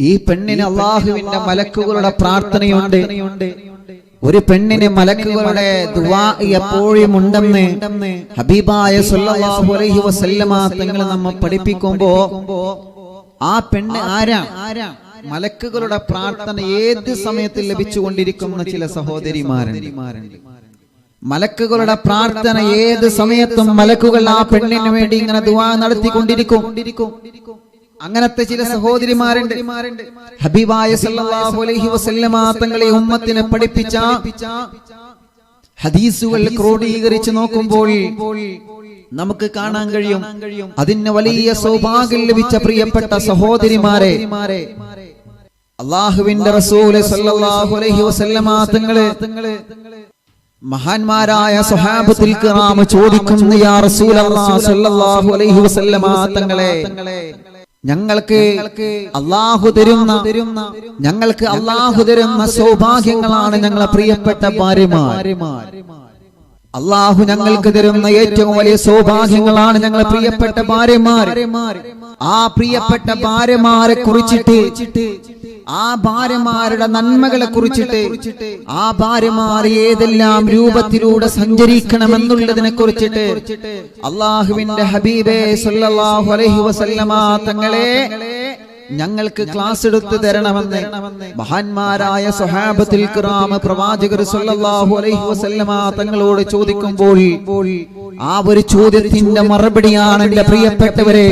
ഈ പെണ്ണിന് അല്ലാഹുവിന്റെ മലക്കുകളുടെ പ്രാർത്ഥനയുണ്ട്. ഒരു പെണ്ണിന് മലക്കുകളുടെ ദുആ എപ്പോഴും ഉണ്ടെന്ന് ഹബീബായ സല്ലല്ലാഹു അലൈഹി വസല്ലമ തങ്ങൾ നമ്മെ പഠിപ്പിക്കുമ്പോ ആ പെണ്ണ് ആരാ? മലക്കുകളുടെ പ്രാർത്ഥന ഏത് സമയത്ത് ലഭിച്ചുകൊണ്ടിരിക്കുന്ന ചില സഹോദരിമാരുണ്ട്. മലക്കുകളുടെ പ്രാർത്ഥന ഏത് സമയത്തും മലക്കുകൾ ആ പെണ്ണിന് വേണ്ടി ഇങ്ങനെ ദുആ നടത്തിക്കൊണ്ടിരിക്കും. അങ്ങനത്തെ ചില സഹോദരിമാരുണ്ട്. ഹബീബായ സല്ലല്ലാഹു അലൈഹി വസല്ലമ തങ്ങളെ ഉമ്മത്തിനെ പഠിപ്പിച്ച ഹദീസുകൾ ക്രോഡീകരിച്ച് നോക്കുമ്പോൾ നമുക്ക് കാണാൻ കഴിയും അതിന് വലിയ സൗഭാഗ്യം ലഭിച്ച പ്രിയപ്പെട്ട സഹോദരിമാരെ. അല്ലാഹുവിന്റെ റസൂൽ സല്ലല്ലാഹു അലൈഹി വസല്ലമ തങ്ങളെ മഹാന്മാരായ സ്വഹാബത്തുൽ കിറാം ചോദിക്കുന്നു, യാ റസൂലല്ലാഹി സല്ലല്ലാഹു അലൈഹി വസല്ലമ തങ്ങളെ, ഞങ്ങൾക്ക് അല്ലാഹു തരുന്ന സൗഭാഗ്യങ്ങളാണ് ഞങ്ങളെ പ്രിയപ്പെട്ട ഭാര്യമാർ. അല്ലാഹു ഞങ്ങൾക്ക് തരുന്ന ഏറ്റവും വലിയ സൗഭാഗ്യങ്ങളാണ് ഞങ്ങളെ പ്രിയപ്പെട്ട ഭാര്യമാർ. ആ പ്രിയപ്പെട്ട ഭാര്യമാരെ കുറിച്ചിട്ട്, ആ ഭാര്യമാരുടെ നന്മകളെ കുറിച്ചിട്ട്, ആ ഭാര്യമാർ ഏതെല്ലാം രൂപത്തിലൂടെ സഞ്ചരിക്കണമെന്നുള്ളതിനെ കുറിച്ചിട്ട് അല്ലാഹുവിന്റെ ഹബീബേ സല്ലല്ലാഹു അലൈഹി വസല്ലമ തങ്ങളെ ഞങ്ങൾക്ക് ക്ലാസ് എടുത്തു തരണമെന്ന് മഹാന്മാരായ സ്വഹാബത്തുൽ കിറാം പ്രവാചകർ സല്ലല്ലാഹു അലൈഹി വസല്ലമ തങ്ങളോട് ചോദിക്കുമ്പോൾ ആ ഒരു ചോദ്യത്തിന്റെ മറുപടിയാണ് എന്റെ പ്രിയപ്പെട്ടവരെ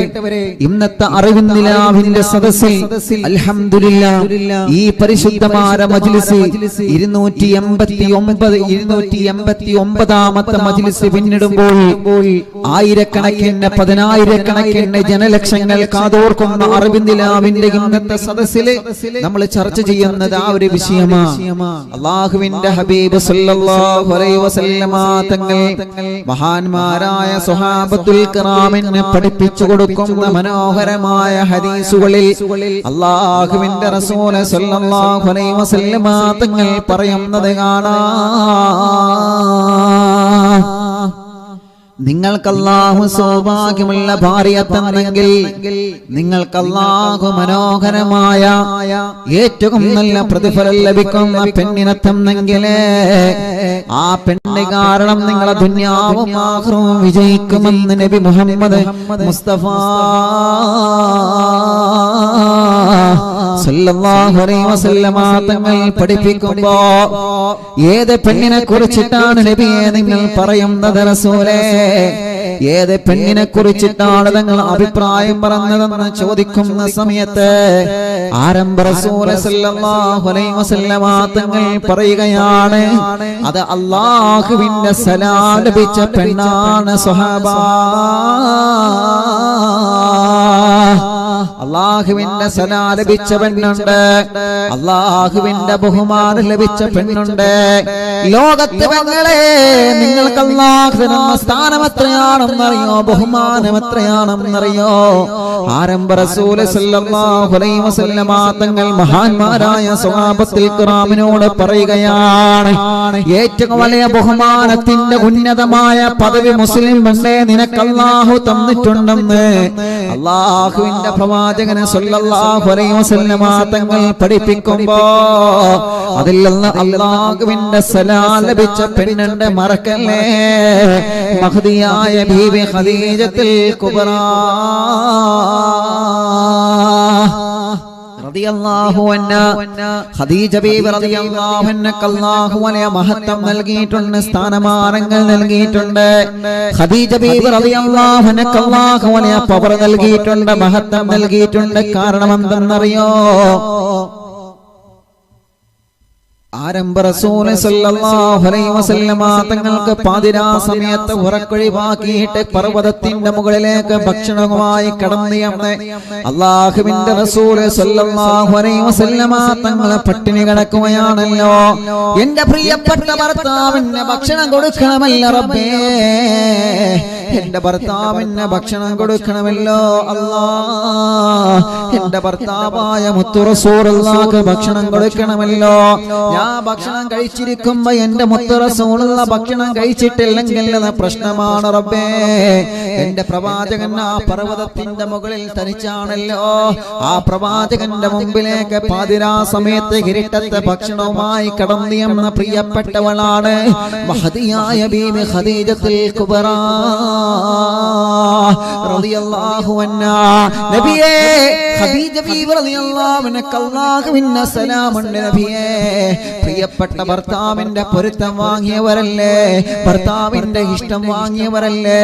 ഇന്നത്തെ അറിവുന്നിലാവിന്റെ സദസ്സിൽ അൽഹംദുലില്ലാഹ് ഈ പരിശുദ്ധമായ മജ്ലിസ് 289ാമത്തെ മജ്ലിസ് പിന്നിടുമ്പോൾ ആയിരക്കണക്കിന് പതിനായിരക്കണക്കിന് ജനലക്ഷങ്ങൾ കാതോർക്കുന്ന അറിവുന്നിലാവിന്റെ ഇന്നത്തെ സദസ്സില് നമ്മൾ ചർച്ച ചെയ്യുന്നത് ആ ഒരു വിഷയമാണ്. അല്ലാഹുവിന്റെ ഹബീബ് സല്ലല്ലാഹു അലൈഹി വസല്ലമ തങ്ങൾ മഹാന്മാരായ സ്വഹാബത്തുൽ കിറാമിനെ പഠിപ്പിച്ചു കൊടുക്കുന്ന മനോഹരമായ ഹദീസുകളിൽ അല്ലാഹുവിന്റെ റസൂൽ സല്ലല്ലാഹു അലൈഹി വസല്ലമ തങ്ങൾ പറയുന്നത് കാണാം, നിങ്ങൾക്ക് അല്ലാഹു സൗഭാഗ്യമുള്ള ഭാര്യയെ തന്നെങ്കിൽ നിങ്ങൾക്ക് അല്ലാഹു മനോഹരമായ ഏറ്റവും നല്ല പ്രതിഫലം ലഭിക്കുന്ന പെണ്ണിനെ തന്നെങ്കിൽ ആ പെണ്ണ് കാരണം നിങ്ങളെ ദുനിയാവും ആഖിറവും വിജയിക്കുമെന്ന് നബി മുഹമ്മദ് മുസ്തഫ സല്ലല്ലാഹു അലൈഹി വസല്ലമ തങ്ങൾ പഠിപ്പിക്കുമ്പോ ഏത് പെണ്ണിനെ കുറിച്ചിട്ടാണ് നബിയെ നിങ്ങൾ പറയുന്നത് റസൂലേ? ഏത് പെണ്ണിനെ കുറിച്ചിട്ടാണ് നിങ്ങൾ അഭിപ്രായം പറഞ്ഞതെന്ന് ചോദിക്കുന്ന സമയത്ത് ആരംഭ റസൂൽ സല്ലല്ലാഹു അലൈഹി വസല്ലമ തങ്ങൾ പറയുകയാണ്, അത് അല്ലാഹുവിന്റെ സലാം ലഭിച്ച പെണ്ണാണ് സ്വഹാബ. അല്ലാഹുവിന്റെ സലാം ലഭിച്ച പെണ്ണുണ്ട്, അല്ലാഹുവിന്റെ ബഹുമാനം ലഭിച്ച പെണ്ണുണ്ട്. ലോകത്തെ പെങ്ങളെ നിങ്ങൾക്ക് അല്ലാഹു തരുന്ന സ്ഥാനം എത്രയാണെന്നറിയോ? ബഹുമാനം എത്രയാണെന്നറിയോ? ആരംഭ റസൂൽ സല്ലല്ലാഹു അലൈഹി വസല്ലമ തങ്ങൾ മഹാന്മാരായ സ്വഹാബത്തുൽ കിറാമിനോട് പറയുകയാണ്, ഏറ്റവും വലിയ ബഹുമാനത്തിന്റെ ഉന്നതമായ പദവി മുസ്ലിം പെണ്ണെ നിനക്ക് അല്ലാഹു തന്നിട്ടുണ്ടെന്ന് അല്ലാഹുവിന്റെ പ്രവാചകൻ സല്ലല്ലാഹു അലൈഹി വസല്ലമ തങ്ങൾ പഠിപ്പിക്കുമ്പോ അതിൽ നിന്ന് അല്ലാഹുവിന്റെ സലാം ലഭിച്ച പെണ്ണിന്റെ മറക്കല്ലേ മഹദിയായ ബീവി ഖദീജത്തുൽ കുബ്ര റളിയല്ലാഹു അൻഹാ. ഖദീജ ബീവി റളിയല്ലാഹു അൻഹക്ക് അല്ലാഹു വലിയ മഹത്വം നൽകിയിട്ടുണ്ട്, സ്ഥാനമാനങ്ങൾ നൽകിയിട്ടുണ്ട്. ഖദീജ ബീവി റളിയല്ലാഹു അൻഹക്ക് അല്ലാഹു വലിയ പവർ നൽകിയിട്ടുണ്ട്, മഹത്വം നൽകിയിട്ടുണ്ട്. കാരണം എന്തെന്നറിയോ? ആരംഭ റസൂൽ സല്ലല്ലാഹു അലൈഹി വസല്ലമ തങ്ങൾക്ക് പാതിരാ സമയത്ത് ഉറക്കൊഴിവാക്കിയിട്ട് പർവ്വതത്തിന്റെ മുകളിലേക്ക് ഭക്ഷണവുമായി കടന്നിയന്ന് അല്ലാഹുവിന്റെ റസൂൽ സല്ലല്ലാഹു അലൈഹി വസല്ലമ തങ്ങൾ പട്ടിണി കിടക്കുകയാണല്ലോ. എന്റെ പ്രിയപ്പെട്ട ഭർത്താവിന് ഭക്ഷണം കൊടുക്കണമല്ല റബ്ബേ, എന്റെ ഭർത്താവിന് ഭക്ഷണം കൊടുക്കണമല്ലോ അല്ലാ. എന്റെ ഭർത്താവായ മുത്തു റസൂലുള്ളാഹിക്ക് ഭക്ഷണം കൊടുക്കണമല്ലോ. ഞാൻ ഭക്ഷണം കഴിച്ചിരിക്കുമ്പോ എന്റെ മുത്തു റസൂലുള്ള ഭക്ഷണം കഴിച്ചിട്ടില്ലെങ്കിൽ പ്രശ്നമാണ് റബ്ബേ. എന്റെ പ്രവാചകൻ ആ പർവ്വതത്തിന്റെ മുകളിൽ തനിച്ചാണല്ലോ. ആ പ്രവാചകന്റെ മുമ്പിലേക്ക് പാതിരാ സമയത്ത് ഇരുട്ടത്തെ ഭക്ഷണവുമായി കടന്നു എന്ന പ്രിയപ്പെട്ടവളാണ് മഹദിയായ ബീവി ഖദീജത്തുൽ കുബ്രാ റളിയല്ലാഹു അൻഹാ. നബിയേ ഖദീജ ബീവി റളിയല്ലാഹു അൻഹ അല്ലാഹുവിന്റെ സലാമുണ്ട് നബിയേ. പ്രിയപ്പെട്ട ഭർത്താവിന്റെ പൊരുത്തം വാങ്ങിയവരല്ലേ, ഭർത്താവിന്റെ ഇഷ്ടം വാങ്ങിയവരല്ലേ,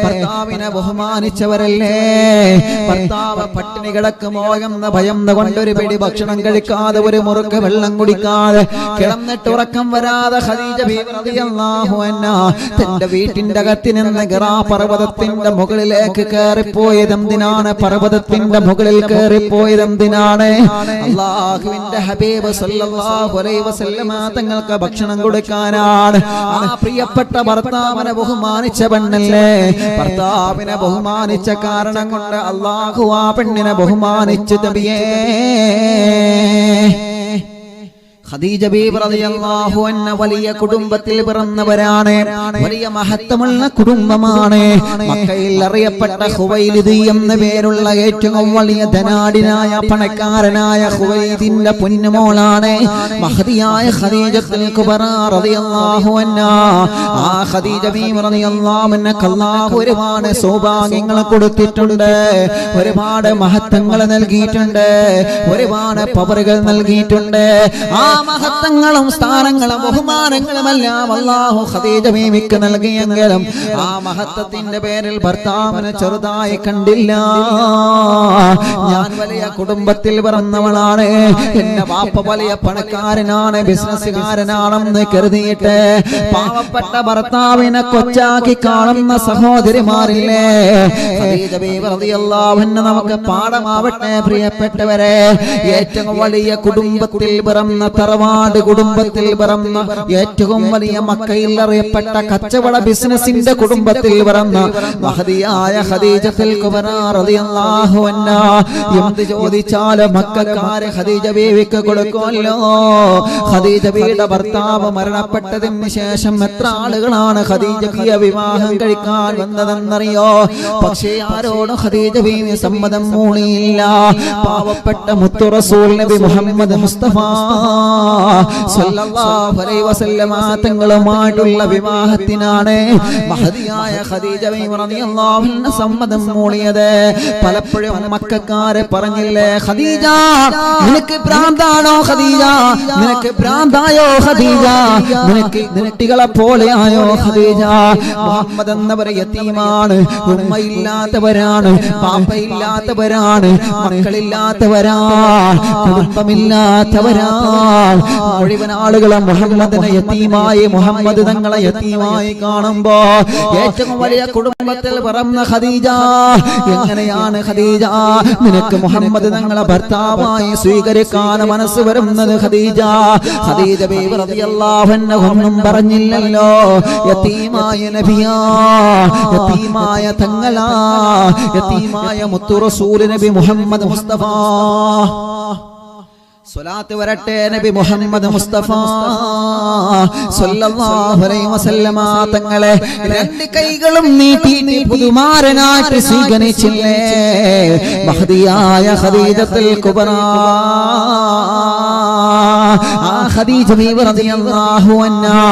ഭർത്താവിനെ ബഹുമാനിച്ചവരല്ലേ. ഭർത്താവ് പട്ടിണി കിടക്കുമോ എന്ന ഭയം കൊണ്ടൊരു പിടി ഭക്ഷണം കഴിക്കാതെ ഒരു മുറുക്ക് വെള്ളം കുടിക്കാതെ കിടന്നിട്ട് ഉറക്കം വരാതെ ഖദീജ ബീവി റളിയല്ലാഹു അൻഹാ തന്റെ വീട്ടിന്റെ അകത്ത് നിന്ന് ഹിറാ പർവ്വതത്തിന്റെ മുകളിലേക്ക് കയറിപ്പോയത് എന്തിനാണ്? പർവ്വതത്തിന്റെ മുകളിൽ കയറിപ്പോയത് എന്തിനാണ്? അല്ലാഹുവിന്റെ ഹബീബ് സല്ലല്ലാഹു അലൈഹി വസല്ലമ തങ്ങൾക്ക് ഭക്ഷണം കൊടുക്കാനാണ്. ആ പ്രിയപ്പെട്ട ഭർത്താവിനെ ബഹുമാനിച്ച പെണ്ണല്ലേ. ഭർത്താവിനെ ബഹുമാനിച്ച കാരണം കൊണ്ട് അല്ലാഹു ആ പെണ്ണിനെ ബഹുമാനിച്ചു. നബിയേ ഖദീജ ബീവി റളിയല്ലാഹു അൻഹ വലിയ കുടുംബത്തിൽ പിറന്നവരാണ്. വലിയ മഹത്വമുള്ള കുടുംബമാണ്. മക്കയിൽ അറിയപ്പെട്ട ഖുവൈലിദ് എന്ന പേരുള്ള ഏറ്റവും വലിയ ധനാഢ്യനായ പണക്കാരനായ ഖുവൈലിദിന്റെ പൊന്നുമോളാണ് മഹദിയായ ഖദീജത്തുൽ കുബ്രാ റളിയല്ലാഹു അൻഹാ. ആ ഖദീജ ബീവി റളിയല്ലാഹു അൻഹ അല്ലാഹു ഒരുപാട് സൗഭാഗ്യങ്ങൾ കൊടുത്തിട്ടുണ്ട്, ഒരുപാട് മഹത്വങ്ങൾ നൽകിയിട്ടുണ്ട്, ഒരുപാട് പവറുകൾ നൽകിയിട്ടുണ്ട്. ആ മഹത്വങ്ങളും സ്ഥാനങ്ങളും ബഹുമാനങ്ങളുമെല്ലാം അല്ലാഹു ഖദീജ ബീവിക്ക് നൽകിയെങ്കിലും ആ മഹത്വത്തിന്റെ പേരിൽ ഭർത്താവിനെ ചെറുതായി കണ്ടില്ല. ഞാൻ വലിയ കുടുംബത്തിൽ പിറന്നവളാണ്, എന്റെ വാപ്പ വലിയ പണക്കാരനാണ്, ബിസിനസ്സുകാരനാണെന്ന് കരുതിയിട്ട് പാവപ്പെട്ട ഭർത്താവിനെ കൊച്ചാക്കി കാണുന്ന സഹോദരിമാരില്ലേ. ഖദീജ ബീവി റളിയല്ലാഹു അൻഹ നമുക്ക് പാഠമാവട്ടെ പ്രിയപ്പെട്ടവരെ. ഏറ്റവും വലിയ കുടുംബത്തിൽ പിറന്ന തറവാട് കുടുംബത്തിൽ പിറന്ന ഏറ്റവും വലിയ മക്കയിൽ അറിയപ്പെട്ട കച്ചവട ബിസിനസിന്റെ കുടുംബത്തിൽ പിറന്ന മഹദിയായ ഖദീജത്തുൽ കുബ്രാ റളിയല്ലാഹു അൻഹാ എന്ത് ചോദിച്ചാലും മക്കക്കാരെ ഖദീജ ബീവിക്ക് കൊടുക്കുമല്ലോ. ഖദീജ ബീവിയുടെ ഭർത്താവ് മരണപ്പെട്ടതിന് ശേഷം എത്ര ആളുകളാണ് ഖദീജ ബീവിയെ വിവാഹം കഴിക്കാൻ വന്നതെന്നറിയോ? പക്ഷേ ആരോടും ഖദീജ ബീവി സമ്മതം മൂളിയില്ല. പാവപ്പെട്ട മുത്തു റസൂൽ നബി മുഹമ്മദ് മുസ്തഫ സല്ലല്ലാഹു അലൈഹി വസല്ലമ തങ്ങളുമായിട്ടുള്ള വിവാഹത്തിനാണ് മഹദിയായ ഖദീജ ബീവി റളിയല്ലാഹു അൻഹ സമ്മതം മൂളിയത്. പലപ്പോഴും മക്കക്കാരെ പറഞ്ഞില്ലേ, ഖദീജ നിനക്ക് ഭ്രാന്താണോ ഖദീജ, നിനക്ക് ഭ്രാന്തായോ ഖദീജ, നിനക്ക് കുട്ടികളെ പോലെയായോ ഖദീജ. മുഹമ്മദ് എന്നവർ യതീമാണ്, ഉമ്മയില്ലാത്തവരാണ്, പാപ്പയില്ലാത്തവരാണ്, മക്കളില്ലാത്തവരാണ്, കുടുംബമില്ലാത്തവരാണ്. മുഴുവൻ ആളുകളെ മുഹമ്മദിനെ യതീമായി, മുഹമ്മദ് തങ്ങളെ യതീമായി കാണുമ്പോ ഏറ്റവും വലിയ കുടുംബത്തിൽ പിറന്ന ഖദീജ എങ്ങനെയാണ് ഖദീജ നിനക്ക് മുഹമ്മദ് തങ്ങളെ ഭർത്താവായി സ്വീകരിക്കാൻ മനസ്സ് വരുന്നത്? ഖദീജ ഖദീജ ബീവി റളിയല്ലാഹു അൻഹ ഒന്നും പറഞ്ഞില്ലല്ലോ. യതീമായ നബിയാ, യതീമായ തങ്ങളാ, യതീമായ മുത്തു റസൂൽ നബി മുഹമ്മദ് മുസ്തഫ സ്വലാത്ത് വരട്ടെ നബി മുഹമ്മദ് മുസ്തഫ സല്ലല്ലാഹു അലൈഹി വസല്ലമ തങ്ങളെ രണ്ട് കൈകളും നീട്ടി പുതുമാരനായിട്ട് സ്വീകരിച്ചില്ലേ മഹദിയായ ഖദീജത്തുൽ കുബ്രാ. ആ ഖദീജ ബീവി റളിയല്ലാഹു അൻഹാ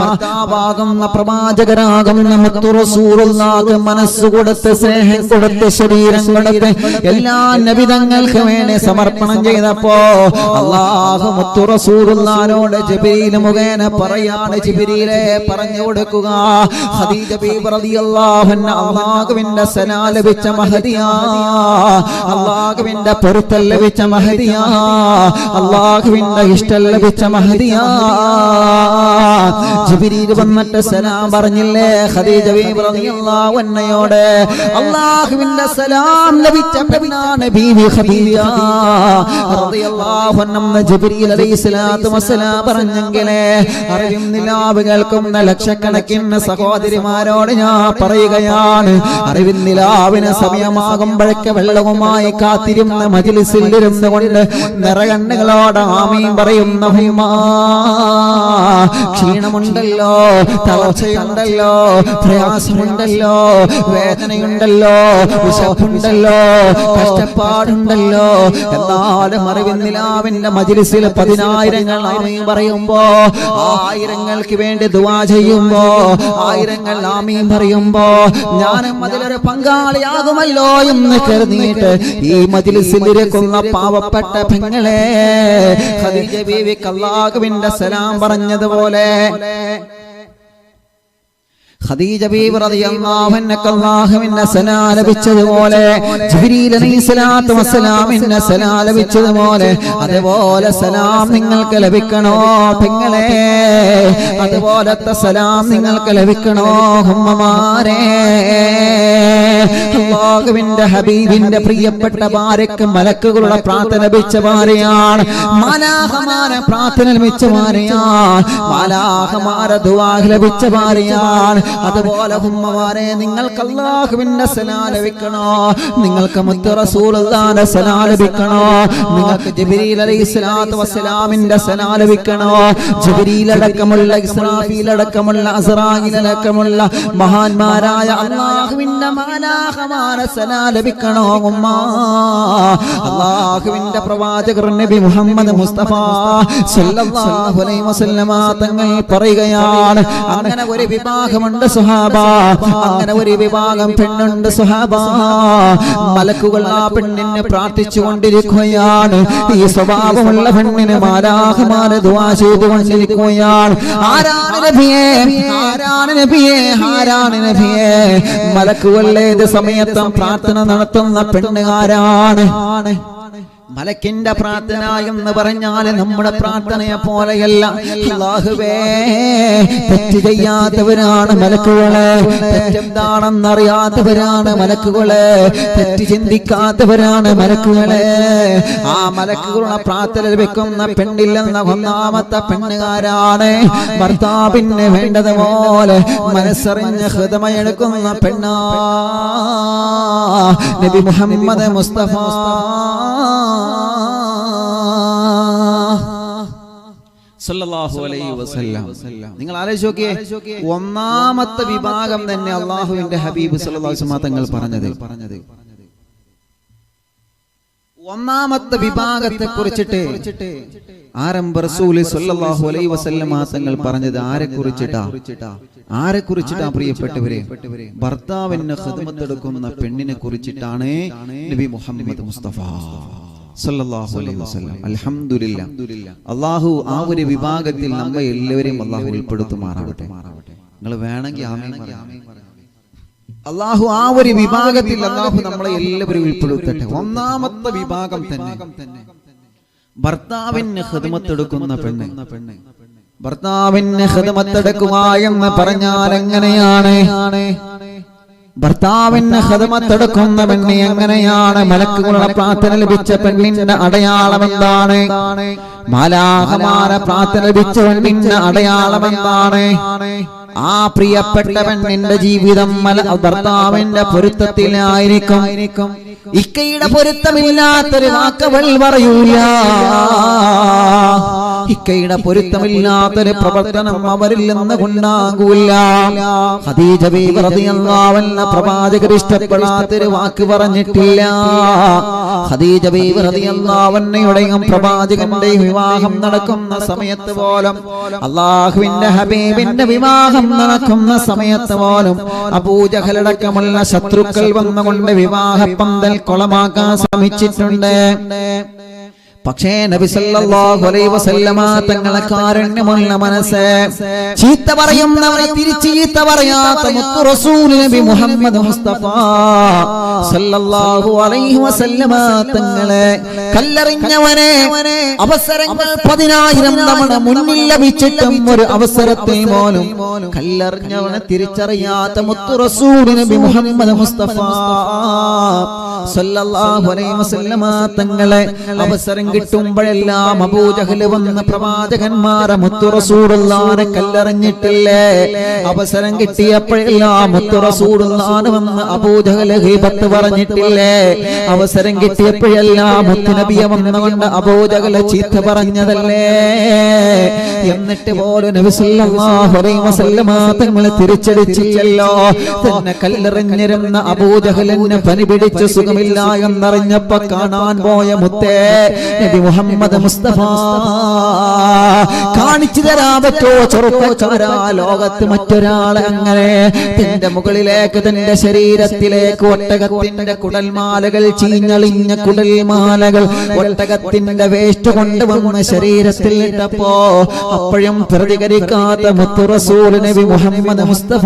ഭർത്താവാകുന്ന പ്രവാചകരാകുന്ന മുത്തു റസൂലുള്ളാഹിക്ക് മനസ്സ് കൊടുത്ത്, സ്നേഹം കൊടുത്ത്, ശരീരം കൊടുത്ത് എല്ലാ നബിതങ്ങൾക്ക് വേണ്ടി സമർപ്പണം ചെയ്തപ്പോ അല്ലാഹു മുത്തു റസൂലുള്ളാഹിനോട് ജിബ്രീൽ മുഖേന പറയാണ്, ജിബ്രീലേ പറഞ്ഞു കൊടുക്കുക, ഖദീജ ബീവി റളിയല്ലാഹു അൻഹാ അല്ലാഹുവിന്റെ സലാം ലഭിച്ച മഹദിയാ, അല്ലാഹുവിന്റെ പൊരുത്തം ലഭിച്ച മഹദിയാ, അല്ലാഹുവിന്റെ ഇഷ്ടം ലഭിച്ച മഹദിയാ. ജിബ്രീൽ വന്നിട്ട് സലാം പറഞ്ഞില്ലേ ഖദീജ ബീവി റളിയല്ലാഹു അൻഹയോട്? അല്ലാഹുവിന്റെ സലാം ലഭിച്ച പെണ്ണാണ് ബീവി ഖദീജ റളിയല്ലാഹു അൻഹ. ജിബ്രീൽ അലൈഹിസ്സലാത്തു വസ്സലാം പറഞ്ഞെങ്കിലേ അറിവും നിലാവ് കേൾക്കുന്ന ലക്ഷക്കണക്കിന് സഹോദരിമാരോട് ഞാൻ പറയുകയാണ്, അറിവിൻ നിലാവിന് സമയമാകുമ്പോഴൊക്കെ വെള്ളവുമായി കാത്തിരുന്ന മജ്ലിസിൽ ഇരുന്നു കൊണ്ട് നിറകണ്ണുകളോട് ആമീൻ പറയുന്ന ഉമ്മ, ക്ഷീണമുണ്ടല്ലോ, തളർച്ചയുണ്ടല്ലോ, പ്രയാസമുണ്ടല്ലോ, വേദനയുണ്ടല്ലോ, വിശപ്പുണ്ടല്ലോ, കഷ്ടപ്പാടുണ്ടല്ലോ, എന്നാലും അറിവിൻ നിലാവിന്റെ മജ്ലിസിൽ 10,000 ആമീൻ പറയുമ്പോ, ആയിരങ്ങൾക്ക് വേണ്ടി ദുആ ചെയ്യുമ്പോ, ആയിരങ്ങൾ ആമീൻ പറയുമ്പോ ഞാനും അതിലൊരു പങ്കാളിയാകുമല്ലോ എന്ന് കരുതിയിട്ട് ഈ മജ്ലിസിൽ ഇരിക്കുന്ന പാവപ്പെട്ട പെങ്ങളെ ഖദീജ ബീവിക്ക് അല്ലാഹുവിന്റെ സലാം പറഞ്ഞതുപോലെ ഖദീജ ബീവി റളിയല്ലാഹു അൻഹ അല്ലാഹുവിന്റെ സലാം ലഭിച്ചതുപോലെ ജിബ്രീൽ അലൈഹിസ്സലാത്തു വസ്സലാമിന്റെ സലാം ലഭിച്ചതുപോലെ അതുപോലെ സലാം നിങ്ങൾക്ക് ലഭിക്കണോ പെങ്ങളെ? അതുപോലത്തെ സലാം നിങ്ങൾക്ക് ലഭിക്കണോ ഉമ്മമാരെ? അല്ലാഹുവിന്റെ ഹബീബിന്റെ പ്രിയപ്പെട്ട ഭാര്യക്ക് മലക്കുകളുടെ പ്രാർത്ഥന ലഭിച്ച ഭാര്യയാണ്, മാലാഖമാരെ പ്രാർത്ഥന ലഭിച്ച ഭാര്യയാണ്, മാലാഖമാരെ ദുആ ലഭിച്ച ഭാര്യയാണ്. അതുപോലെ ഉമ്മമാരെ നിങ്ങൾക്ക് അല്ലാഹുവിന്റെ സലാം ലഭിക്കണോ? നിങ്ങൾക്ക് മുത്ത് റസൂലുള്ളാഹിന്റെ സലാം ലഭിക്കണോ? നിങ്ങൾക്ക് ജിബ്രീൽ അലൈഹിസ്സലാത്തു വസ്സലാമിന്റെ സലാം ലഭിക്കണോ? ജിബ്രീൽ അടക്കമുള്ള ഇസ്രാഫീൽ അടക്കമുള്ള അസ്റായീൽ അടക്കമുള്ള മഹാന്മാരായ അല്ലാഹുവിന്റെ മാലാഖമാരെ സലാം ലഭിക്കണോ ഉമ്മ? അല്ലാഹുവിന്റെ പ്രവാചകർ നബി മുഹമ്മദ് മുസ്തഫ സല്ലല്ലാഹു അലൈഹി വസല്ലമ തങ്ങൾ പറയുകയാണ്, അങ്ങനെ ഒരു വിഭാഗമുണ്ട് സുഹാബ, അങ്ങനെ ഒരു വിഭാഗം പെണ്ണുണ്ട് സുഹാബ, മലക്കുകൾ ആ പെണ്ണിനെ പ്രാർത്ഥിച്ചു കൊണ്ടിരിക്കുകയാണ്. ഈ സ്വഭാവമുള്ള പെണ്ണിന് മാലാഖമാരെ ദുആ ചെയ്തുകൊണ്ടിരിക്കുകയാണ്. ആരാണ് നബിയേ? ആരാണ് നബിയേ? ആരാണ് നബിയേ? മലക്കുകൾ ഏത് സമയത്തും പ്രാർത്ഥന നടത്തുന്ന പെണ്ണ് ആരാണ്? മലക്കിന്റെ പ്രാർത്ഥന എന്ന് പറഞ്ഞാൽ നമ്മുടെ പ്രാർത്ഥനയെ പോലെയല്ല. അല്ലാഹുവേ, തെറ്റ് ചെയ്യാത്തവരാണ് മലക്കുകളെ, തെറ്റെന്താണെന്നറിയാത്തവരാണ് മലക്കുകളെ, തെറ്റ് ചിന്തിക്കാത്തവരാണ് മലക്കുകളെ. ആ മലക്കുകളുടെ പ്രാർത്ഥന ലഭിക്കുന്ന പെണ്ണില്ലെന്ന ഒന്നാമത്തെ പെണ്ണുകാരാണ് ഭർത്താവിന് വേണ്ടതുപോലെ മനസ്സറിഞ്ഞ് ഹൃദയമെടുക്കുന്ന പെണ്ണാ നബി മുഹമ്മദ് മുസ്തഫ സല്ലല്ലാഹു അലൈഹി വസല്ലം. നിങ്ങൾ ആലോചിച്ച് നോക്കിയേ, ഒന്നാമത്തെ വിഭാഗം തന്നെ അല്ലാഹുവിന്റെ ഹബീബ് സല്ലല്ലാഹു അലൈഹി വസല്ലം തങ്ങൾ പറഞ്ഞത് ഒന്നാമത്തെ വിഭാഗത്തെ കുറിച്ചിട്ട് ആരംഭ റസൂൽ സല്ലല്ലാഹു അലൈഹി വസല്ലം തങ്ങൾ പറഞ്ഞത് ആരെ കുറിച്ചിട്ടാ? ആരെ കുറിച്ചിട്ടാ പ്രിയപ്പെട്ടവരെ? ഭർത്താവിന് ഖിദ്മത്തെടുക്കുന്ന പെണ്ണിനെ കുറിച്ചിട്ടാണ് നബി മുഹമ്മദ് മുസ്തഫ സല്ലല്ലാഹു അലൈഹി വസല്ലം. അൽഹംദുലില്ലാ, അല്ലാഹു ആ ഒരു വിഭാഗത്തിൽ നമ്മെ എല്ലാവരെയും അല്ലാഹു ഉൾപ്പെടുത്തുമാറാവട്ടെ. നിങ്ങൾ വേണമെങ്കിൽ ആമീൻ പറയാം. അല്ലാഹു ആ ഒരു വിഭാഗത്തിൽ അല്ലാഹു നമ്മളെ എല്ലാവരെയും ഉൾപ്പെടുത്തട്ടെ. ഒന്നാമത്തെ വിഭാഗം തന്നെ ഭർത്താവിന് ഖിദ്മത്തെടുക്കുന്ന പെണ്ണ്. ഭർത്താവിന് ഖിദ്മത്തെടുക്കുക എന്ന് പറഞ്ഞാൽ എങ്ങനെയാണ്? ഭർത്താവിന് ഖിദ്മത്തെടുക്കുന്ന പെണ്ണ് എങ്ങനെയാണ്? മലക്കുകളുടെ പ്രാർത്ഥന ലഭിച്ച പെണ്ണിന്റെ അടയാളം എന്താണ്? മാലാഖമാരെ പ്രാർത്ഥന ലഭിച്ച പെണ്ണിന്റെ അടയാളം എന്താണ്? ആ പ്രിയപ്പെട്ട പെണ്ണിന്റെ ജീവിതം ഭർത്താവിന്റെ പൊരുത്തത്തിലായിരിക്കും. ഇക്കയുടെ പൊരുത്തമില്ലാത്തൊരു വാക്കവൾ പറയൂല. ഇക്കയുടെ പൊരുത്തമില്ലാത്തൊരു പ്രവർത്തനം അവരിൽ നിന്ന് ഉണ്ടാകൂല. ഖദീജ ബീവി റളിയല്ലാഹു അൻഹ പ്രവാചകർ ഇഷ്ടപ്പെടാത്തൊരു വാക്ക് പറഞ്ഞിട്ടില്ല. ഖദീജ ബീവി റളിയല്ലാഹു അൻഹയുടെയും പ്രവാചകന്റെയും വിവാഹം നടക്കുന്ന സമയത്ത് പോലും, അല്ലാഹുവിന്റെ ഹബീബിന്റെ വിവാഹം നടക്കുന്ന സമയത്ത് പോലും അബൂജഹലടക്കമുള്ള ശത്രുക്കൾ വന്നുകൊണ്ട് വിവാഹ പന്തൽ കൊളമാക്കാൻ ശ്രമിച്ചിട്ടുണ്ട്. പക്ഷേ നബി സല്ലല്ലാഹു അലൈഹി വസല്ലമ തങ്ങളെ കാരുണ്യമുള്ള മനസ്സ്, ചീത്ത പറയുന്നവരെ തിരിച്ച് ചീത്ത പറയാത്ത മുത്തു റസൂൽ നബി മുഹമ്മദ് മുസ്തഫ സല്ലല്ലാഹു അലൈഹി വസല്ലമ തങ്ങളെ കല്ലെറിഞ്ഞവനെ അവസരങ്ങൾ 10,000 തവണ മുന്നിൽ ലഭിച്ചിട്ടും ഒരു അവസരത്തിൽ പോലും കല്ലെറിഞ്ഞവനെ തിരിച്ചറിയാത്ത മുത്തു റസൂൽ നബി മുഹമ്മദ് മുസ്തഫ സല്ലല്ലാഹു അലൈഹി വസല്ലമ തങ്ങളെ അവസരം കിട്ടുമ്പോഴെല്ലാം അബൂജഹൽ വന്ന പ്രവാചകന്മാരെ മുത്തു റസൂലുള്ളാഹിനെ കല്ലെറിഞ്ഞിട്ടില്ലേ? അവസരം കിട്ടിയപ്പോഴെല്ലാം മുത്തു റസൂലുള്ളാഹിനെ വന്ന് അബൂജഹൽ ഗീബത്ത് പറഞ്ഞിട്ടില്ലേ? അവസരം കിട്ടിയപ്പോഴെല്ലാം മുത്തു നബിയെ വന്നുകൊണ്ട് അബൂജഹൽ ചീത്ത പറഞ്ഞതല്ലേ? എന്നിട്ട് പോലും നബി സല്ലല്ലാഹു അലൈഹി വസല്ലമ തങ്ങളെ തിരിച്ചടിച്ചില്ലല്ലോ. തന്നെ കല്ലെറിഞ്ഞിരുന്ന അബൂജഹലിനെ പനി പിടിച്ച് സുഖമില്ല എന്നറിഞ്ഞപ്പോ കാണാൻ പോയ മുത്തേ നബി മുഹമ്മദ് മുസ്തഫ കാണിച്ചു തരാൻ പറ്റോ ചെറുപ്പക്കാരാ? ലോകത്ത് മറ്റൊരാളെ അങ്ങനെ തന്റെ മുകളിലേക്ക് തന്റെ ശരീരത്തിലേക്ക് ഒട്ടകത്തിന്റെ കുടൽമാലകൾ, ചീഞ്ഞളിഞ്ഞ കുടൽമാലകൾ ഒട്ടകത്തിന്റെ വേസ്റ്റ് കൊണ്ടുവന്ന് ശരീരത്തിൽ ഇട്ടപ്പോ അപ്പോഴും പ്രതികരിക്കാത്ത മുത്തു റസൂൽ നബി മുഹമ്മദ് മുസ്തഫ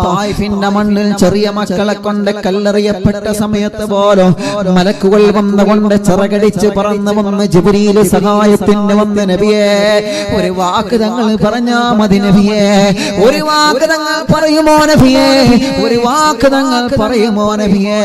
തായിഫിന്റെ മണ്ണിൽ ചെറിയ മക്കളെ കൊണ്ട് കല്ലെറിയപ്പെട്ട സമയത്ത് പോലും മലക്കുകൾ വന്നുകൊണ്ട് ചിറകടിച്ച് പറന്നു വന്ന് ജിബ്രീൽ സഹായത്തിന് വന്ന് നബിയെ ഒരു വാക്ക് തങ്ങൾ പറഞ്ഞാ മതി നബിയെ, ഒരു വാക്ക് തങ്ങൾ പറയുമോ നബിയെ, ഒരു വാക്ക് തങ്ങൾ പറയുമോ നബിയെ?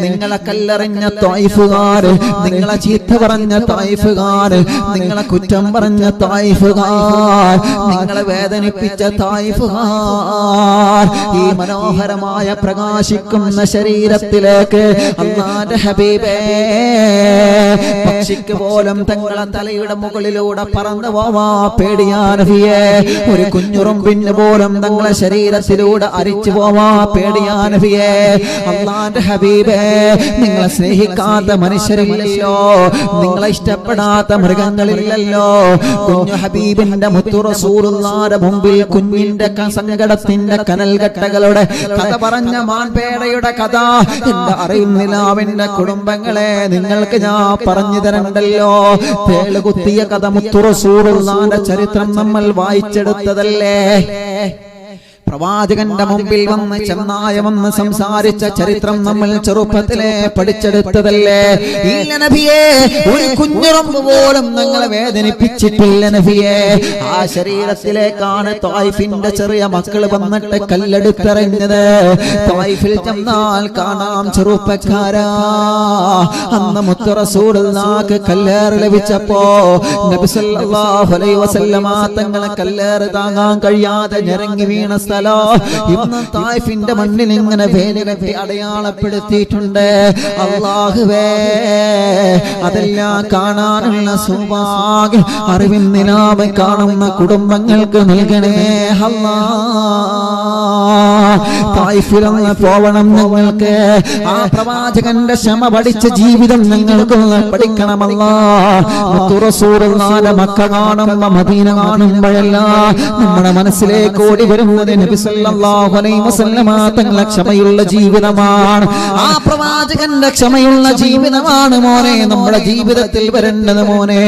നിങ്ങളെ കല്ലെറിഞ്ഞ തായിഫുകാര്, നിങ്ങളെ ചീത്ത പറഞ്ഞ തായിഫുകാര്, നിങ്ങളെ കുറ്റം പറഞ്ഞ തായിഫുകാർ, നിങ്ങളെ വേദനിപ്പിച്ച തായിഫുകാർ ഈ മനോഹരമായ പ്രകാശിക്കുന്ന ശരീരത്തിലേക്ക് അല്ലാഹുവിന്റെ ഹബീബേ പക്ഷിക്ക് പോലും തങ്ങളെ തലയുടെ മുകളിലൂടെ പറന്നു പോവാ പേടിയാ നബിയേ. ഒരു കുഞ്ഞുറുമ്പിന് പോലും തങ്ങളെ ശരീരത്തിലൂടെ അരിച്ചു പോവാ പേടിയാ നബിയേ. അല്ലാഹുവിന്റെ ഹബീബേ നിങ്ങളെ സ്നേഹിക്കാത്ത മനുഷ്യരില്ലല്ലോ, നിങ്ങളെ ഇഷ്ടപ്പെടാത്ത മൃഗങ്ങളില്ലല്ലോ. കുഞ്ഞു ഹബീബിന്റെ മുത്തു റസൂലുള്ളാഹിന്റെ മുമ്പിൽ കുഞ്ഞിന്റെ സങ്കടത്തിന്റെ കനൽകട്ടകളുടെ കഥ പറഞ്ഞ മാൻപേടയുടെ കഥ എന്റെ അറിയുന്നില്ലാവിന്റെ കുടുംബങ്ങളെ നിങ്ങൾക്ക് ഞാൻ പറഞ്ഞു തരണ്ടല്ലോ. തേളുകുത്തിയ കഥ മുത്തു റസൂലുള്ളാഹിന്റെ ചരിത്രം നമ്മൾ വായിച്ചെടുത്തതല്ലേ? പ്രവാചകന്റെ മുമ്പിൽ വന്ന് ചെന്നായ വന്ന് സംസാരിച്ച ചരിത്രം നമ്മൾ ചെറുപ്പത്തിലെ പഠിച്ചെടുത്തതല്ലേ? ഇല്ല നബിയേ, ഒരു കുഞ്ഞുറമ്പ് പോലും ഞങ്ങളെ വേദനിപ്പിച്ചിട്ടില്ല നബിയേ. ആ ശരീരത്തിലേക്കാണ് തായിഫിന്റെ ചെറിയ മക്കൾ വന്നിട്ട് കല്ലെടുത്തെറിഞ്ഞത്. തായിഫിൽ ചെന്നാൽ കാണാം ചെറുപ്പക്കാരാ, അന്ന് മുത്തു റസൂലുള്ളാഹിക്ക് കല്ലേറ് ലഭിച്ചപ്പോ നബി സല്ലല്ലാഹു അലൈഹി വസല്ലമ തങ്ങളെ കല്ലേറ് താങ്ങാൻ കഴിയാതെ ഞെരങ്ങി വീണ ഇന്ന് തായിഫിന്റെ മണ്ണിൽ ഇങ്ങനെ വേലി കെട്ടി അടയാളപ്പെടുത്തിയിട്ടുണ്ട്. അല്ലാഹുവേ അതെല്ലാം കാണാനുള്ള സൗഭാഗ്യം അറിവിൻ നിലാവ് കാണുന്ന കുടുംബങ്ങൾക്ക് നൽകണേ അല്ലാഹ്. തായിഫിലൊന്ന് പോവണം ഞങ്ങൾക്ക്. ആ പ്രവാചകന്റെ ക്ഷമ പഠിച്ച ജീവിതം ഞങ്ങൾക്ക് പഠിക്കണമല്ലാ. മുത്തു റസൂലുള്ളാഹിന്റെ മക്ക കാണുമ്പോ മദീന കാണുമ്പോഴെല്ലാം നമ്മുടെ മനസ്സിലേക്ക് ഓടി വരുന്നത് നബി സല്ലല്ലാഹു അലൈഹി വസല്ലമ തങ്ങളുടെ ക്ഷമയുള്ള ജീവിതമാണ്. ആ പ്രവാചകന്റെ ക്ഷമയുള്ള ജീവിതമാണ് മോനെ നമ്മുടെ ജീവിതത്തിൽ വരേണ്ടത് മോനെ.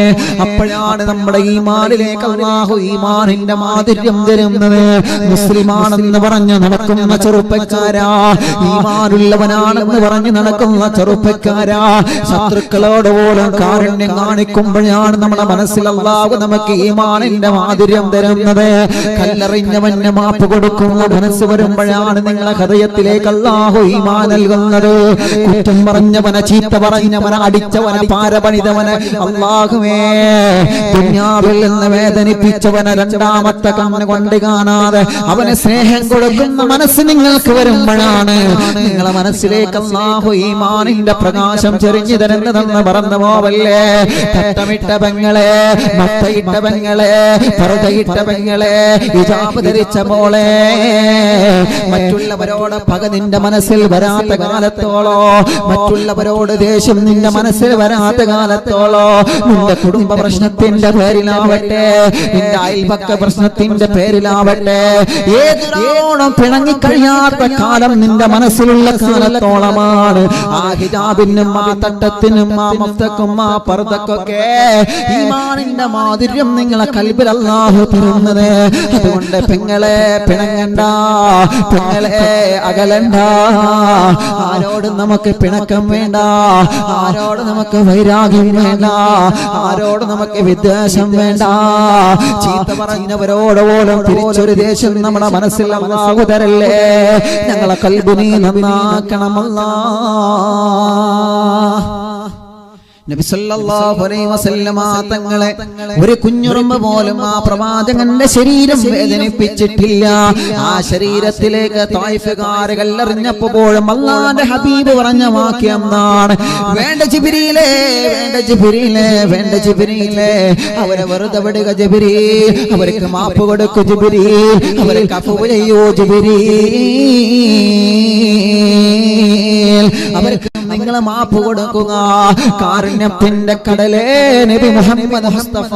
അപ്പോഴാണ് നമ്മുടെ ഈമാനിലേക്ക് അല്ലാഹു ഈമാനിന്റെ മാധുര്യം തരുന്നത്. മുസ്ലിമാണെന്ന് പറഞ്ഞ് നടക്കുന്ന ചെറുപ്പക്കാരാ, ഈമാനുള്ളവനാണെന്ന് പറഞ്ഞ് നടക്കുന്ന ചെറുപ്പക്കാരാ, ശത്രുക്കളോട് പോലും കാരുണ്യം കാണിക്കുമ്പോഴാണ് നമ്മുടെ മനസ്സിൽ അല്ലാഹു നമുക്ക് ഈമാനിന്റെ മാധുര്യം തരുന്നത്. കല്ലെറിഞ്ഞവന് മാപ്പ് കൊടുക്കുന്ന മനസ്സ് വരുമ്പോഴാണ് നിങ്ങളെ ഹൃദയത്തിലേക്ക് അല്ലാഹു ഈമാൻ നൽകുന്നത്. കുറ്റം പറഞ്ഞവനെ, ചീത്ത പറഞ്ഞവനെ, അടിച്ചവനെ, പാരപണിതവനെ അല്ലാഹുവേ ദുനിയാവിൽ നിന്ന് വേദനിപ്പിച്ചവനെ രണ്ടാമത്തെ കണ്ണ് കൊണ്ട് കാണാതെ അവനെ സ്നേഹം കൊടുക്കുന്ന മനസ്സ് നിങ്ങൾക്ക് വരുമ്പോഴാണ് നിങ്ങളെ മനസ്സിലേക്ക് അല്ലാഹു ഈമാനിന്റെ പ്രകാശം ചെറിഞ്ഞു തരുന്നതെന്ന് മറന്നു പോവല്ലേ. തട്ടമിട്ട പെങ്ങളെ, മത്തയിട്ട പെങ്ങളെ, പർദ്ദയിട്ട പെങ്ങളെ, ഹിജാബ് ധരിച്ച മോളെ, മറ്റുള്ളവരോട് പക നിന്റെ മനസ്സിൽ വരാത്ത കാലത്തോളോ, മറ്റുള്ളവരോട് ദേഷ്യം നിന്റെ മനസ്സിൽ വരാത്ത കാലത്തോളോ, നിന്റെ കുടുംബ പ്രശ്നത്തിന്റെ പേരിലാവട്ടെ, നിന്റെ അയൽപക്ക പ്രശ്നത്തിന്റെ പേരിലാവട്ടെ, ഏതൊരാളോടും പിണങ്ങി പിണങ്ങിക്കഴിയാത്ത കാലം നിന്റെ മനസ്സിലുള്ള കാലത്തോളമാണ്. ആ ഹിജാബിനും ആ തട്ടത്തിനും ആ മഫ്തക്കും ആ പർദക്കൊക്കെ ഈമാനിന്റെ മാധുര്യം നിങ്ങളെ കൽബിൽ അല്ലാഹു തരുന്നത്. അതുകൊണ്ട് പെങ്ങളെ പിണങ്ങണ്ട, പെങ്ങളെ അകലണ്ട. ആരോടും നമുക്ക് പിണക്കം വേണ്ട, ആരോട് നമുക്ക് വൈരാഗ്യം വേണ്ട, ആരോട് നമുക്ക് വിദ്വേഷം വേണ്ട. ചീത്ത പറഞ്ഞവരോട് പോലും തിരിച്ചൊരു ദേഷ്യം നമ്മുടെ മനസ്സിൽ അല്ലാഹു തരല്ലേ. ഞങ്ങളെ കൽബിനെ നന്നാക്കണമല്ലാ. നബി സല്ലല്ലാഹു അലൈഹി വസല്ലമ തങ്ങളെ ഒരു കുഞ്ഞുറുമ്പ് പോലും ആ പ്രവാചകന്റെ ശരീരം വേദനിപ്പിച്ചിട്ടില്ല. ആ ശരീരത്തിലേക്ക് ത്വായിഫുകാർ കല്ലെറിഞ്ഞപ്പോഴും അല്ലാഹുവിന്റെ ഹബീബ് പറഞ്ഞ വാക്യം എന്താണ്? വേണ്ട ജിബ്രീലേ, വേണ്ട ജിബ്രീലേ, വേണ്ട ജിബ്രീലേ, അവരെ വെറുതെ വിടുക ജിബ്രീൽ, അവർക്ക് മാപ്പ് കൊടുക്കൂ ജിബ്രീൽ, അവർക്ക് അഫ്വ ചെയ്യൂ ജിബ്രീൽ, അവർക്ക് നിങ്ങൾ മാപ്പ് കൊടുക്കുക. കാരുണ്യത്തിന്റെ കടലേ നബി മുഹമ്മദ് മുസ്തഫ.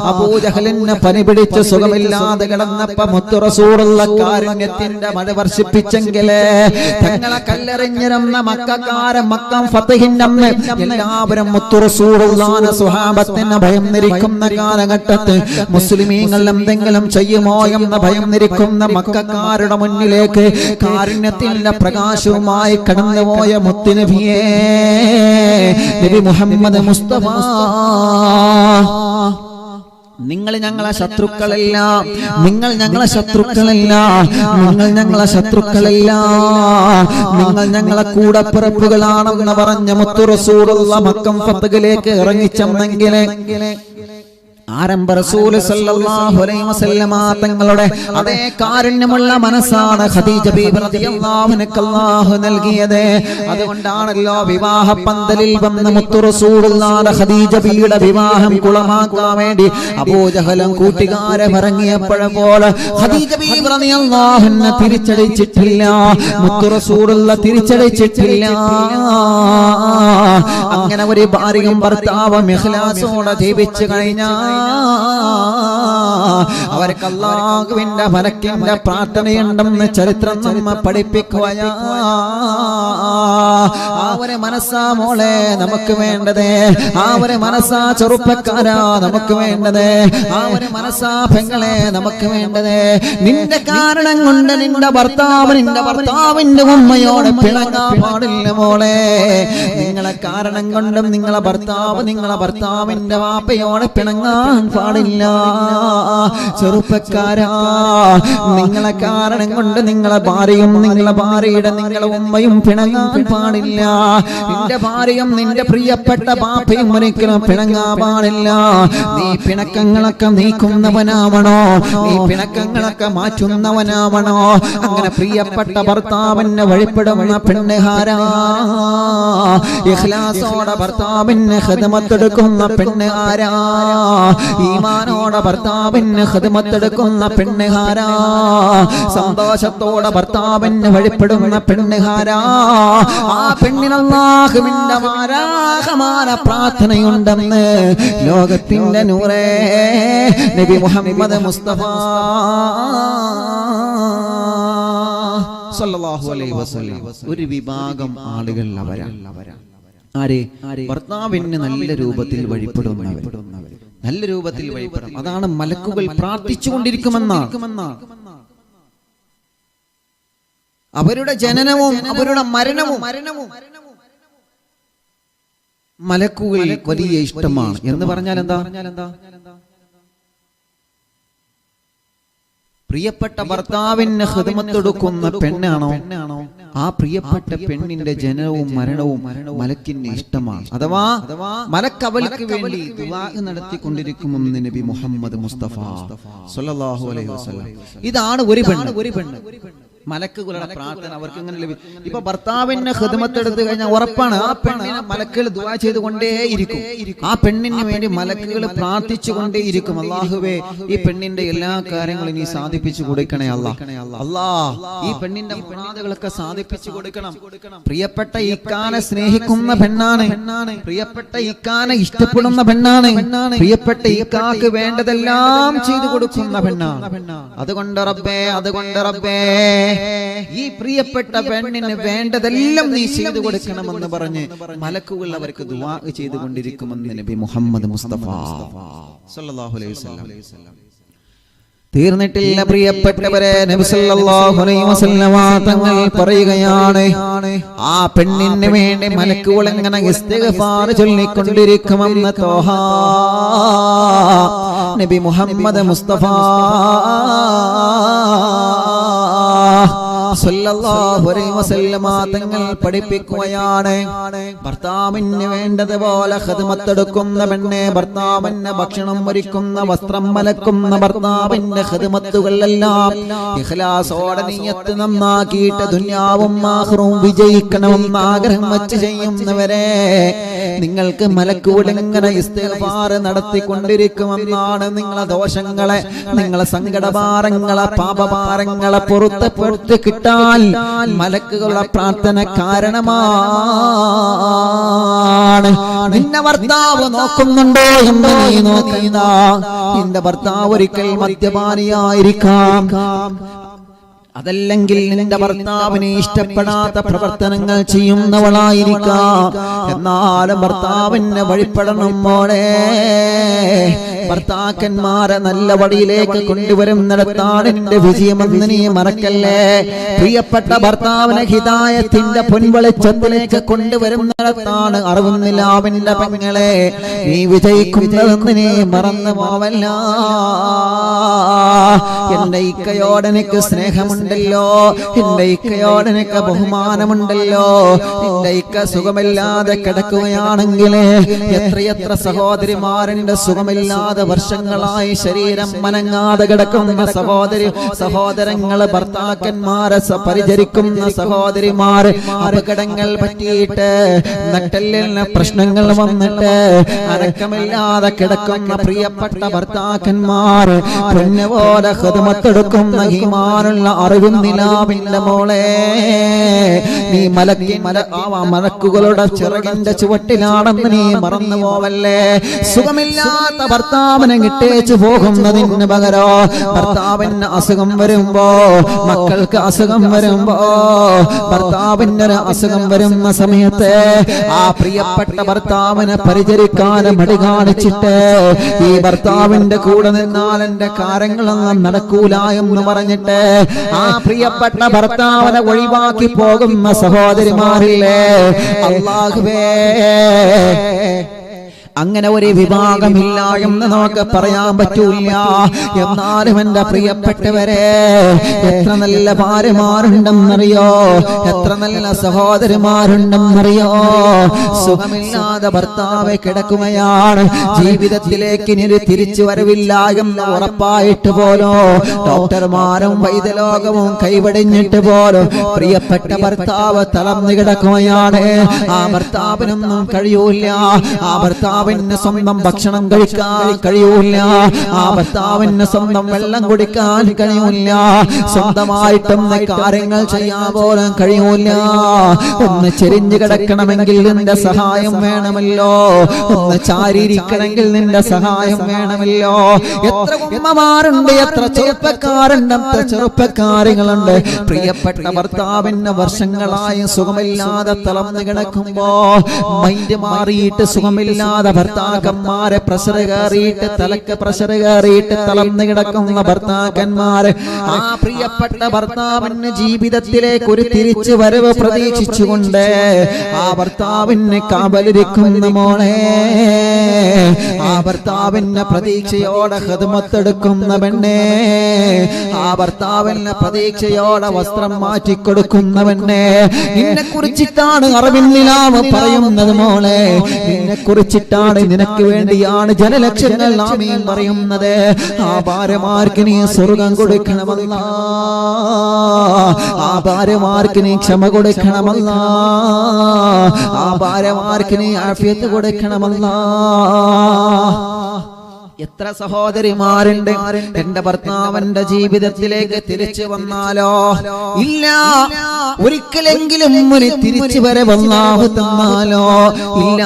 അബൂജഹലിനെ പനി പിടിച്ച് സുഖമില്ലാതെ കിടന്നപ്പോ മുത്തു റസൂലുള്ള കാരുണ്യത്തിന്റെ മഴ വർഷിപ്പിച്ചെങ്കിലേ തങ്ങളെ കല്ലെറിഞ്ഞിരുന്ന മക്കക്കാരൻ മക്കം ഫതഹിന്റെ അന്ന് എല്ലാവരും മുത്തു റസൂലുള്ളാഹിന്റെ സ്വഹാബത്തിന് ഭയം നിരിക്കുന്ന കാലഘട്ടത്തിൽ മുസ്ലിമീങ്ങൾ എന്തെങ്കിലും ചെയ്യുമോ എന്ന ഭയം നിരിക്കുന്ന മക്കക്കാരുടെ മുന്നിലേക്ക് കാരുണ്യത്തിന്റെ പ്രകാശവുമായി കടന്നുപോയ മുത്തുനബിയേ നബി മുഹമ്മദ് മുസ്തഫ. നിങ്ങൾ ഞങ്ങളെ ശത്രുക്കളല്ല, നിങ്ങൾ ഞങ്ങളെ ശത്രുക്കളല്ല, നിങ്ങൾ ഞങ്ങളെ ശത്രുക്കളല്ല, നിങ്ങൾ ഞങ്ങളെ കൂടപ്പിറപ്പുകളാണെന്ന് പറഞ്ഞ മുത്തു റസൂലുള്ള മക്കം ഫതഹിലേക്ക് ഇറങ്ങിച്ചെന്നെങ്കിൽ ആരംഭ റസൂൽ സല്ലല്ലാഹു അലൈഹി വസല്ലമ തങ്ങളുടെ അതേ കാരുണ്യമുള്ള മനസ്സാണ് ഖദീജ ബീബി റളിയല്ലാഹു അൻഹ അല്ലാഹു നൽകിയത്. അതുകൊണ്ടാണല്ലോ വിവാഹ പന്തലിൽ വന്ന മുത്തു റസൂലുള്ളാഹിന്റെ ഖദീജ ബീവിയുടെ വിവാഹം കുളമാക്കാൻ വേണ്ടി അബൂജഹലും കൂട്ടുകാരെ ഇറങ്ങിയപ്പോഴപ്പോൾ ഖദീജ ബീബി റളിയല്ലാഹു അൻഹ തിരിച്ചടിച്ചിട്ടില്ല, മുത്തു റസൂലുള്ള തിരിച്ചടിച്ചിട്ടില്ല. അങ്ങനെ ഒരു ഭാര്യയും ഭർത്താവും ഇഖ്ലാസോടെ ജീവിച്ചു കഴിഞ്ഞാൽ അവർക്ക് അല്ലാഹുവിന്റെ മലക്കിന്റെ പ്രാർത്ഥനയുണ്ടെന്ന് ചരിത്രം നമ്മെ പഠിപ്പിക്കുകയാ. ആ ഒരു മനസ്സാ മോളെ നമുക്ക് വേണ്ടത്, ആ ഒരു മനസ്സാ ചെറുപ്പക്കാരാ നമുക്ക് വേണ്ടത്, ആ ഒരു മനസ്സാ പെങ്ങളെ നമുക്ക് വേണ്ടത്. നിന്റെ കാരണം കൊണ്ട് നിന്റെ ഭർത്താവിന്റെ ഉമ്മയോട് പിണങ്ങാൻ പാടില്ല മോളെ. നിങ്ങളെ കാരണം കൊണ്ടും നിങ്ങളെ ഭർത്താവിന്റെ വാപ്പയോട് പിണങ്ങാൻ പാടില്ല. ചെറുപ്പക്കാരാ, നിങ്ങളെ കാരണം കൊണ്ട് നിങ്ങളെ ഭാര്യയും നിങ്ങളെ ഭാര്യയുടെ നിങ്ങളെ ഉമ്മയും പിണങ്ങാൻ പാടില്ല. നിന്റെ ഭാര്യയും നിന്റെ പ്രിയപ്പെട്ട ബാപ്പയും ഒരിക്കലും പിണങ്ങാൻ പാടില്ല. നീ പിണക്കങ്ങളൊക്കെ നീക്കുന്നവനാവണോ, നീ പിണക്കങ്ങളൊക്കെ മാറ്റുന്നവനാവണോ. അങ്ങനെ പ്രിയപ്പെട്ട ഭർത്താവിനെ വഴിപ്പെടുന്ന പെണ്ണുകാരാ, ഇഖ്ലാസോടെ ഭർത്താവിന് ഖിദ്മത്തെടുക്കുന്ന പെണ്ണുകാരാ, ഈമാനോടെ ഭർത്താവിന് ഖിദ്മത്തെടുക്കുന്ന പെണ്ണുകാരാ, സന്തോഷത്തോടെ ഭർത്താവിന് വഴിപ്പെടുന്ന പെണ്ണുകാരാ, ആ പെണ്ണിന് അല്ലാഹുവിന്റെ മാലാഖമാര പ്രാർത്ഥനയുണ്ടെന്ന് ലോകത്തിന്റെ നൂറേ നബി മുഹമ്മദ് മുസ്തഫ സല്ലല്ലാഹു അലൈഹി വസല്ലം. ഒരു വിഭാഗം ആളുകൾ അവരാണ് ആരെ? ഭർത്താവിന് നല്ല രൂപത്തിൽ വഴിപ്പെടുന്നവർ, നല്ല രൂപത്തിൽ വഴിപ്പെടും. അതാണ് മലക്കുകൾ പ്രാർത്ഥിച്ചുകൊണ്ടിരിക്കുമെന്നാണ്. അവരുടെ ജനനവും അവരുടെ മരണവും മലക്കുകൾ വലിയ ഇഷ്ടമാണ്. എന്ന് പറഞ്ഞാൽ എന്താ? പ്രിയപ്പെട്ട ഭർത്താവിന് ഖിദ്മത്തെടുക്കുന്ന പെണ്ണാണോ, ആ പ്രിയപ്പെട്ട പെണ്ണിന്റെ ജനനവും മരണവും മലക്കിന് ഇഷ്ടമാണ്. അഥവാ മലക്ക് അവൾക്ക് വേണ്ടി ദുആ നടത്തിക്കൊണ്ടിരിക്കുമെന്ന് നബി മുഹമ്മദ് മുസ്തഫ സല്ലല്ലാഹു അലൈഹി വസല്ലം. ഇതാണ് ഒരു പെണ്ണ്. മലക്കുകളുടെ പ്രാർത്ഥന അവർക്ക് ഇങ്ങനെ ലഭിക്കും. ഇപ്പൊ ഭർത്താവിന്റെ ഖിദ്മത്ത് എടുത്തു കഴിഞ്ഞാൽ ഉറപ്പാണ് ആ പെണ്ണിനെ മലക്കുകൾ ദുആ ചെയ്തുകൊണ്ടേയിരിക്കും. ആ പെണ്ണിന് വേണ്ടി മലക്കുകൾ പ്രാർത്ഥിച്ചുകൊണ്ടേയിരിക്കും. അല്ലാഹുവേ, ഈ പെണ്ണിന്റെ എല്ലാ കാര്യങ്ങളും നീ സാധിപ്പിച്ചു കൊടുക്കണേ അല്ലാ. ഈ പെണ്ണിന്റെ മുറാദുകളൊക്കെ സാധിപ്പിച്ചു കൊടുക്കണം. പ്രിയപ്പെട്ട ഇക്കാനെ സ്നേഹിക്കുന്ന പെണ്ണാണ്, പ്രിയപ്പെട്ട ഇക്കാനെ ഇഷ്ടപ്പെടുന്ന പെണ്ണാണ്, പ്രിയപ്പെട്ട ഇക്കാക്ക് വേണ്ടതെല്ലാം ചെയ്തു കൊടുക്കുന്ന പെണ്ണാണ്. അതുകൊണ്ട് റബ്ബേ ഈ പ്രിയപ്പെട്ട പെണ്ണിന് വേണ്ടതെല്ലാം നീ ചെയ്തു കൊടുക്കണമെന്ന് പറഞ്ഞ് മലക്കുകൾ അവർക്ക് ദുആ ചെയ്തുകൊണ്ടിരിക്കുമെന്ന് നബി മുഹമ്മദ് മുസ്തഫ സല്ലല്ലാഹു അലൈഹി വസല്ലം. തീർന്നിട്ടില്ല പ്രിയപ്പെട്ടവരെ, നബി സല്ലല്ലാഹു അലൈഹി വസല്ലം തങ്ങൾ പറയുകയാണ്, ആ പെണ്ണിന് വേണ്ടി മലക്കുകൾ എങ്ങനെ ഇസ്തിഗ്ഫാർ ചൊല്ലിക്കൊണ്ടിരിക്കുമെന്ന് തോഹ നബി മുഹമ്മദ് മുസ്തഫ സല്ലല്ലാഹു അലൈഹി വസല്ലം തങ്ങൾ പഠിപ്പിക്കുകയാണ്. ഭർത്താവിന് വേണ്ടതുപോലെ ഖിദ്മത്ത് എടുക്കുന്ന പെണ്ണെ, ഭർത്താവിന് ഭക്ഷണം ഒരുക്കുന്ന, വസ്ത്രം മലക്കുന്ന, ഭർത്താവിന്റെ ഖിദ്മത്തുകളെല്ലാം ഇഖ്ലാസോടെ നിയ്യത്ത് നന്നാക്കിയിട്ട് ദുനിയാവും ആഖിറവും വിജയിക്കണമെന്ന് ആഗ്രഹം വെച്ച് ചെയ്യുന്നവരെ നിങ്ങൾക്ക് മലക്കുകൾ ഇങ്ങനെ ഇസ്തിഗ്ഫാർ നടത്തിക്കൊണ്ടിരിക്കുമെന്നാണ്. നിങ്ങളെ ദോഷങ്ങളെ, നിങ്ങളെ സങ്കടഭാരങ്ങളെ, പാപഭാരങ്ങളെ പുറത്ത് കിട്ടാൻ മലക്കുകളുടെ പ്രാർത്ഥന കാരണമാണ്. നിന്നെ ഭർത്താവ് നോക്കുന്നുണ്ടോ എന്ന് നീ നോക്കണ്ട. നിന്റെ ഭർത്താവ് ഒരിക്കൽ മദ്യപാനിയായിരിക്കാം, അതല്ലെങ്കിൽ നിന്റെ ഭർത്താവിനെ ഇഷ്ടപ്പെടാത്ത പ്രവർത്തനങ്ങൾ ചെയ്യുന്നവളായിരിക്കാം. എന്നാലും ഭർത്താവിനെ വഴിപ്പെടണം മോളെ. ഭർത്താക്കന്മാരെ നല്ല വഴിയിലേക്ക് കൊണ്ടുവരുന്നിടത്താണ് നിന്റെ വിജയമെന്ന് നീ മറക്കല്ലേ. പ്രിയപ്പെട്ട ഭർത്താവിനെ ഹിദായത്തിന്റെ പൊൻവെളിച്ചത്തിലേക്ക് കൊണ്ടുവരുന്നിടത്താണ് അറിവുന്നില്ലാവിന്റെ പെങ്ങളെ നീ വിജയിക്കുന്നതെന്ന് നീ മറന്നു പോവല്ല. എന്റെ ഇക്കയോട് എനിക്ക് സ്നേഹമുണ്ടല്ലോ, എന്റെ ഇക്കയോട് എനിക്ക് ബഹുമാനമുണ്ടല്ലോ. എന്റെ ഇക്ക സുഖമില്ലാതെ കിടക്കുകയാണെങ്കിൽ എത്രയെത്ര സഹോദരിമാരെന്റെ സുഖമില്ലാതെ വർഷങ്ങളായി ശരീരം മനങ്ങാതെ കിടക്കുന്ന സഹോദരങ്ങള്, ഭർത്താക്കന്മാരെ പരിചരിക്കുന്ന സഹോദരിമാര്, അപകടങ്ങൾ പറ്റിയിട്ട് നട്ടെല്ലിന് പ്രശ്നങ്ങൾ വന്നിട്ട് അനക്കമില്ലാതെ കിടക്കുന്ന പ്രിയപ്പെട്ട ഭർത്താക്കന്മാര്, പൊന്നുപോലെ ഖിദ്മത്തെടുക്കുന്ന ഈമാനുള്ള അറിവും നിലാവിന്റെ മോളെ നീ മലക്കുകളുടെ ചിറകിന്റെ ചുവട്ടിലാണെന്ന് നീ മറന്നു പോവല്ലേ. സുഖമില്ലാത്ത ഭർത്താവിനെ കിട്ടേച്ചു പോകുന്നതിന് പകരോ ഭർത്താവിന് അസുഖം വരുമ്പോ, മക്കൾക്ക് അസുഖം വരുമ്പോ, ഭർത്താവിന്റെ അസുഖം വരുന്ന സമയത്ത് ആ പ്രിയപ്പെട്ട ഭർത്താവിനെ പരിചരിക്കാൻ മടി കാണിച്ചിട്ട് ഈ ഭർത്താവിന്റെ കൂടെ നിന്നാൽ എന്റെ കാര്യങ്ങളൊന്നും നടക്കൂല എന്ന് പറഞ്ഞിട്ട് ആ പ്രിയപ്പെട്ട ഭർത്താവിനെ ഒഴിവാക്കി പോകുന്ന സഹോദരിമാരില്ലേ, അല്ലാഹുവേ അങ്ങനെ ഒരു വിഭാഗമില്ല എന്ന് നമുക്ക് പറയാൻ പറ്റൂല. എന്നാലും എന്റെ പ്രിയപ്പെട്ടവരെ എത്ര നല്ല ഭാര്യമാരുണ്ടെന്നറിയോ, എത്ര നല്ല സഹോദരിമാരുണ്ടെന്നറിയോ. സുഖമില്ലാതെ ഭർത്താവ് കിടക്കുകയാണ്, ജീവിതത്തിലേക്ക് ഇനി തിരിച്ചു വരവില്ല എന്ന് ഉറപ്പായിട്ട് പോലോ ഡോക്ടർമാരും വൈദ്യലോകവും കൈവടിഞ്ഞിട്ട് പോലും പ്രിയപ്പെട്ട ഭർത്താവ് തളർന്നു കിടക്കുകയാണ്. ആ ഭർത്താവിനൊന്നും കഴിയൂല, ആ ഭർത്താവിന് സ്വന്തം ഭക്ഷണം കഴിക്കാൻ കഴിയൂല, ആ ഭർത്താവിന് സ്വന്തം വെള്ളം കുടിക്കാൻ കഴിയൂല, സ്വന്തമായിട്ടൊന്ന് കാര്യങ്ങൾ ചെയ്യാൻ പോലും കഴിയൂല. ഒന്ന് ചെരിഞ്ഞു കിടക്കണമെങ്കിൽ നിന്റെ സഹായം വേണമല്ലോ, ഒന്ന് ചാരിയിരിക്കണമെങ്കിൽ നിന്റെ സഹായം വേണമല്ലോ. എത്ര ഉമ്മമാരുണ്ട്, എത്ര ചെറുപ്പക്കാരുണ്ട്, എത്ര ചെറുപ്പക്കാരികളുണ്ട് പ്രിയപ്പെട്ട ഭർത്താവിന് വർഷങ്ങളായി സുഖമില്ലാതെ തളർന്നു കിടക്കുമ്പോ മൈൻഡ് മാറിയിട്ട് സുഖമില്ലാതെ ഭർത്താക്കന്മാരെ പ്രഷർ കയറിയിട്ട് തലക്ക് പ്രഷർ കയറിയിട്ട് തളർന്നു കിടക്കുന്ന ഭർത്താക്കന്മാര് ആ പ്രിയപ്പെട്ട ഭർത്താവിന് ജീവിതത്തിലേക്ക് ഒരു തിരിച്ചു വരവ് പ്രതീക്ഷിച്ചുകൊണ്ട് ആ ഭർത്താവിന് കാവലിരിക്കുന്ന മോളെ, ആ ഭർത്താവിന് പ്രതീക്ഷയോടെ ഖിദ്മത്തെടുക്കുന്ന പെണ്ണെ, ആ ഭർത്താവിന് പ്രതീക്ഷയോടെ വസ്ത്രം മാറ്റിക്കൊടുക്കുന്നവനെ, നിന്നെ കുറിച്ചിട്ടാണ് അറിവിൻ നിലാവ് പറയുന്നത് മോളെ, നിന്നെ കുറിച്ചിട്ടാണ് വെച്ചിട്ടാണ് നിനക്ക് വേണ്ടിയാണ് ജനലക്ഷങ്ങൾ ആമീൻ പറയുന്നത്. ആ ഭാര്യമാർക്ക് നീ സ്വർഗം കൊടുക്കണമല്ല, ആ ഭാര്യമാർക്ക് നീ ക്ഷമ കൊടുക്കണമല്ല, ആ ഭാര്യമാർക്ക് നീ ആഫിയത്ത് കൊടുക്കണമല്ല. എത്ര സഹോദരിമാരുണ്ട് എന്റെ ഭർത്താവിന്റെ ജീവിതത്തിലേക്ക് തിരിച്ചു വന്നാലോ ഇല്ല, ഒരിക്കലെങ്കിലും ഒരു തിരിച്ചു വരവ് അല്ലാഹു തന്നാലോ ഇല്ല,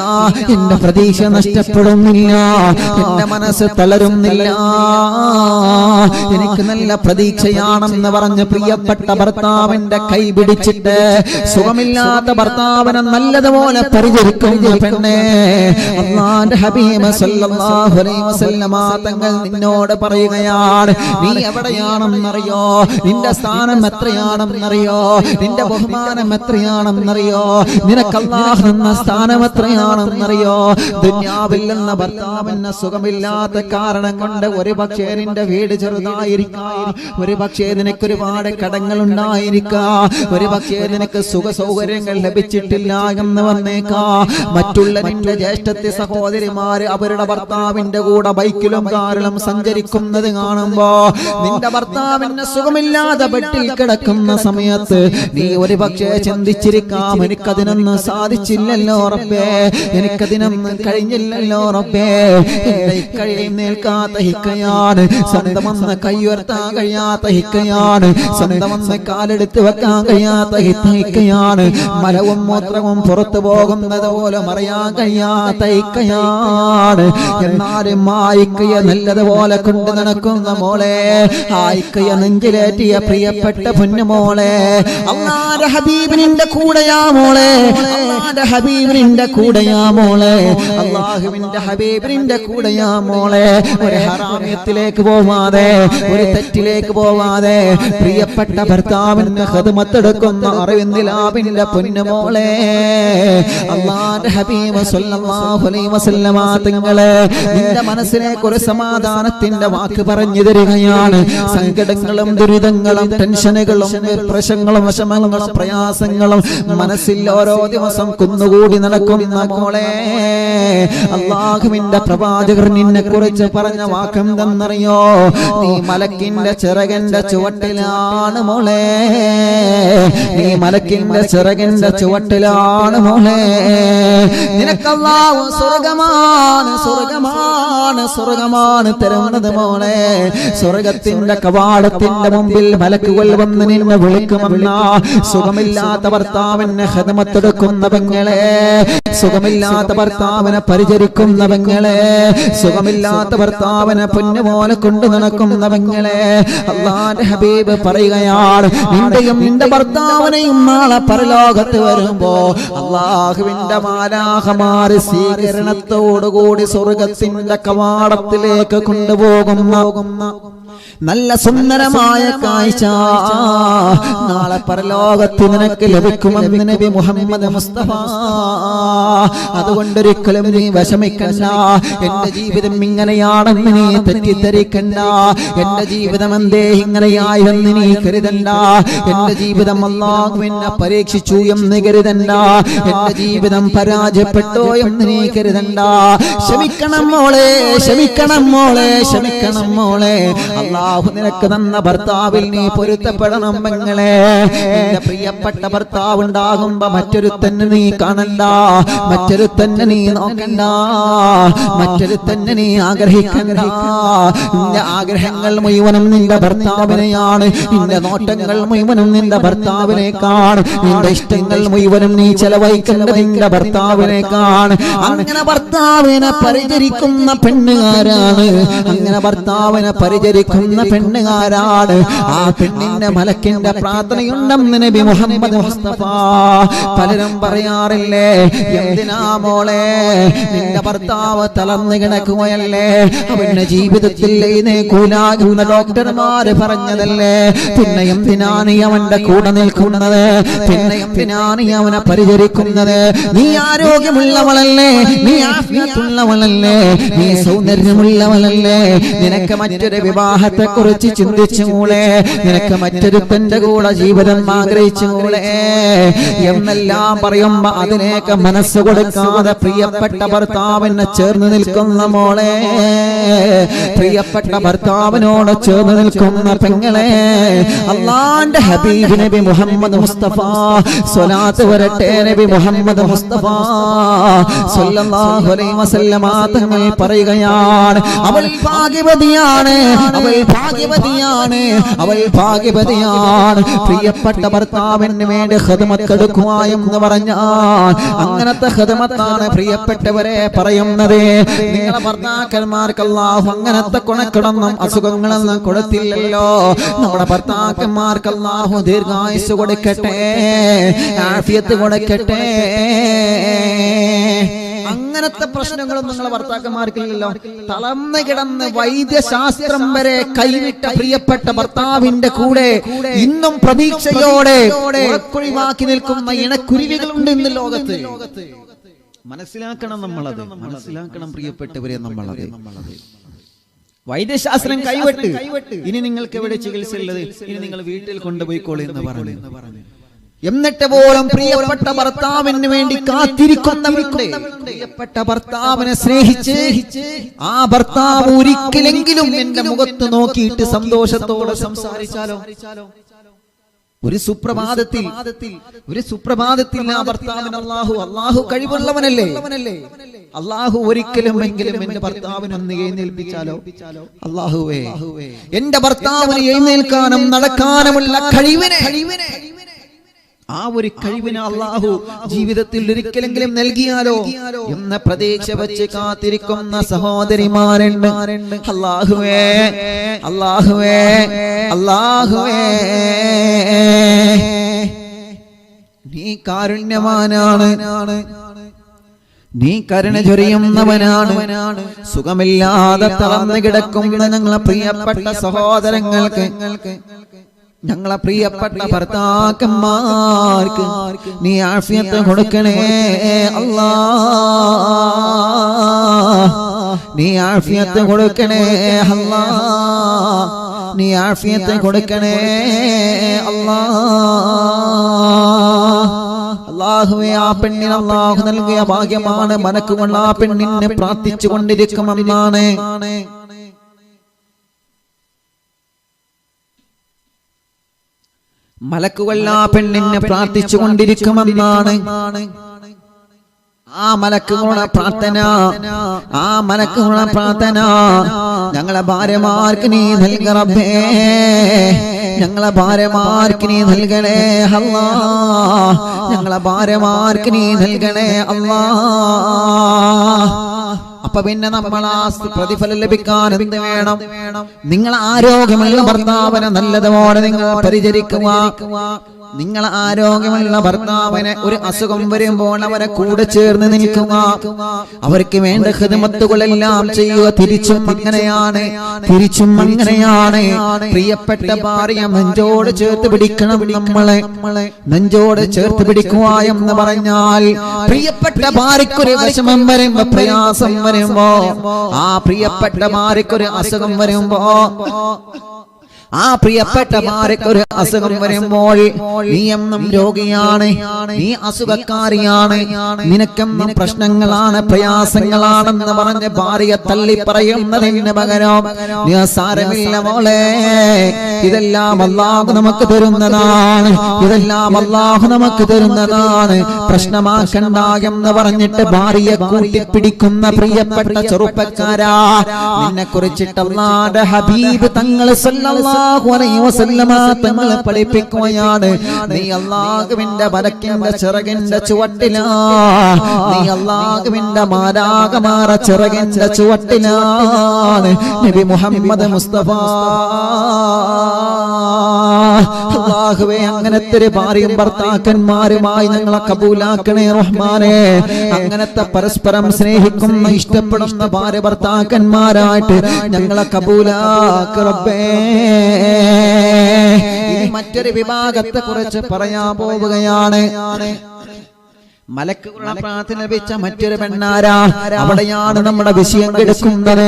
എന്റെ പ്രതീക്ഷ നഷ്ടപ്പെടുന്നില്ല, എന്റെ മനസ്സ് തളരുന്നില്ല, എനിക്ക് നല്ല പ്രതീക്ഷയാണെന്ന് പറഞ്ഞ് പ്രിയപ്പെട്ട ഭർത്താവിന്റെ കൈ പിടിച്ചിട്ട് സുഖമില്ലാത്ത ഭർത്താവിനെ നല്ലതുപോലെ പരിചരിക്കുന്ന പെണ്ണേ, അല്ലാഹുവിന്റെ ഹബീബ് സല്ലല്ലാഹു അലൈഹി വസല്ലം തങ്ങൾ നിന്നോട് പറയുകയാണ്, നീ എവിടെയാണെന്നറിയോ, നിന്റെ സ്ഥാനം എത്രയാണെന്നറിയോ, നിന്റെ ബഹുമാനം എത്രയാണെന്നറിയോ, നിനക്ക് അല്ലാഹു തന്ന സ്ഥാനം എത്രയാണെന്നറിയോ. ദുനിയാവിൽ നിന്ന് ഭർത്താവിന് സുഖമില്ലാത്ത കാരണം കൊണ്ട് ഒരു പക്ഷേ നിന്റെ വീട് ചെറുതായിരിക്കാം, ഒരു പക്ഷേ നിനക്ക് ഒരുപാട് കടങ്ങൾ ഉണ്ടായിരിക്കാം, ഒരു പക്ഷേ നിനക്ക് സുഖ സൗകര്യങ്ങൾ ലഭിച്ചിട്ടില്ല എന്ന് വന്നേക്കാം. മറ്റുള്ള നിന്റെ ജ്യേഷ്ഠത്തി സഹോദരിമാര് അവരുടെ ഭർത്താവിന്റെ കൂടെ ബൈക്കിലും കാറിലും സഞ്ചരിക്കുന്നത് കാണുമ്പോ നിന്റെ ഭർത്താവിന് സുഖമില്ലാതെ ബെഡിൽ കിടക്കുന്ന സമയത്ത് നീ ഒരു പക്ഷേ ചിന്തിച്ചിരിക്കാം, എനിക്കതിനൊന്നും സാധിച്ചില്ലല്ലോ റബ്ബേ, എനിക്കതിനൊന്നും കഴിഞ്ഞില്ലല്ലോ റബ്ബേ. നിൽക്കാത്ത ഹിക്കയാണ്, സ്വന്തമെന്ന് കൈയുയർത്താൻ കഴിയാത്ത ഹിക്കയാണ്, സ്വന്തമെന്ന് കാലെടുത്ത് വെക്കാൻ കഴിയാത്ത ഹിക്കയാണ്, മലവും മൂത്രവും പുറത്തു പോകുന്നത് പോലെ മറിയാൻ കഴിയാത്ത ഹിക്കയാണ്. എന്നാലും ആയിക്കയെ നല്ലതുപോലെ കൊണ്ട് നടക്കുന്ന മോളെ, ആയിക്കയെ നെഞ്ചിലേറ്റിയ പ്രിയപ്പെട്ട പൊന്നുമോളെ, അല്ലാഹുവിന്റെ ഹബീബിന്റെ കൂടെയാ മോളെ, അല്ലാഹുവിന്റെ ഹബീബിന്റെ കൂടെയാ മോളെ, അല്ലാഹുവിന്റെ ഹബീബിന്റെ കൂടെയാ മോളെ. ഒരു ഹറാമിയത്തിലേക്ക് പോവാതെ, ഒരു തെറ്റിലേക്ക് പോവാതെ പ്രിയപ്പെട്ട ഭർത്താവിന്റെ ഖിദ്മത്തെടുക്കുന്ന അറിവിന്ദിലാബിന്റെ പൊന്നുമോളെ, അല്ലാഹുവിന്റെ ഹബീബ് സല്ലല്ലാഹു അലൈഹി വസല്ലം തങ്ങളെ നിന്റെ മനസ്സിലേക്ക് ഒരു സമാധാനത്തിന്റെ വാക്ക് പറഞ്ഞു തരികയാണ്. സങ്കടങ്ങളും ദുരിതങ്ങളും ടെൻഷനുകളും പ്രശ്നങ്ങളും വിഷമങ്ങളും പ്രയാസങ്ങളും മനസ്സിൽ ഓരോ ദിവസം കുന്നുകൂടി നടക്കുന്ന മോളെ, അല്ലാഹുവിന്റെ പ്രവാചകർ നിന്നെ കുറിച്ച് പറഞ്ഞ വാക്കെന്തെന്നറിയോ, നീ മലക്കിന്റെ ചിറകിന്റെ ചുവട്ടിലാണ് മോളെ, നീ മലക്കിന്റെ ചിറകിന്റെ ചുവട്ടിലാണ് മോളെ. നിനക്ക് അല്ലാഹു സ്വർഗമാണ് സ്വർഗമാണ് സ്വർഗമാണ് തരുന്നത് മോളെ. സ്വർഗത്തിന്റെ കവാടത്തിന്റെ മുമ്പിൽ മലക്കുകൾ വന്ന് നിന്നെ വിളിക്കുമെന്ന സുഖമില്ലാത്ത ഭർത്താവിനെ ഖിദ്മത്തെടുക്കുന്ന പെങ്ങളെ, സുഖമില്ലാത്ത ഭർത്താവിനെ പരിചരിക്കുന്ന പെങ്ങളെ, സുഖമില്ലാത്ത ഭർത്താവിനെ പൊന്നുപോലെ കൊണ്ടു നടക്കുന്ന പെങ്ങളെ, അല്ലാഹുവിന്റെ ഹബീബ് പറയുകയാണ്, നിന്റെയും നിന്റെ ഭർത്താവിനെയും നാളെ പരലോകത്ത് വരുമ്പോ അല്ലാഹുവിന്റെ മാലാഖമാര് സ്വീകരണത്തോടുകൂടി സ്വർഗത്തിന്റെ കവാടത്തിലേക്ക് കൊണ്ടുപോകുന്ന നല്ല സുന്ദരമായ കാഴ്ച നാളെ പരലോകത്ത് നിനക്ക് ലഭിക്കുമെന്ന് നബി മുഹമ്മദ് മുസ്തഫ. അതുകൊണ്ടൊരിക്കലും നീ വിഷമിക്കണ്ട, എന്റെ ജീവിതം ഇങ്ങനെയാണെന്ന് നീ തെറ്റിദ്ധരിക്കണ്ട, എന്റെ ജീവിതം എന്തേ ഇങ്ങനെയായെന്ന് നീ കരുതണ്ട, എന്റെ ജീവിതം അല്ലാഹുവിനെ പരീക്ഷിച്ചു എന്ന് കരുതണ്ട, എന്റെ ജീവിതം പരാജയപ്പെട്ടോ എന്ന് നീ കരുതണ്ട. ക്ഷമിക്കണം മോളെ, ക്ഷമിക്കണം മോളെ, ക്ഷമിക്കണം മോളെ. അല്ലാഹു നിനക്ക് തന്ന ഭർത്താവിൽ നീ പൊരുത്തപ്പെടണം പെങ്ങളെ. നിന്റെ പ്രിയപ്പെട്ട ഭർത്താവ് ഉണ്ടാകുമ്പോ മറ്റൊരു തന്നെ നീ കാണണ്ട, മറ്റൊരു തന്നെ നീ നോക്കണ്ട, മറ്റൊരു തന്നെ നീ ആഗ്രഹിക്കണ്ട. നിന്റെ ആഗ്രഹങ്ങൾ മുഴുവനും നിന്റെ ഭർത്താവിനെയാണ്, നിന്റെ നോട്ടങ്ങൾ മുഴുവനും നിന്റെ ഭർത്താവിനേക്കാണ്, നിന്റെ ഇഷ്ടങ്ങൾ മുഴുവനും നീ ചെലവഴിക്കേണ്ടത് നിന്റെ ഭർത്താവിനേക്കാണ്. അങ്ങനെ ഭർത്താവിനെ പരിചരിക്കുന്ന പെണ്ണുകാരാണ്, അങ്ങനെ ഭർത്താവിനെ പരിചരിക്കുന്ന പെണ്ണുകാരാണ്. ആ പെണ്ണിന്റെ മലക്കിന്റെ പ്രാർത്ഥനയുണ്ടെന്ന് നബി മുഹമ്മദ് മുസ്തഫ. പലരും പറയാറില്ലേ, എന്തിനാ മോളെ നിന്റെ ഭർത്താവ് തളർന്നു കിടക്കുകയല്ലേ, അവന്റെ ജീവിതത്തിൽ എഴുന്നേൽക്കൂലാകുന്ന ഡോക്ടർമാര് പറഞ്ഞതല്ലേ, പിന്നെ എന്തിനാണ് നീ അവന്റെ കൂടെ നിൽക്കുന്നത്, പിന്നെ എന്തിനാണ് നീ അവനെ പരിചരിക്കുന്നത്? നീ ആരോഗ്യമുള്ളവളല്ലേ, നീ ആഫിയത്തുള്ളവളല്ലേ, നീ സൗന്ദര്യമുള്ളവളല്ലേ, നിനക്ക് മറ്റൊരു വിവാഹത്തെ കുറിച്ച് ചിന്തിച്ചുകൂടെ, നിനക്ക് മറ്റൊരുത്തന്റെ കൂടെ ജീവിതം ആഗ്രഹിച്ചുകൂടെ എന്നെല്ലാം പറയുമ്പോ അതിനേക്ക് മനസ്സ് കൊടുക്കാതെ പ്രിയപ്പെട്ട ഭർത്താവിനെ ചേർന്ന് നിൽക്കുന്ന മോളെ, പ്രിയപ്പെട്ട ഭർത്താവിനോട് ചേർന്ന് നിൽക്കുന്ന പെങ്ങളെ, അല്ലാഹുവിന്റെ ഹബീബ് നബി മുഹമ്മദ് മുസ്തഫ സ്വലാത്ത് വരട്ടെ നബി മുഹമ്മദ് മുസ്തഫ സ്വല്ലല്ലാഹു അലൈഹി വസല്ലമ തങ്ങൾ പറയുകയാണ്, അവൾ ഭാഗ്യവതിയാണ്, അവൾ ഭാഗ്യവതിയാണ്, അവൾ ഭാഗ്യവതിയാണ്. പ്രിയപ്പെട്ട ഭർത്താവിന് വേണ്ടി ഖിദ്മത്ത് എടുക്കുക എന്ന് പറഞ്ഞാൽ അങ്ങനത്തെ ഖിദ്മത്താണ് പ്രിയപ്പെട്ടവരെ പറയുന്നത്. നിങ്ങളുടെ ഭർത്താക്കന്മാർക്ക് അല്ലാഹു അങ്ങനത്തെ കൊണക്കിടന്നും അസുഖങ്ങളൊന്നും കൊടുത്തില്ലല്ലോ. നമ്മുടെ ഭർത്താക്കന്മാർക്ക് അല്ലാഹു ദീർഘായുസ് കൊടുക്കട്ടെ, ആഫിയത്ത് കൊടുക്കട്ടെ. അങ്ങനത്തെ പ്രശ്നങ്ങളും നിങ്ങളെ ഭർത്താക്കന്മാർക്കില്ലല്ലോ. തളർന്നു കിടന്ന് വൈദ്യശാസ്ത്രം വരെ കൈവിട്ട പ്രിയപ്പെട്ട ഭർത്താവിന്റെ കൂടെ ഇന്നും പ്രതീക്ഷയോടെ ഒഴിവാക്കി നിൽക്കുന്ന ഇണക്കുരുവികളുണ്ട് ഇന്ന് ലോകത്ത്. മനസ്സിലാക്കണം, നമ്മളത് മനസ്സിലാക്കണം പ്രിയപ്പെട്ടവരെ. നമ്മളത് വൈദ്യശാസ്ത്രം കൈവിട്ട് ഇനി നിങ്ങൾക്ക് എവിടെ ചികിത്സ ഉള്ളത്, ഇനി നിങ്ങൾ വീട്ടിൽ കൊണ്ടുപോയിക്കോളൂ എന്ന് പറഞ്ഞു. എന്നിട്ട് പോലും പ്രിയപ്പെട്ട ഭർത്താവിന് വേണ്ടി കാത്തിരിക്കുന്നവരുണ്ട്. പ്രിയപ്പെട്ട ഭർത്താവിനെ സ്നേഹിച്ച് ആ ഭർത്താവ് ഒരിക്കലെങ്കിലും എന്റെ മുഖത്ത് നോക്കിയിട്ട് സന്തോഷത്തോടെ സംസാരിച്ചാലോ, ഒരു സുപ്രഭാതത്തിൽ ആ ഭർത്താവിന് അള്ളാഹു കഴിവുള്ളവനല്ലേ, അള്ളാഹു ഒരിക്കലും എങ്കിലും എന്റെ ഭർത്താവിനൊന്ന് എഴുന്നേൽപ്പിച്ചാലോ, അള്ളാഹുവേ എന്റെ ഭർത്താവിന് എഴുന്നേൽക്കാനും നടക്കാനുമുള്ള കഴിവിനെ, ആ ഒരു കഴിവിനെ അല്ലാഹു ജീവിതത്തിൽ ഒരിക്കലെങ്കിലും നൽകിയാലോ എന്ന പ്രതീക്ഷ വെച്ച് കാത്തിരിക്കുന്ന സഹോദരിമാരുണ്ട്. അല്ലാഹുവേ അല്ലാഹുവേ അല്ലാഹുവേ, നീ കാരുണ്യവാനാണ്, നീ കരുണ ചൊരിയുന്നവനാണ്. സുഖമില്ലാതെ തളർന്നു കിടക്കുന്ന ഞങ്ങളെ പ്രിയപ്പെട്ട സഹോദരങ്ങൾക്ക്, ഞങ്ങളെ പ്രിയപ്പെട്ട ഭർത്താക്കന്മാർക്ക് നീ ആഫിയത്ത് കൊടുക്കണേ അല്ലാഹ്, നീ ആഫിയത്ത് കൊടുക്കണേ അല്ലാഹ്, നീ ആഫിയത്ത് കൊടുക്കണേ അല്ലാഹ്. അല്ലാഹുവേ, ആ പെണ്ണിന് അല്ലാഹു നൽകിയ ഭാഗ്യമാണ്. മനക്കുകൊണ്ട് ആ പെണ്ണിനെ പ്രാർത്ഥിച്ചു കൊണ്ടിരിക്കുമെന്നാണ്. മലക്കുകൾ ആ പെണ്ണിനെ പ്രാർത്ഥിച്ചു കൊണ്ടിരിക്കുമെന്നാണ്. ആ മലക്കുകളുടെ പ്രാർത്ഥന, ആ മലക്കുകളുടെ പ്രാർത്ഥന ഞങ്ങളെ ഭാര്യമാർക്ക് നീ നൽക റബ്ബേ, ഞങ്ങളെ ഭാര്യമാർക്ക് നീ നൽകണേ അല്ലാഹ്, ഞങ്ങളെ ഭാര്യമാർക്ക് നീ നൽകണേ അല്ലാഹ്. അപ്പൊ പിന്നെ നമ്മൾ ആ പ്രതിഫലം ലഭിക്കാൻ എന്ത് വേണം? നിങ്ങൾ ആരോഗ്യമുള്ള ഭർത്താവിനെ നല്ലതുപോലെ നിങ്ങൾ പരിചരിക്കുക. നിങ്ങൾ ആരോഗ്യമുള്ള ഭർത്താവിനെ ഒരു അസുഖം വരുമ്പോൾ അവരെ കൂടെ ചേർന്ന് നിൽക്കുക, അവർക്ക് വേണ്ട ഖിദ്മത്തുകളെല്ലാം ചെയ്യുക. തിരിച്ചും അങ്ങനെയാണ്, തിരിച്ചും അങ്ങനെയാണ്. പ്രിയപ്പെട്ട ഭാര്യ നെഞ്ചോട് ചേർത്ത് പിടിക്കണം. നമ്മളെ നെഞ്ചോട് ചേർത്ത് പിടിക്കുക എന്ന് പറഞ്ഞാൽ പ്രിയപ്പെട്ട ഭാര്യക്കൊരു വിഷമം വരുമ്പോ, പ്രയാസം വരുമ്പോ, ആ പ്രിയപ്പെട്ട ഭാര്യക്കൊരു അസുഖം വരുമ്പോ, ആ പ്രിയപ്പെട്ട ഭാര്യക്കൊരു അസുഖം വരുമ്പോൾ നീ എന്നും രോഗിയാണ്, നീ അസുഖക്കാരിയാണ്, നിനക്കെന്നും പ്രശ്നങ്ങളാണ്, പ്രയാസങ്ങളാണെന്ന് പറഞ്ഞ് ഭാര്യയെ തള്ളി പറയുന്നതിന് പകരം നീ സാരമില്ല മോളെ, ഇതെല്ലാം അല്ലാഹു നമുക്ക് തരുന്നതാണ്, ഇതെല്ലാം അല്ലാഹു നമുക്ക് തരുന്നതാണ്, പ്രശ്നമാക്കണ്ട എന്ന് പറഞ്ഞിട്ട് ഭാര്യയെ കൂട്ടിപ്പിടിക്കുന്ന പ്രിയപ്പെട്ട ചെറുപ്പക്കാരാ, നിന്നെ കുറിച്ചിട്ട് അല്ലാഹുവിന്റെ ഹബീബ് തങ്ങൾ സല്ലല്ലാഹു അലൈഹി വസല്ലമ തങ്ങൾ പഠിപ്പിക്കുകയാണ്, നീ അല്ലാഹുവിന്റെ മലക്കിന്റെ ചിറകിന്റെ ചുവട്ടിലാ, നീ അല്ലാഹുവിന്റെ മാലാഖമാര ചിറകിന്റെ ചുവട്ടിലാണ് നബി മുഹമ്മദ് മുസ്തഫ. അല്ലാഹുവേ, അങ്ങനത്തെ ഒരു ഭാര്യയും ഭർത്താക്കന്മാരുമായി ഞങ്ങളെ കബൂലാക്കണേ റഹ്മാനേ. അങ്ങനത്തെ പരസ്പരം സ്നേഹിക്കുന്ന ഇഷ്ടപ്പെടുന്ന ഭാര്യ ഭർത്താക്കന്മാരായിട്ട് ഞങ്ങളെ കബൂലാക്ക് റബ്ബേ. ഇനി മറ്റൊരു വിഭാഗത്തെ കുറിച്ച് പറയാൻ പോവുകയാണ്. മലക്കുകളുടെ പ്രാർത്ഥന ലഭിച്ച മറ്റൊരു പെണ്ണാരാ? അവിടെയാണ് നമ്മുടെ വിഷയം കിടക്കുന്നത്.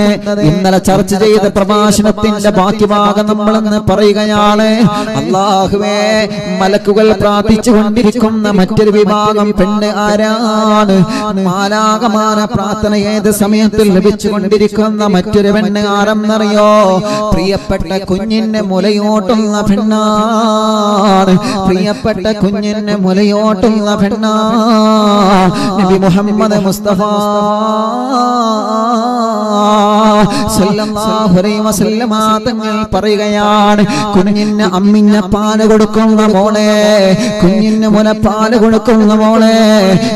ഇന്നലെ ചർച്ച ചെയ്ത പ്രഭാഷണത്തിന്റെ ബാക്കി ഭാഗം നമ്മളെന്ന് പറയുകയാണ്. അല്ലാഹുവേ, മലക്കുകൾ പ്രാർത്ഥിച്ചു കൊണ്ടിരിക്കുന്ന മറ്റൊരു വിഭാഗം പെണ്ണ് ആരാണ്? മാലാഖമാന പ്രാർത്ഥന ഏത് സമയത്തിൽ ലഭിച്ചുകൊണ്ടിരിക്കുന്ന മറ്റൊരു പെണ്ണ് ആരെന്നറിയോ? പ്രിയപ്പെട്ട കുഞ്ഞിന്റെ മുലയോട്ടുള്ള പെണ്ണാണ്. പ്രിയപ്പെട്ട കുഞ്ഞിന്റെ മുലയോട്ടുള്ള പെണ്ണാണ് നബി മുഹമ്മദ് മുസ്തഫ സല്ലല്ലാഹു അലൈഹി വസല്ലമ തങ്ങൾ പറയുകയാണ്, കുഞ്ഞിന് അമ്മിഞ്ഞ പാല് കൊടുക്കുന്ന മോളെ, കുഞ്ഞിന് മുലപ്പാല് കൊടുക്കുന്ന മോളെ,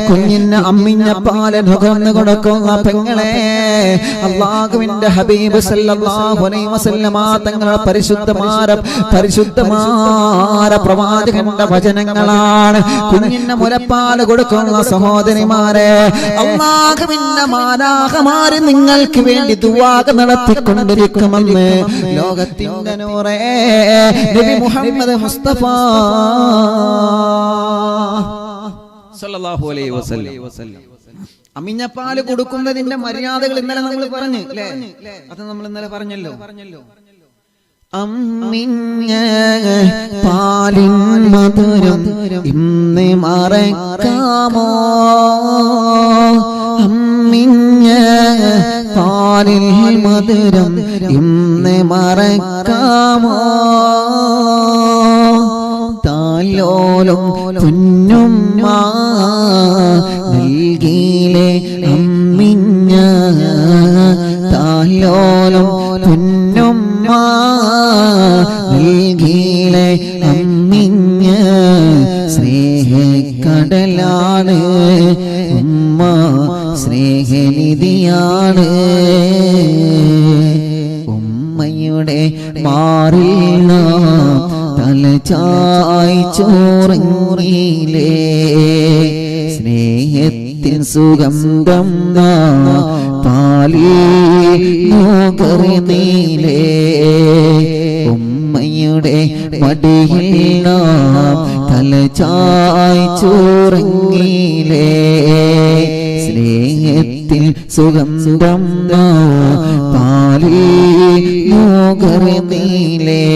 കുഞ്ഞിന് അമ്മിഞ്ഞ പാല് നുകർന്നു കൊടുക്കുന്ന പെങ്ങളെ, അല്ലാഹുവിന്റെ ഹബീബ് സല്ലല്ലാഹു അലൈഹി വസല്ലമ തങ്ങളുടെ പരിശുദ്ധമായ പ്രവാചകന്റെ വചനങ്ങളാണ്. കുഞ്ഞിന് മുലപ്പാല് കൊടുക്കുന്ന സഹോദരിമാരെ, അല്ലാഹുവിന്റെ മാലാഖമാർ നിങ്ങൾക്ക് വേണ്ടി ദുആ നടത്തിക്കൊണ്ടിരിക്കുമെന്ന് ലോകത്തിന്റെ നൂറേ നബി മുഹമ്മദ് മുസ്തഫ സല്ലല്ലാഹു അലൈഹി വസല്ലം. അമ്മിഞ്ഞപ്പാല് കൊടുക്കുന്നതിന്റെ മര്യാദകൾ ഇന്നലെ നമ്മൾ പറഞ്ഞു അല്ലേ? അത് നമ്മൾ ഇന്നലെ പറഞ്ഞല്ലോ. അമ്മിഞ്ഞ പാലിൻ മധുരം ഇന്ന് മറക്കാമോ? അമ്മിഞ്ഞ പാലിൽ മധുരം ഇന്ന് മറക്കാമോ? താലോലും പൊന്നുമ്മ നൽകിയിലെ അമ്മിഞ്ഞ, താലോലും പൊന്നുമ്മ നൽകിയിലെ അമ്മിഞ്ഞ, സ്നേഹക്കടലാണ് ഉമ്മ, സ്നേഹനിധിയാണ്. ഉമ്മയുടെ മാറിൽ തലചായി ചോറങ്ങിയിലേ, സ്നേഹത്തിൻ സുഗന്ധം പാലിൽ നുകർന്നിലേ, ഉമ്മയുടെ മടിയിൽ തലചായി ചോറങ്ങിയിലേ, സ്നേഹത്തിൽ സുഗന്ധം പാലിൽ നുകർന്നിലേ,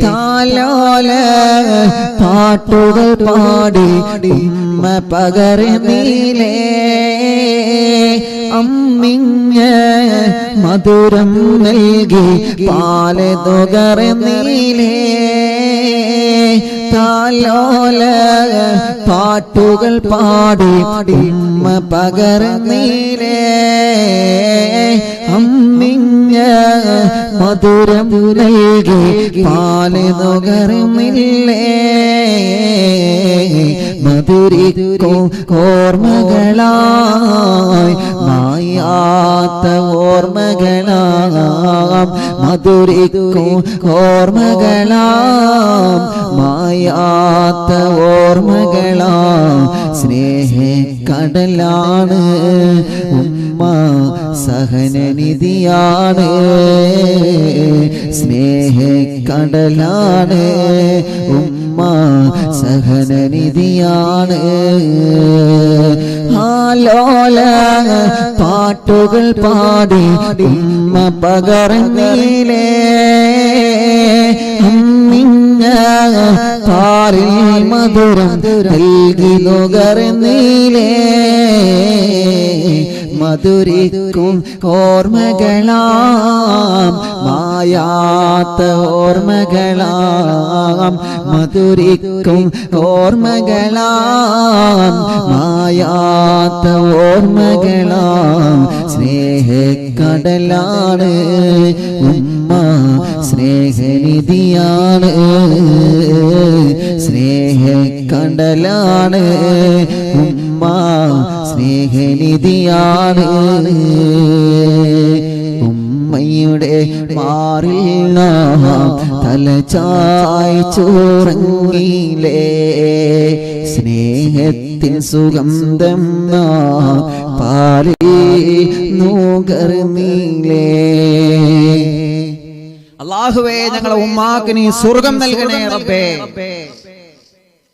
താലോല പാട്ടുകൾ പാടി ഉമ്മ പകർന്നിലേ, അമ്മിഞ്ഞ മധുരം നൽകി പാല് നുകർന്നിലേ, താലോല പാട്ടുകൾ പാടി ഉമ്മ പകർന്നിലേ, അമ്മിഞ്ഞ മധുരം നൽകി പാല് നുകർന്നിലേ, മധുരിക്കും ഓർമ്മകളായി മായാത്ത ഓർമ്മകളാം, മധുരിക്കും ഓർമ്മകളാം മായാത്ത ഓർമ്മകളാം, സ്നേഹക്കടലാണ് ഉമ്മ, സഹനനിധിയാണ്, സ്നേഹക്കടലാണ് ഉമ്മ, സഹനനിധിയാണ്. ആലോല പാട്ടുകൾ പാടി ഉമ്മ പകർന്നിലേ, അമ്മിഞ്ഞ പാലിൽ മധുരം നൽകി നുകർന്നിലേ, മധുരിക്കും ഓർമ്മകളാം മായാത്ത ഓർമ്മകളാം, മധുരിക്കും ഓർമ്മകളാം മായാത്ത ഓർമ്മകളാം, സ്നേഹക്കടലാണ് ഉമ്മ, സ്നേഹനിധിയാണ്, സ്നേഹക്കടലാണ് ഉമ്മ, സ്നേഹനിധിയാണ്. ഉമ്മയുടെ മാറിൽ തലചായി ചോറങ്ങിയിലേ, സ്നേഹത്തിൻ സുഗന്ധം പാലിൽ നുകർന്നിലേ. അല്ലാഹുവേ, ഞങ്ങളെ ഉമ്മാക്ക് നീ സ്വർഗം നൽകണേ റബ്ബേ.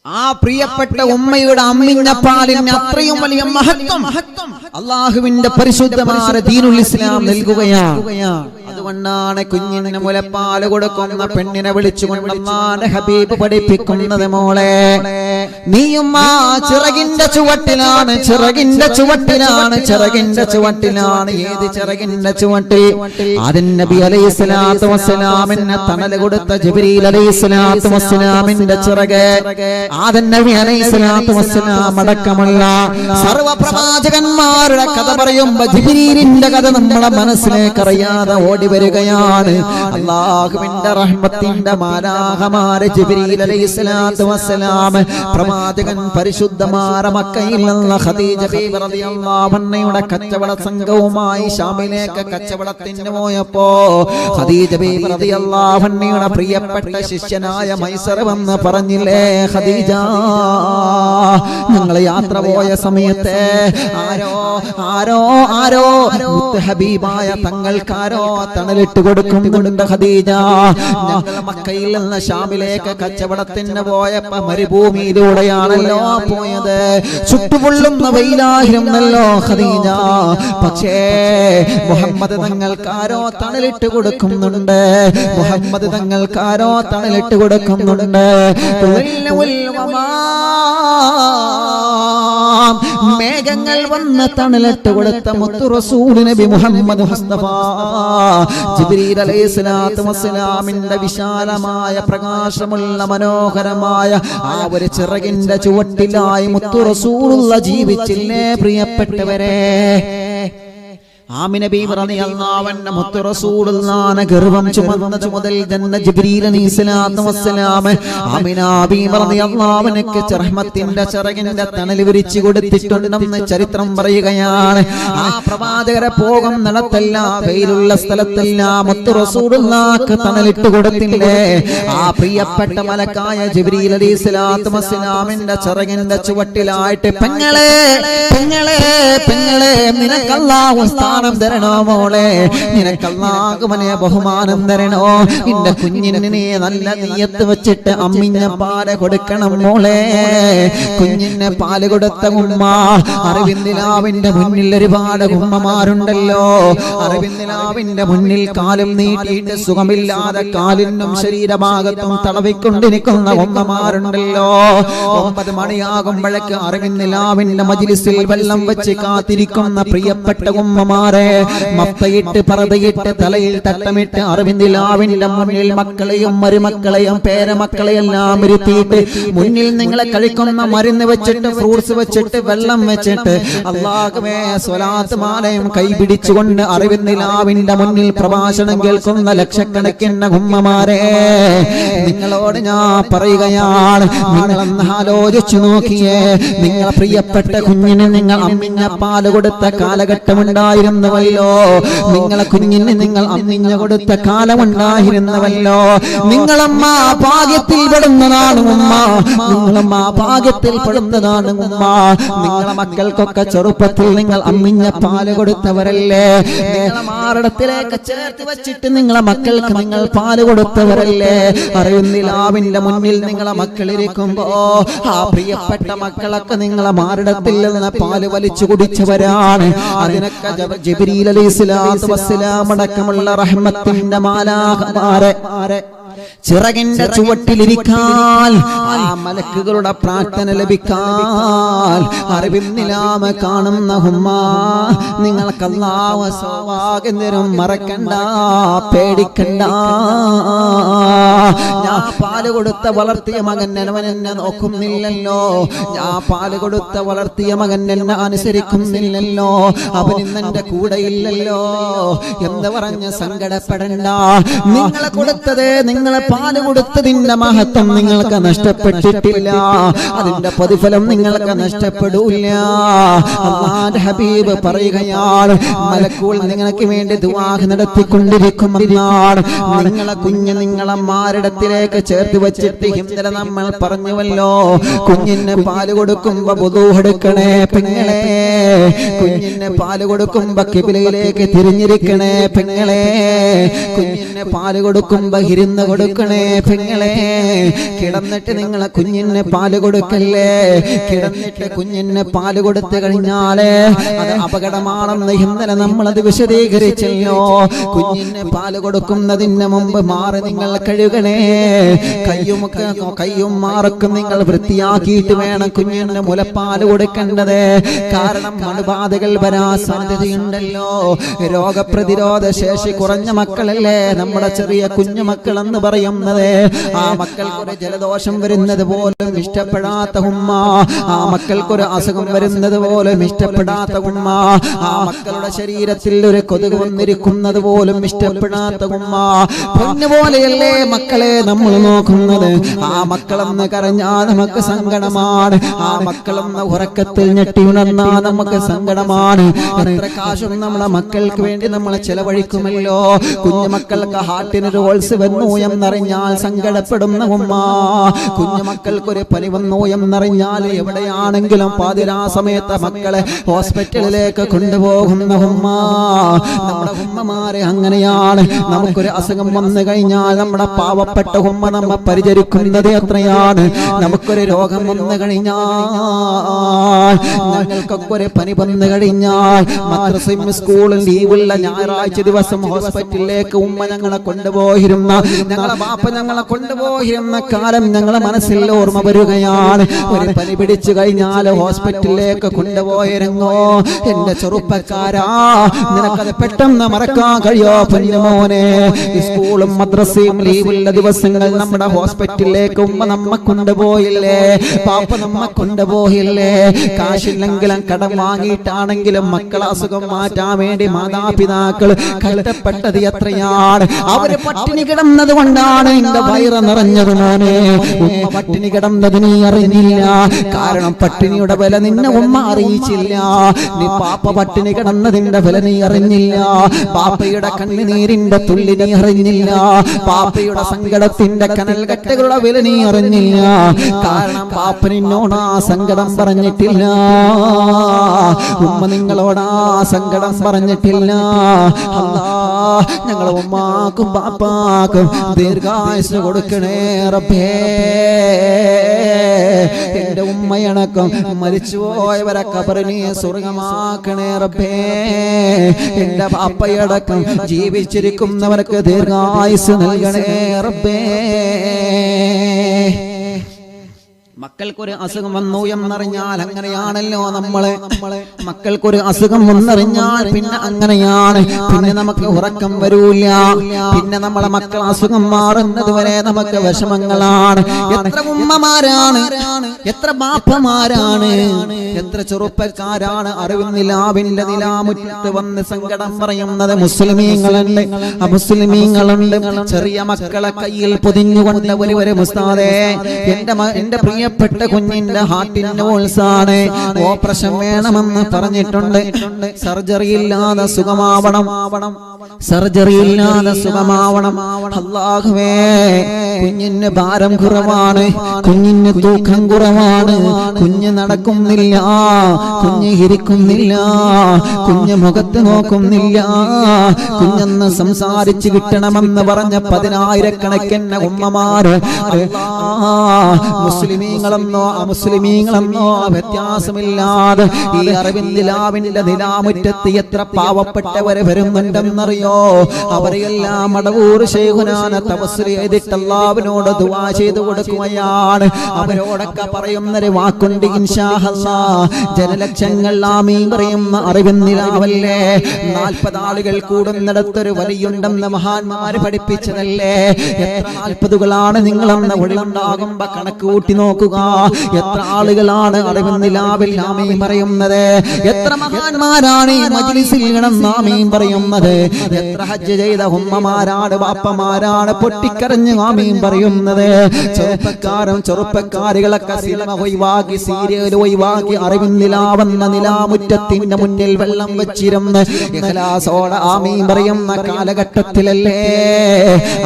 ആ പ്രിയപ്പെട്ട ഉമ്മയുടെ അമ്മിഞ്ഞ പാലിന് അത്രയും വലിയ മഹത്വം അള്ളാഹുവിന്റെ പരിശുദ്ധമായ ദീനുൽ ഇസ്ലാം നൽകുകയാണ്. അതുകൊണ്ടാണ് കുഞ്ഞിന് മുലപ്പാല് കൊടുക്കുന്ന പെണ്ണിനെ വിളിച്ചുകൊണ്ട് അല്ലാഹുവിന്റെ ഹബീബ് പഠിപ്പിക്കുന്നത്, മോളെ നീയും ആ ചിറകിന്റെ ചുവട്ടിലാണ്, ചിറകിന്റെ ചുവട്ടിലാണ്, ചിറകിന്റെ ചുവട്ടിലാണ്. ഏത് ചിറകിന്റെ ചുവട്ടിൽ? ആദം നബി അലൈഹിസ്സലാത്തു വസ്സലാമിന് തണൽ കൊടുത്ത ജിബ്രീൽ അലൈഹിസ്സലാത്തു വസ്സലാമിന്റെ ചിറക്. ആദം നബി അലൈഹിസ്സലാത്തു വസ്സലാം അടക്കമുള്ള സർവ്വ പ്രവാചകന്മാരുടെ കഥ പറയുമ്പോ ജിബ്രീലിന്റെ കഥ നമ്മളെ മനസ്സിലേക്ക് അറിയാതെ ഓടി വരികയാണ്. അല്ലാഹുവിന്റെ റഹ്മത്തിന്റെ മാലാഖമാരെ ജിബ്രീൽ അലൈഹിസ്സലാത്തു വസ്സലാം പ്രവാചകൻ പരിശുദ്ധമായ മക്കയിൽ നിന്ന് ഖദീജ ബീവി റളിയല്ലാഹു അൻഹയുടെ കച്ചവട സംഘവുമായി ശാമിലേക്ക് കച്ചവടത്തിന് പോയപ്പോ ഖദീജ ബീവി റളിയല്ലാഹു അൻഹയുടെ പ്രിയപ്പെട്ട ശിഷ്യനായ മൈസർ വന്ന് പറഞ്ഞില്ലേ, ഖദീജ ഞങ്ങൾ യാത്ര പോയ സമയത്ത് ആരോ ഹബീബായ തങ്ങൾക്കാരോ തണലിട്ട് കൊടുക്കുന്നുണ്ട് ഖദീജ. ഞങ്ങൾ മക്കയിൽ നിന്ന് ശാമിലേക്ക് കച്ചവടത്തിന് പോയപ്പോ മരുഭൂമിയിലൂടെയാണല്ലോ പോയത്, ചുട്ടുപൊള്ളുന്ന വെയിലായിരുന്നല്ലോ ഖദീജ. പക്ഷേ മുഹമ്മദ് തങ്ങൾക്കാരോ തണലിട്ട് കൊടുക്കുന്നുണ്ട്, മുഹമ്മദ് തങ്ങൾക്കാരോ തണലിട്ട് കൊടുക്കുന്നുണ്ട്. മേഘങ്ങൾ വന്ന് തണലിട്ട് കൊടുത്ത മുത്തു റസൂൽ നബി മുഹമ്മദ് മുസ്തഫ ജിബ്രീൽ അലൈഹിസ്സലാത്തു വസ്സലാമിന്റെ വിശാലമായ പ്രകാശമുള്ള മനോഹരമായ ആ ഒരു ചിറകിന്റെ ചുവട്ടിലായി മുത്തു റസൂലുള്ള ജീവിച്ചില്ലേ പ്രിയപ്പെട്ടവരെ? ആമിന ബീവി റളിയല്ലാഹു അൻഹ മുത്തു റസൂലുള്ളാഹിനെ ഗർഭം ചുമന്നത് മുതൽ തന്നെ ജിബ്രീൽ അലൈഹിസ്സലാത്തു വസ്സലാം ആമിന ബീവി റളിയല്ലാഹു അൻഹയ്ക്ക് റഹ്മത്തിന്റെ ചിറകിന്റെ തണൽ വിരിച്ചു കൊടുത്തിട്ടുണ്ടെന്ന് ചരിത്രം പറയുകയാണ്. ആ പ്രവാചകരെ പോകും നടത്തെല്ലാം വെയിലുള്ള സ്ഥലത്തെല്ലാം മുത്തു റസൂലുള്ളാഹിക്ക് തണലിട്ട് കൊടുത്തില്ലേ? ആ പ്രിയപ്പെട്ട മലക്കായ ജിബ്രീൽ അലൈഹിസ്സലാത്തു വസ്സലാമിന്റെ ചിറകിന്റെ ചുവട്ടിലായിട്ട് പെങ്ങളെ പെങ്ങളെ പെങ്ങളെ നിനക്ക് അല്ലാഹു തരണോ മോളെ, നിനക്ക് അല്ലാഹു വലിയ ബഹുമാനം തരണോ, നിന്റെ കുഞ്ഞിന് നീ നല്ല നിയ്യത്ത് വെച്ചിട്ട് അമ്മിഞ്ഞ പാല് കൊടുക്കണം മോളെ. കുഞ്ഞിന് പാല് കൊടുത്ത ഉമ്മ അറിവിന്ദിലാവിന്റെ മുന്നിൽ ഒരുപാട് ഉമ്മമാരുണ്ടല്ലോ. അറിവിന്ദിലാവിന്റെ മുന്നിൽ കാലും നീട്ടിയിട്ട് സുഖമില്ലാതെ കാലിനും ശരീരഭാഗത്തും തടവിക്കൊണ്ടിരിക്കുന്ന ഉമ്മമാരുണ്ടല്ലോ. 9 മണിയാകുമ്പോഴേക്ക് അറിവിന്ദിലാവിന്റെ മജ്ലിസിൽ വെള്ളം വെച്ച് കാത്തിരിക്കുന്ന പ്രിയപ്പെട്ട ഉമ്മമാർ മഫ്തയിട്ട് പറതയിട്ട് തലയിൽ തട്ടമിട്ട് അറിവിന്ദിലാവിന്റെ മുന്നിൽ മക്കളെയും മരുമക്കളെയും പേരമക്കളെയെല്ലാം ഇരുത്തിയിട്ട് മുന്നിൽ നിങ്ങളെ കഴിക്കുന്ന മരുന്ന് വെച്ചിട്ട് ഫ്രൂട്ട്സ് വെച്ചിട്ട് വെള്ളം വെച്ചിട്ട് അല്ലാഹുവേ സ്വലാത്ത് മാലയും കൈപിടിച്ചുകൊണ്ട് അറിവിന്ദിലാവിന്റെ മുന്നിൽ പ്രഭാഷണം കേൾക്കുന്ന ലക്ഷക്കണക്കിന് ഉമ്മമാരെ, നിങ്ങളോട് ഞാൻ പറയുകയാണ്, നിങ്ങളൊന്ന് ആലോചിച്ചു നോക്കിയേ. നിങ്ങളെ പ്രിയപ്പെട്ട കുഞ്ഞിന് നിങ്ങൾ അമ്മിഞ്ഞ പാല് കൊടുത്ത കാലഘട്ടമുണ്ടായിരുന്നു ല്ലോ. നിങ്ങളെ കുഞ്ഞിന് നിങ്ങൾ അമ്മിഞ്ഞ കൊടുത്ത കാലമുണ്ടായിരുന്നവല്ലോ. നിങ്ങളമ്മ ഭാഗ്യത്തിൽ പെടുന്നതാണ് ഉമ്മ, നിങ്ങളമ്മ ഭാഗ്യത്തിൽ പെടുന്നതാണ് ഉമ്മ. നിങ്ങളെ മക്കൾക്കൊക്കെ ചെറുപ്പത്തിൽ നിങ്ങൾ അമ്മിഞ്ഞ പാല് കൊടുത്തവരല്ലേ? നിങ്ങളെ മാറിടത്തിലേക്ക് ചേർത്ത് വെച്ചിട്ട് നിങ്ങളെ മക്കൾക്ക് നിങ്ങൾ പാല് കൊടുത്തവരല്ലേ? അറിയുന്നിലാവിന്റെ മുന്നിൽ നിങ്ങളെ മക്കളിരിക്കുമ്പോ ആ പ്രിയപ്പെട്ട മക്കളൊക്കെ നിങ്ങളെ മാറിടത്തിൽ നിന്ന് പാല് വലിച്ചു കുടിച്ചവരാണ്. അതിനൊക്കെ ജിബ്രീൽ അലൈഹിസ്സലാത്തു വസ്സലാം അടക്കമുള്ള റഹ്മത്തിന്റെ മാലാഖമാരെ ചിറകിന്റെ ചുവട്ടിലിരിക്കാൻ, ആ മലക്കുകളുടെ പ്രാർത്ഥന ലഭിക്കാൻ അറിവിന്നിലാമ കാണുന്ന ഉമ്മ, നിങ്ങൾക്ക് അല്ലാഹു സവാഗന്തരം മറക്കണ്ട, പേടിക്കണ്ട. ഞാൻ പാല് കൊടുത്ത വളർത്തിയ മകൻ എന്നെ നോക്കുന്നില്ലല്ലോ, ഞാൻ പാല് കൊടുത്ത വളർത്തിയ മകൻ എന്നെ അനുസരിക്കുന്നില്ലല്ലോ, അവൻ ഇന്നെന്റെ കൂടെ ഇല്ലല്ലോ എന്ന് പറഞ്ഞ് സങ്കടപ്പെടണ്ട. നിങ്ങളെ കൊടുത്തത്, നിങ്ങളെ പാല് കൊടുത്തതിന്റെ മഹത്വം നിങ്ങൾക്ക് നഷ്ടപ്പെട്ടിട്ടില്ല, അതിന്റെ പ്രതിഫലം നിങ്ങൾക്ക് നഷ്ടപ്പെടൂല. അല്ലാഹുവിന്റെ ഹബീബ് പറയുകയാണ്, മലക്കുകൾ നിങ്ങൾക്ക് വേണ്ടി ദുആ നടത്തിക്കൊണ്ടിരിക്കുമെന്നാണ്. നിങ്ങളെ കുഞ്ഞ് നിങ്ങളെ മാറിടത്തിലേക്ക് ചേർത്ത് വെച്ചിട്ട് ഇന്നലെ നമ്മൾ പറഞ്ഞുവല്ലോ, കുഞ്ഞിന് പാല് കൊടുക്കുമ്പോ വുദൂ എടുക്കണേ പെങ്ങളെ, കുഞ്ഞിന് പാല് കൊടുക്കുമ്പോ ഖിബ്ലയിലേക്ക് തിരിഞ്ഞിരിക്കണേ പെങ്ങളെ, കുഞ്ഞിന് പാല് കൊടുക്കുമ്പോ ഇരുന്ന് കൊടുക്കണേ കൊടുക്കണേ പെങ്ങളെ. കിടന്നിട്ട് നിങ്ങളെ കുഞ്ഞിന് പാല് കൊടുക്കല്ലേ. കിടന്നിട്ട് കുഞ്ഞിന് പാല് കൊടുത്തു കഴിഞ്ഞാല് അത് അപകടമാണെന്ന് ഇന്നലെ നമ്മളത് വിശദീകരിച്ചല്ലോ. കുഞ്ഞിന് പാല് കൊടുക്കുന്നതിന് മുമ്പ് മാറി നിങ്ങൾ കഴുകണേ. കയ്യും മാറക്കും നിങ്ങൾ വൃത്തിയാക്കിയിട്ട് വേണം കുഞ്ഞിന് മുലപ്പാല് കൊടുക്കേണ്ടത്. കാരണം അണുബാധകൾ വരാൻ സാധ്യതയുണ്ടല്ലോ. രോഗപ്രതിരോധ ശേഷി കുറഞ്ഞ മക്കളല്ലേ നമ്മുടെ ചെറിയ കുഞ്ഞു മക്കളെന്ന് പറയുന്നത്. ആ മക്കൾക്കൊരു ജലദോഷം വരുന്നത് പോലും ഇഷ്ടപ്പെടാത്ത ഉമ്മ, ആ മക്കൾക്കൊരു അസുഖം വരുന്നത് പോലും ഇഷ്ടപ്പെടാത്ത ഉമ്മ, ആ മക്കളുടെ ശരീരത്തിൽ ഒരു കൊതുക് വന്നിരിക്കുന്നത് പോലും ഇഷ്ടപ്പെടാത്ത ഉമ്മ, പൊന്നുപോലെയല്ലേ മക്കളെ നമ്മൾ നോക്കുന്നത്. ആ മക്കളെന്ന് കരഞ്ഞാൽ നമുക്ക് സങ്കടമാണ്. ആ മക്കളെന്ന് ഉറക്കത്തിൽ ഞെട്ടി ഉണർന്നാ നമുക്ക് സങ്കടമാണ്. എത്ര കാശും നമ്മളെ മക്കൾക്ക് വേണ്ടി നമ്മൾ ചെലവഴിക്കുമല്ലോ. കുഞ്ഞുമക്കൾക്ക് ഹാർട്ടിന് റോൾസ് വന്നു എന്നറിഞ്ഞാൽ സങ്കടപ്പെടുന്ന ഉമ്മ, കുഞ്ഞുമക്കൾക്കൊരു പനി വന്നു എന്നറിഞ്ഞാൽ എവിടെയാണെങ്കിലും പാതിരാ സമയത്ത് മക്കളെ ഹോസ്പിറ്റലിലേക്ക് കൊണ്ടുപോകുന്ന ഉമ്മ. നമ്മുടെ ഉമ്മമാരെ അങ്ങനെയാണ്. നമുക്കൊരു അസുഖം വന്നു കഴിഞ്ഞാൽ നമ്മുടെ പാവപ്പെട്ട ഉമ്മ നമ്മെ പരിചരിക്കുന്നത് എത്രയാണ്. നമുക്കൊരു രോഗം വന്നു കഴിഞ്ഞാൽ, ഞങ്ങൾക്കൊക്കെ ഒരു പനി വന്നു കഴിഞ്ഞാൽ മദ്രസയും സ്കൂളും ലീവുള്ള ഞായറാഴ്ച ദിവസം ഹോസ്പിറ്റലിലേക്ക് ഉമ്മ ഞങ്ങളെ കൊണ്ടുപോയിരുന്ന, ഞങ്ങളെ ബാപ്പ ഞങ്ങളെ കൊണ്ടുപോയിരുന്ന കാലം ഞങ്ങളെ മനസ്സിൽ ഓർമ്മ വരികയാണ്. ഒരു പനി പിടിച്ചു കഴിഞ്ഞാൽ ഹോസ്പിറ്റലിലേക്ക് കൊണ്ടുപോയിരുന്നോ എന്റെ ചെറുപ്പക്കാരാ, നിനക്കത് പെട്ടെന്ന് മറക്കാൻ കഴിയോ പൊന്നുമോനെ? സ്കൂളും മദ്രസയും ലീവുള്ള ദിവസങ്ങൾ നമ്മുടെ ഹോസ്പിറ്റലിലേക്ക് ഉമ്മ നമ്മെ കൊണ്ടുപോയില്ലേ, പാപ്പ നമ്മെ കൊണ്ടുപോയില്ലേ? കാശില്ലെങ്കിലും കടം വാങ്ങിയിട്ടാണെങ്കിലും മക്കളെ അസുഖം മാറ്റാൻ വേണ്ടി മാതാപിതാക്കൾ കഷ്ടപ്പെട്ടത് എത്രയാണ്. അവര് പട്ടിണി കിടന്നത് കൊണ്ടാണ് എന്റെ വയറ് നിറഞ്ഞത് മോനെ. ഉമ്മ പട്ടിണി കിടന്നത് നീ അറിഞ്ഞില്ല. കാരണം പട്ടിണിയുടെ വില നിന്നെ ഉമ്മ അറിയിച്ചില്ല. നീ പാപ്പ പട്ടിണി കിടന്നതിന്റെ വില നീ അറിഞ്ഞില്ല. പാപ്പയുടെ കണ്ണുനീരിന്റെ തുള്ളി നീ അറിഞ്ഞില്ല. പാപ്പയുടെ സങ്കടത്തിന്റെ കനൽ കെട്ടുകളുടെ വില നീ അറിഞ്ഞില്ല. കാരണം പാപ്പ നിന്നോട് ആ സങ്കടം പറഞ്ഞിട്ടില്ല. ഉമ്മ നിങ്ങളോട് ആ സങ്കടം പറഞ്ഞിട്ടില്ല. അല്ലാഹ് ഞങ്ങളെ ഉമ്മാക്കും പാപ്പാക്കും ദീർഘായുസ്സ് കൊടുക്കണേ റബ്ബേ. എന്റെ ഉമ്മയണക്കം മരിച്ചുപോയവരെ ഖബറിനെ സ്വർഗമാക്കണേ റബ്ബേ. എന്റെ പാപ്പയടക്കം ജീവിച്ചിരിക്കുന്നവർക്ക് ദീർഘായുസ്സ് നൽകണേ റബ്ബേ. മക്കൾക്കൊരു അസുഖം വന്നു എന്നറിഞ്ഞാൽ അങ്ങനെയാണല്ലോ നമ്മളെ. മക്കൾക്കൊരു അസുഖം വന്നറിഞ്ഞാൽ പിന്നെ അങ്ങനെയാണ്. പിന്നെ നമുക്ക് ഉറക്കം വരൂല. പിന്നെ നമ്മളെ മക്കൾ അസുഖം മാറുന്നത് വരെ നമുക്ക് വിഷമങ്ങളാണ്. എത്ര ഉമ്മമാരാണ്, എത്ര ബാപ്പമാരാണ്, എത്ര ചെറുപ്പക്കാരാണ് അറിവിന്റെ നിലാമുറ്റത്ത് വന്ന് സങ്കടം പറയുന്നത്. മുസ്ലിമീങ്ങളുണ്ട്, അമുസ്ലിമീങ്ങളുണ്ട്. ചെറിയ മക്കളെ കയ്യിൽ പൊതിഞ്ഞുകൊണ്ട് ഒരു ഉസ്താദേ, എന്റെ പ്രിയപ്പെട്ട കുഞ്ഞിന്റെ ഹാർട്ടിന് ഓൾസാണ്, ഓപ്പറേഷൻ വേണമെന്ന് പറഞ്ഞിട്ടുണ്ട്. സർജറി ഇല്ലാതെ സുഖമാവണം, സർജറി ഇല്ലാതെ സുഖമാവണം. അല്ലാഹുവേ, കുഞ്ഞിന് ഭാരം കുറവാണ്, കുഞ്ഞിന് തൂക്കം കുറവാണ്, കുഞ്ഞ് നടക്കുന്നില്ല, കുഞ്ഞ് ഇരിക്കുന്നില്ല, കുഞ്ഞ് മുഖത്ത് നോക്കുന്നില്ല, കുഞ്ഞെന്ന് സംസാരിച്ച് കിട്ടണമെന്ന് പറഞ്ഞ 10,000-കണക്കിന് ഉമ്മമാര്. മുസ്ലിമീങ്ങളെന്നോ അമുസ്ലിമീങ്ങളെന്നോ വ്യത്യാസമില്ലാതെ ഈ അറിവിന്റെ നിലാമുറ്റത്ത് എത്ര പാവപ്പെട്ടവരെ വരുന്നുണ്ടെന്നറിയോ? അവരെല്ലാം മടവൂർ ശൈഖുനാന തവസ്സുൽ ചെയ്തിട്ട് അല്ലാഹുവിനോട് ദുആ ചെയ്തു കൊടുക്കുകയാണ്. അവരോടൊക്കെ പറയുന്നൊരു വാക്കുണ്ട്, ഇൻഷാ അല്ലാഹ്. ജനലക്ഷങ്ങൾ ആമീൻ പറയുന്ന അറിവിന്നിലാവല്ലേ. 40 ആളുകൾ കൂടുന്നിടത്തൊരു വലിയുണ്ടെന്ന് മഹാന്മാര് പഠിപ്പിച്ചതല്ലേ. എത്ര 40കളാണ് നിങ്ങളെന്ന ഒഴിവുണ്ടാകുമ്പോ കണക്ക് കൂട്ടി നോക്കുക. എത്ര ആളുകളാണ് അറിവിന്നിലാവിൽ ആമീൻ പറയുന്നത്? എത്ര മഹാന്മാരാണ് ഈ മജ്ലിസിൽ കിടന്ന് ആമീൻ പറയുന്നത്? എത്ര ഹജ്ജ് ചെയ്ത ഉമ്മമാരാണ്, ബാപ്പമാരാണ് പൊട്ടിക്കരഞ്ഞ് ആമീൻ പറയുന്നത്? ചെറുപ്പക്കാരും ചെറുപ്പക്കാരികളൊക്കെ സിനിമ ഒഴിവാക്കി, സീരിയൽ ഒഴിവാക്കി അറിവിന്നിലാവെന്ന നിലാമുറ്റത്തിന്റെ മുന്നിൽ വെള്ളം വെച്ചിരുന്ന് ഇഖ്ലാസോടെ ആമീൻ പറയുന്ന കാലഘട്ടത്തിലല്ലേ,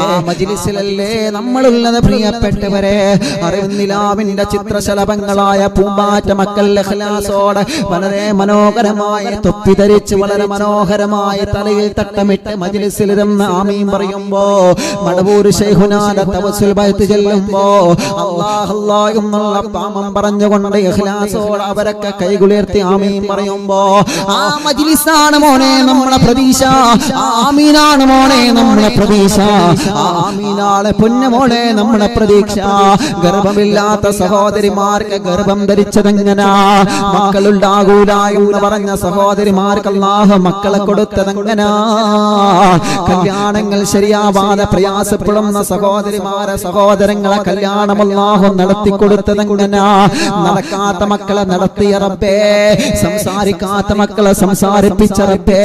ആ മജ്ലിസിലല്ലേ നമ്മളുള്ളത്? പ്രിയപ്പെട്ടവരെ, അറിവിന്നിലാവിന്റെ നിലാവിന്റെ ചിത്രശലഭങ്ങളായ പൂമ്പാറ്റ മക്കൾ ഇഖ്ലാസോടെ വളരെ മനോഹരമായ തൊപ്പി ധരിച്ച് വളരെ മനോഹരമായ തലയിൽ തട്ടമിട്ട് മജ്ലിസിലിരുന്ന് ആമീൻ പറയുമ്പോ മടവൂർ ശൈഖുനാന്റെ തവസ്സുൽ ബൈത്ത് ചൊല്ലുമ്പോ അല്ലാഹ് അല്ലാഹ് എന്നുള്ള പാമം പറഞ്ഞുകൊണ്ട് ഇഖ്ലാസോടെ അവരൊക്കെ കൈകുളിർത്തി ആമീൻ പറയുമ്പോ ആ മജ്ലിസാണ് മോനെ നമ്മുടെ പ്രതീക്ഷ, ആമീനാണ് മോനെ നമ്മുടെ പ്രതീക്ഷ, ആമീനാണ് പൊന്നുമോളെ നമ്മുടെ പ്രതീക്ഷ. ഗർഭമില്ലാത്ത സഹോദരിമാർക്ക് ഗർഭം ധരിച്ചതെങ്ങനാ, മക്കളുണ്ടാകൂല എന്ന് പറഞ്ഞ സഹോദരിമാർക്ക് അല്ലാഹു മക്കളെ കൊടുത്തതെങ്ങനാ, കല്യാണങ്ങൾ ശരിയാവാതെ പ്രയാസപ്പെടുന്ന സഹോദരിമാരെ സഹോദരങ്ങളെ കല്യാണം അല്ലാഹു നടത്തിക്കൊടുത്തതെങ്ങനാ, നടക്കാത്ത മക്കളെ നടത്തിയ റബ്ബേ, സംസാരിക്കാത്ത മക്കളെ സംസാരിപ്പിച്ച റബ്ബേ,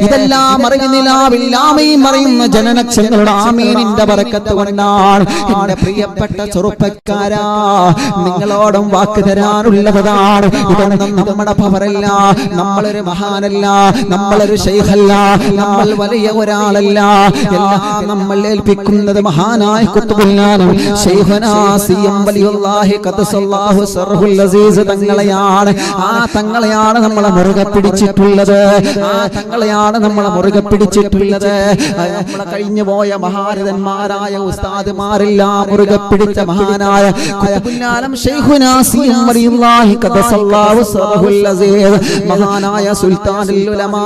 ഇതെല്ലാം അറിയുന്നില്ലാവില്ലാമയും അറിയുന്ന ജനനക്ഷങ്ങളുടെ ആമീനിന്റെ ബറക്കത്ത് കൊണ്ടാണ്. എന്റെ പ്രിയപ്പെട്ട ചെറുപ്പക്കാരാ, നിങ്ങളോടും വാക്ക് തരാനുള്ളതാണ്. ഇതൊന്നും നമ്മുടെ പവറല്ല, നമ്മളൊരു മഹാനല്ല, നമ്മളൊരു ശൈഖല്ല, നമ്മൾ വലിയ ഒരാളല്ല. എല്ലാം നമ്മൾ ഏൽപ്പിക്കുന്നത് മഹാനായ ഖുത്ബുൽ ശൈഖുനാ സിയം വലിയുല്ലാഹി ഖദ്സല്ലാഹു സർഹുൽ അസീസ് തങ്ങളെയാണ്. ആ തങ്ങളെയാണ് നമ്മളെ മുറുകെ പിടിച്ചിട്ടുള്ളത്, ആ തങ്ങളെയാണ് നമ്മളെ മുറുകെ പിടിച്ചിട്ടുള്ളത്. നമ്മളെ കഴിഞ്ഞു പോയ മഹാരഥന്മാരായ ഉസ്താദുമാരെല്ലാം മുറുകെ പിടിച്ച മഹാനായ ഖുത്ബുൽ ആലം ശൈഖുനാ സിയം വലിയുല്ലാഹി ഖദ്സല്ലാഹു സർഹുൽ അസീസ് മഹാനായ സുൽത്താനുൽ ഉലമാ,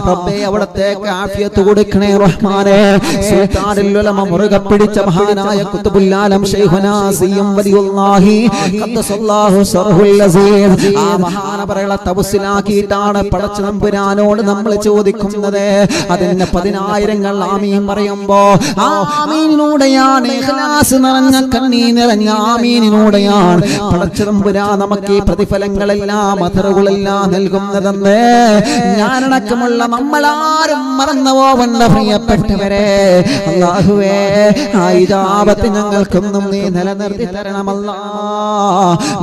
റബ്ബേ അവിടത്തേക്ക് ആഫിയത്ത് കൊടുക്കണേ റഹ്മാനേ. സുൽത്താനുൽ ഉലമ മുറുകെ പിടിച്ച മഹാനായ ഖുത്ബുൽ ആലം ശൈഖുനാ സിയം വലിയുല്ലാഹി ഖദ്സല്ലാഹു സർഹുൽ അസീസ് ആ മഹാനവറുകളെ തവസ്സിലാക്കിയിട്ടാണ് പടച്ച തമ്പുരാനോട് നമ്മൾ ചോദിക്കുന്നത്. അതിന് 10,000 ആമീൻ പറയുമ്പോ ആ ആമീനിലൂടെയാണ്, ഇഖ്ലാസ് നിറഞ്ഞ കണ്ണീർ നിറഞ്ഞ ആമീനിലൂടെയാണ് പടച്ച തമ്പുരാൻ നമുക്ക് ഈ പ്രതിഫലങ്ങളെല്ലാം അഥറുകളെല്ലാം നൽകുന്നതെന്ന് ഞാനടക്കമുള്ള നമ്മളാരും മറന്നു പോവണ്ട പ്രിയപ്പെട്ടവരെ. അല്ലാഹുവേ, ആ ഇജാബത്ത് ഞങ്ങൾക്കൊന്നും നീ നിലനിർത്തി തരണമല്ലാ.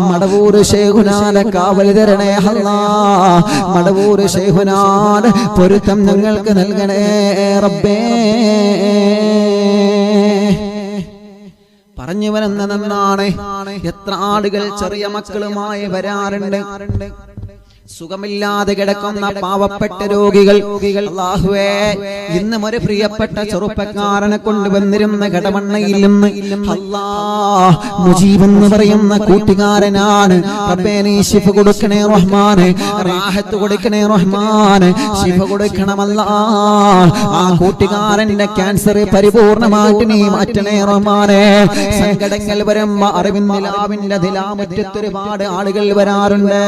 മടവൂർ ശൈഖുനാനെ കാവൽ തരണേ അല്ലാ. മടവൂർ ശൈഖുനാൻ പൊരുത്തം ഞങ്ങൾക്ക് നൽകണേ റബ്ബേ. പറഞ്ഞു വരുന്നതെന്നാണ്, എത്ര ആളുകൾ ചെറിയ മക്കളുമായി വരാറുണ്ട്, സുഖമില്ലാതെ കിടക്കുന്ന പാവപ്പെട്ട രോഗികൾ. അല്ലാഹുവേ, ഇന്നും ഒരു പ്രിയപ്പെട്ട ചെറുപ്പക്കാരനെ കൊണ്ടുവന്നിരുന്ന കടമണ്ണയിൽ നിന്ന് അല്ലാഹ് മുജീബ് എന്ന് പറയുന്ന കൂട്ടുകാരനാണ്. റബ്ബേ, നീ ശിഫ കൊടുക്കണേ റഹ്മാനെ, റാഹത്ത് കൊടുക്കണേ റഹ്മാനെ, ശിഫ കൊടുക്കണമല്ലാ. ആ കൂട്ടുകാരന്റെ ക്യാൻസർ പരിപൂർണമായിട്ട് നീ മാറ്റണേ റഹ്മാനെ. സങ്കടങ്ങൾ വരുമ്പോ അറിവിന്റെ നിലാമുറ്റത്ത് ഒരുപാട് ആളുകൾ വരാറുണ്ട്,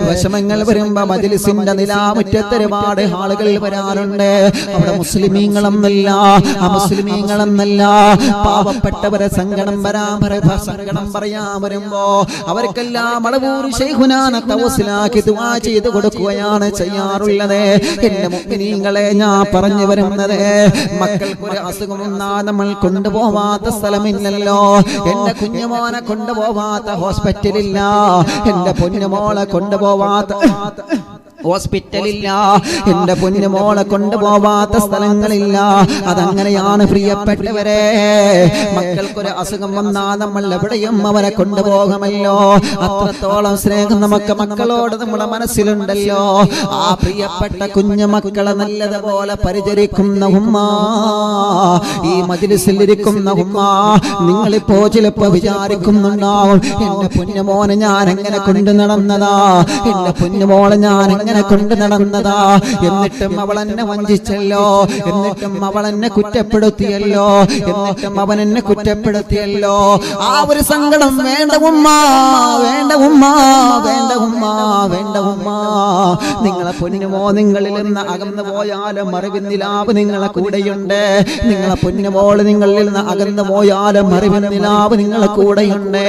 വിഷമങ്ങൾ വരുമ്പോ മജ്ലിസിന്റെ നിലാമുറ്റത്ത് ഒരുപാട് ആളുകൾ വരാറുണ്ട്. അവിടെ മുസ്ലിമീങ്ങളെന്നല്ല, അമുസ്ലിമീങ്ങളെന്നല്ല, പാവപ്പെട്ടവരെ സങ്കടം പറയാൻ വരുമ്പോ അവർക്കെല്ലാം മടവൂർ ശൈഖുനാനെ തവസ്സിലാക്കി ദുആ ചെയ്ത് കൊടുക്കുകയാണ് ചെയ്യാറുള്ളത്. എന്റെ മുഅ്മിനീങ്ങളെ, ഞാൻ പറഞ്ഞു വരുന്നത്, മക്കൾക്കൊരു അസുഖം വന്നാൽ നമ്മൾ കൊണ്ടുപോവാത്ത സ്ഥലമില്ലല്ലോ. എന്റെ കുഞ്ഞുമോനെ കൊണ്ടുപോവാത്ത ഹോസ്പിറ്റലില്ല, എന്റെ പൊന്നുമോളെ കൊണ്ടുപോവാത്ത ഹോസ്പിറ്റലില്ല, എന്റെ പൊന്നുമോളെ കൊണ്ടുപോവാത്ത സ്ഥലങ്ങളില്ല. അതങ്ങനെയാണ് പ്രിയപ്പെട്ടവരെ. മക്കൾക്കൊരു അസുഖം വന്നാൽ നമ്മൾ എവിടെയും അവരെ കൊണ്ടുപോകുമല്ലോ. അത്രത്തോളം സ്നേഹം നമുക്ക് മക്കളോട് നമ്മുടെ മനസ്സിലുണ്ടല്ലോ. ആ പ്രിയപ്പെട്ട കുഞ്ഞു മക്കളെ നല്ലതുപോലെ പരിചരിക്കുന്ന ഉമ്മ, ഈ മജ്ലിസിൽ ഇരിക്കുന്ന ഉമ്മ, നിങ്ങളിപ്പോ ചിലപ്പോ വിചാരിക്കുന്നുണ്ടാവും, എന്റെ പൊന്നുമോനെ ഞാൻ എങ്ങനെ കൊണ്ടു നടന്നതാ, എന്റെ പൊന്നുമോളെ ഞാൻ എങ്ങനെ കൊണ്ട് നടന്നതാ, എന്നിട്ടും അവൾ എന്നെ വഞ്ചിച്ചല്ലോ, എന്നിട്ടും അവൾ എന്നെ കുറ്റപ്പെടുത്തിയല്ലോ, എന്നിട്ടും അവൻ എന്നെ കുറ്റപ്പെടുത്തിയല്ലോ. ആ ഒരു സങ്കടം വേണ്ട ഉമ്മ, വേണ്ട ഉമ്മ, വേണ്ട ഉമ്മ, വേണ്ട ഉമ്മ. നിങ്ങളെ പൊന്നുമോ നിങ്ങളിൽ നിന്ന് അകന്നു പോയാലും അറിവിൻ നിലാവ് നിങ്ങളെ കൂടെയുണ്ട്. നിങ്ങളെ പൊന്നുമോള് നിങ്ങളിൽ നിന്ന് അകന്നു പോയാലും അറിവിൻ നിലാവ് നിങ്ങളെ കൂടെയുണ്ട്.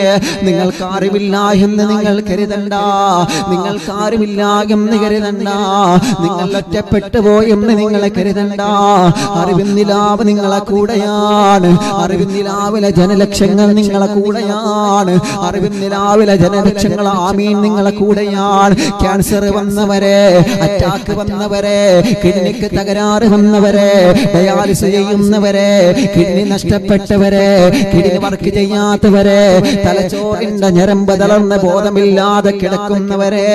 നിങ്ങൾക്ക് അറിവില്ല എന്ന് നിങ്ങൾ കരുതണ്ട, നിങ്ങൾക്ക് അറിവില്ല എന്ന് കരുതണ്ട, നിങ്ങൾ ഒറ്റപ്പെട്ടു പോയെന്ന് നിങ്ങൾ കരുതണ്ട. അറിവിൻ നിലാവ് നിങ്ങളെ കൂടെയാണ്. അറിവിൻ നിലാവിലെ ജനലക്ഷങ്ങൾ നിങ്ങളെ കൂടെയാണ്. അറിവിൻ നിലാവിലെ ജനലക്ഷങ്ങൾ ആമീൻ നിങ്ങളെ കൂടെയാണ്. ക്യാൻസർ വന്നവരെ, അറ്റാക്ക് വന്നവരെ, കിഡ്നിക്ക് തകരാറ് വന്നവരെ, ഡയാലിസിസ് ചെയ്യുന്നവരെ, കിഡ്നി നഷ്ടപ്പെട്ടവരെ, കിഡ്നി വർക്ക് ചെയ്യാത്തവരെ, തലച്ചോറിന്റെ ഞരമ്പ് തളർന്ന് ബോധമില്ലാതെ കിടക്കുന്നവരെ,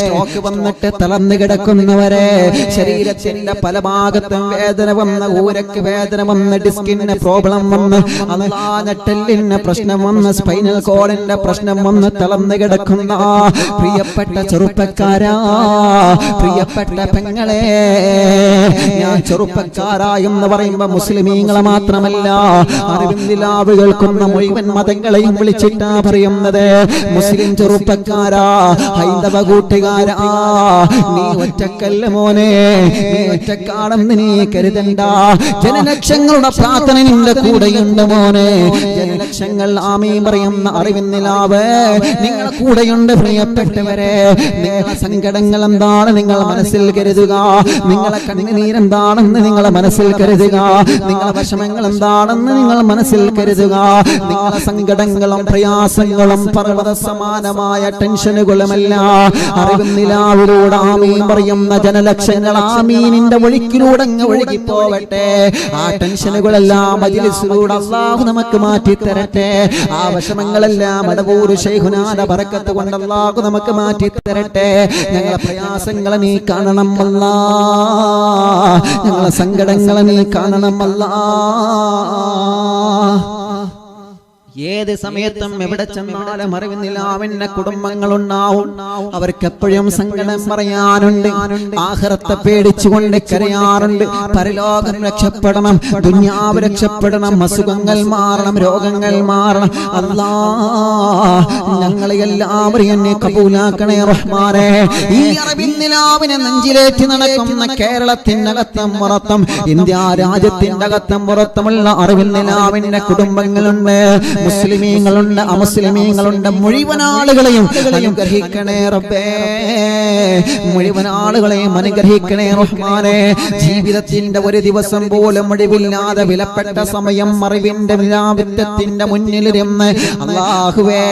സ്ട്രോക്ക് വന്നിട്ട് തളർന്ന് കിടക്കുന്നവരെ, ശരീരത്തിന്റെ പല ഭാഗത്തും വേദന വന്ന്, ഊരക്ക് വേദന വന്ന്, ഡിസ്കിന് പ്രോബ്ലം വന്ന്, നട്ടെല്ലിന് പ്രശ്നം വന്ന്, സ്പൈനൽ കോഡിന്റെ പ്രശ്നം വന്ന് തളർന്ന് കിടക്കുന്ന പ്രിയപ്പെട്ട ചെറുപ്പക്കാരാ, പ്രിയപ്പെട്ട പെങ്ങളെ, ഞാൻ ചെറുപ്പക്കാരാ എന്ന് പറയുമ്പോ മുസ്ലിമീങ്ങളെ മാത്രമല്ല, അറിവിൻ നിലാവ് കേൾക്കുന്ന മുഴുവൻ മതങ്ങളെയും വിളിച്ചിട്ടാ പറയുന്നത്. മുസ്ലിം ചെറുപ്പക്കാരാ, ഹൈന്ദവ കൂട്ടുകാരാ, നീ ഒറ്റക്കല്ല മോനെ, നീ ഒറ്റക്കാണെന്ന് നീ കരുതണ്ട. ജനലക്ഷങ്ങളുടെ പ്രാർത്ഥന നിന്റെ കൂടെയുണ്ട് മോനെ. ജനലക്ഷങ്ങൾ ആമീൻ പറയുന്ന അറിവിൻ നിലാവ് നിങ്ങളെ കൂടെയുണ്ട്. പ്രിയപ്പെട്ടവരെ, നിങ്ങളെ സങ്കടങ്ങൾ എന്താണ് നിങ്ങൾ മനസ്സിൽ കരുതുക. നിങ്ങളെ കണ്ണുനീരെന്താണെന്ന് നിങ്ങളെ മനസ്സിൽ കരുതുക. നിങ്ങളെ വിഷമങ്ങൾ എന്താണെന്ന് നിങ്ങൾ മനസ്സിൽ കരുതുക. നിങ്ങളെ സങ്കടങ്ങളും പ്രയാസങ്ങളും പർവ്വത സമാനമായ ടെൻഷനുകളുമല്ല അറിവിൻ നിലാവിലൂടെ ആമീൻ പറയുന്ന ജനലക്ഷങ്ങൾ ആമീനിന്റെ ഒഴുക്കിലൂടെ അങ്ങ് ഒഴുകിപ്പോവട്ടെ. ആ ടെൻഷനുകളെല്ലാം മജ്‌ലിസിലൂടെ അല്ലാഹു നമുക്ക് മാറ്റി തരട്ടെ. ആ വിഷമങ്ങളെല്ലാം മടവൂർ ശൈഖുനാന്റെ ബറക്കത്ത് കൊണ്ട് അല്ലാഹു നമുക്ക് മാറ്റി തരട്ടെ. ഞങ്ങളെ പ്രയാസങ്ങളെ നീ കാണണം അല്ലാ, ഞങ്ങളെ സങ്കടങ്ങളെ നീ കാണണം അല്ലാ. ഏത് സമയത്തും എവിടെ ചെന്നാലും അറിവിൻ നിലാവിന്റെ കുടുംബങ്ങളുണ്ടാവും. അവർക്ക് എപ്പോഴും സങ്കടം പറയാനുണ്ട്. ആഖിറത്തെ പേടിച്ചുകൊണ്ട് കരയാറുണ്ട്. പരലോകം രക്ഷപ്പെടണം, ദുനിയാവ് രക്ഷപ്പെടണം, അസുഖങ്ങൾ മാറണം, രോഗങ്ങൾ മാറണം. അല്ലാ, ഞങ്ങളെ എല്ലാവരെയും എന്നെ കബൂലാക്കണേ റഹ്മാനേ. ഈ അറിവിൻ നിലാവിനെ നെഞ്ചിലേറ്റി നടക്കുന്ന കേരളത്തിന്റെ അകത്തും പുറത്തും, ഇന്ത്യ രാജ്യത്തിന്റെ അകത്തും പുറത്തുമുള്ള അറിവിൻ നിലാവിന്റെ കുടുംബങ്ങളുണ്ട്. മുസ്ലിമീങ്ങളുണ്ട്, അമുസ്ലിമീങ്ങളുണ്ട്. മുഴുവൻ ആളുകളെയും അനുഗ്രഹിക്കണേ റബ്ബേ, മുഴുവൻ ആളുകളെയും അനുഗ്രഹിക്കണേ റഹ്മാനേ. ജീവിതത്തിന്റെ ഒരു ദിവസം പോലും ഒഴിവില്ലാതെ വിലപ്പെട്ട സമയം അറിവിന്റെ വിലാപിത്തത്തിന്റെ മുന്നിലിരുന്ന് അല്ലാഹുവേ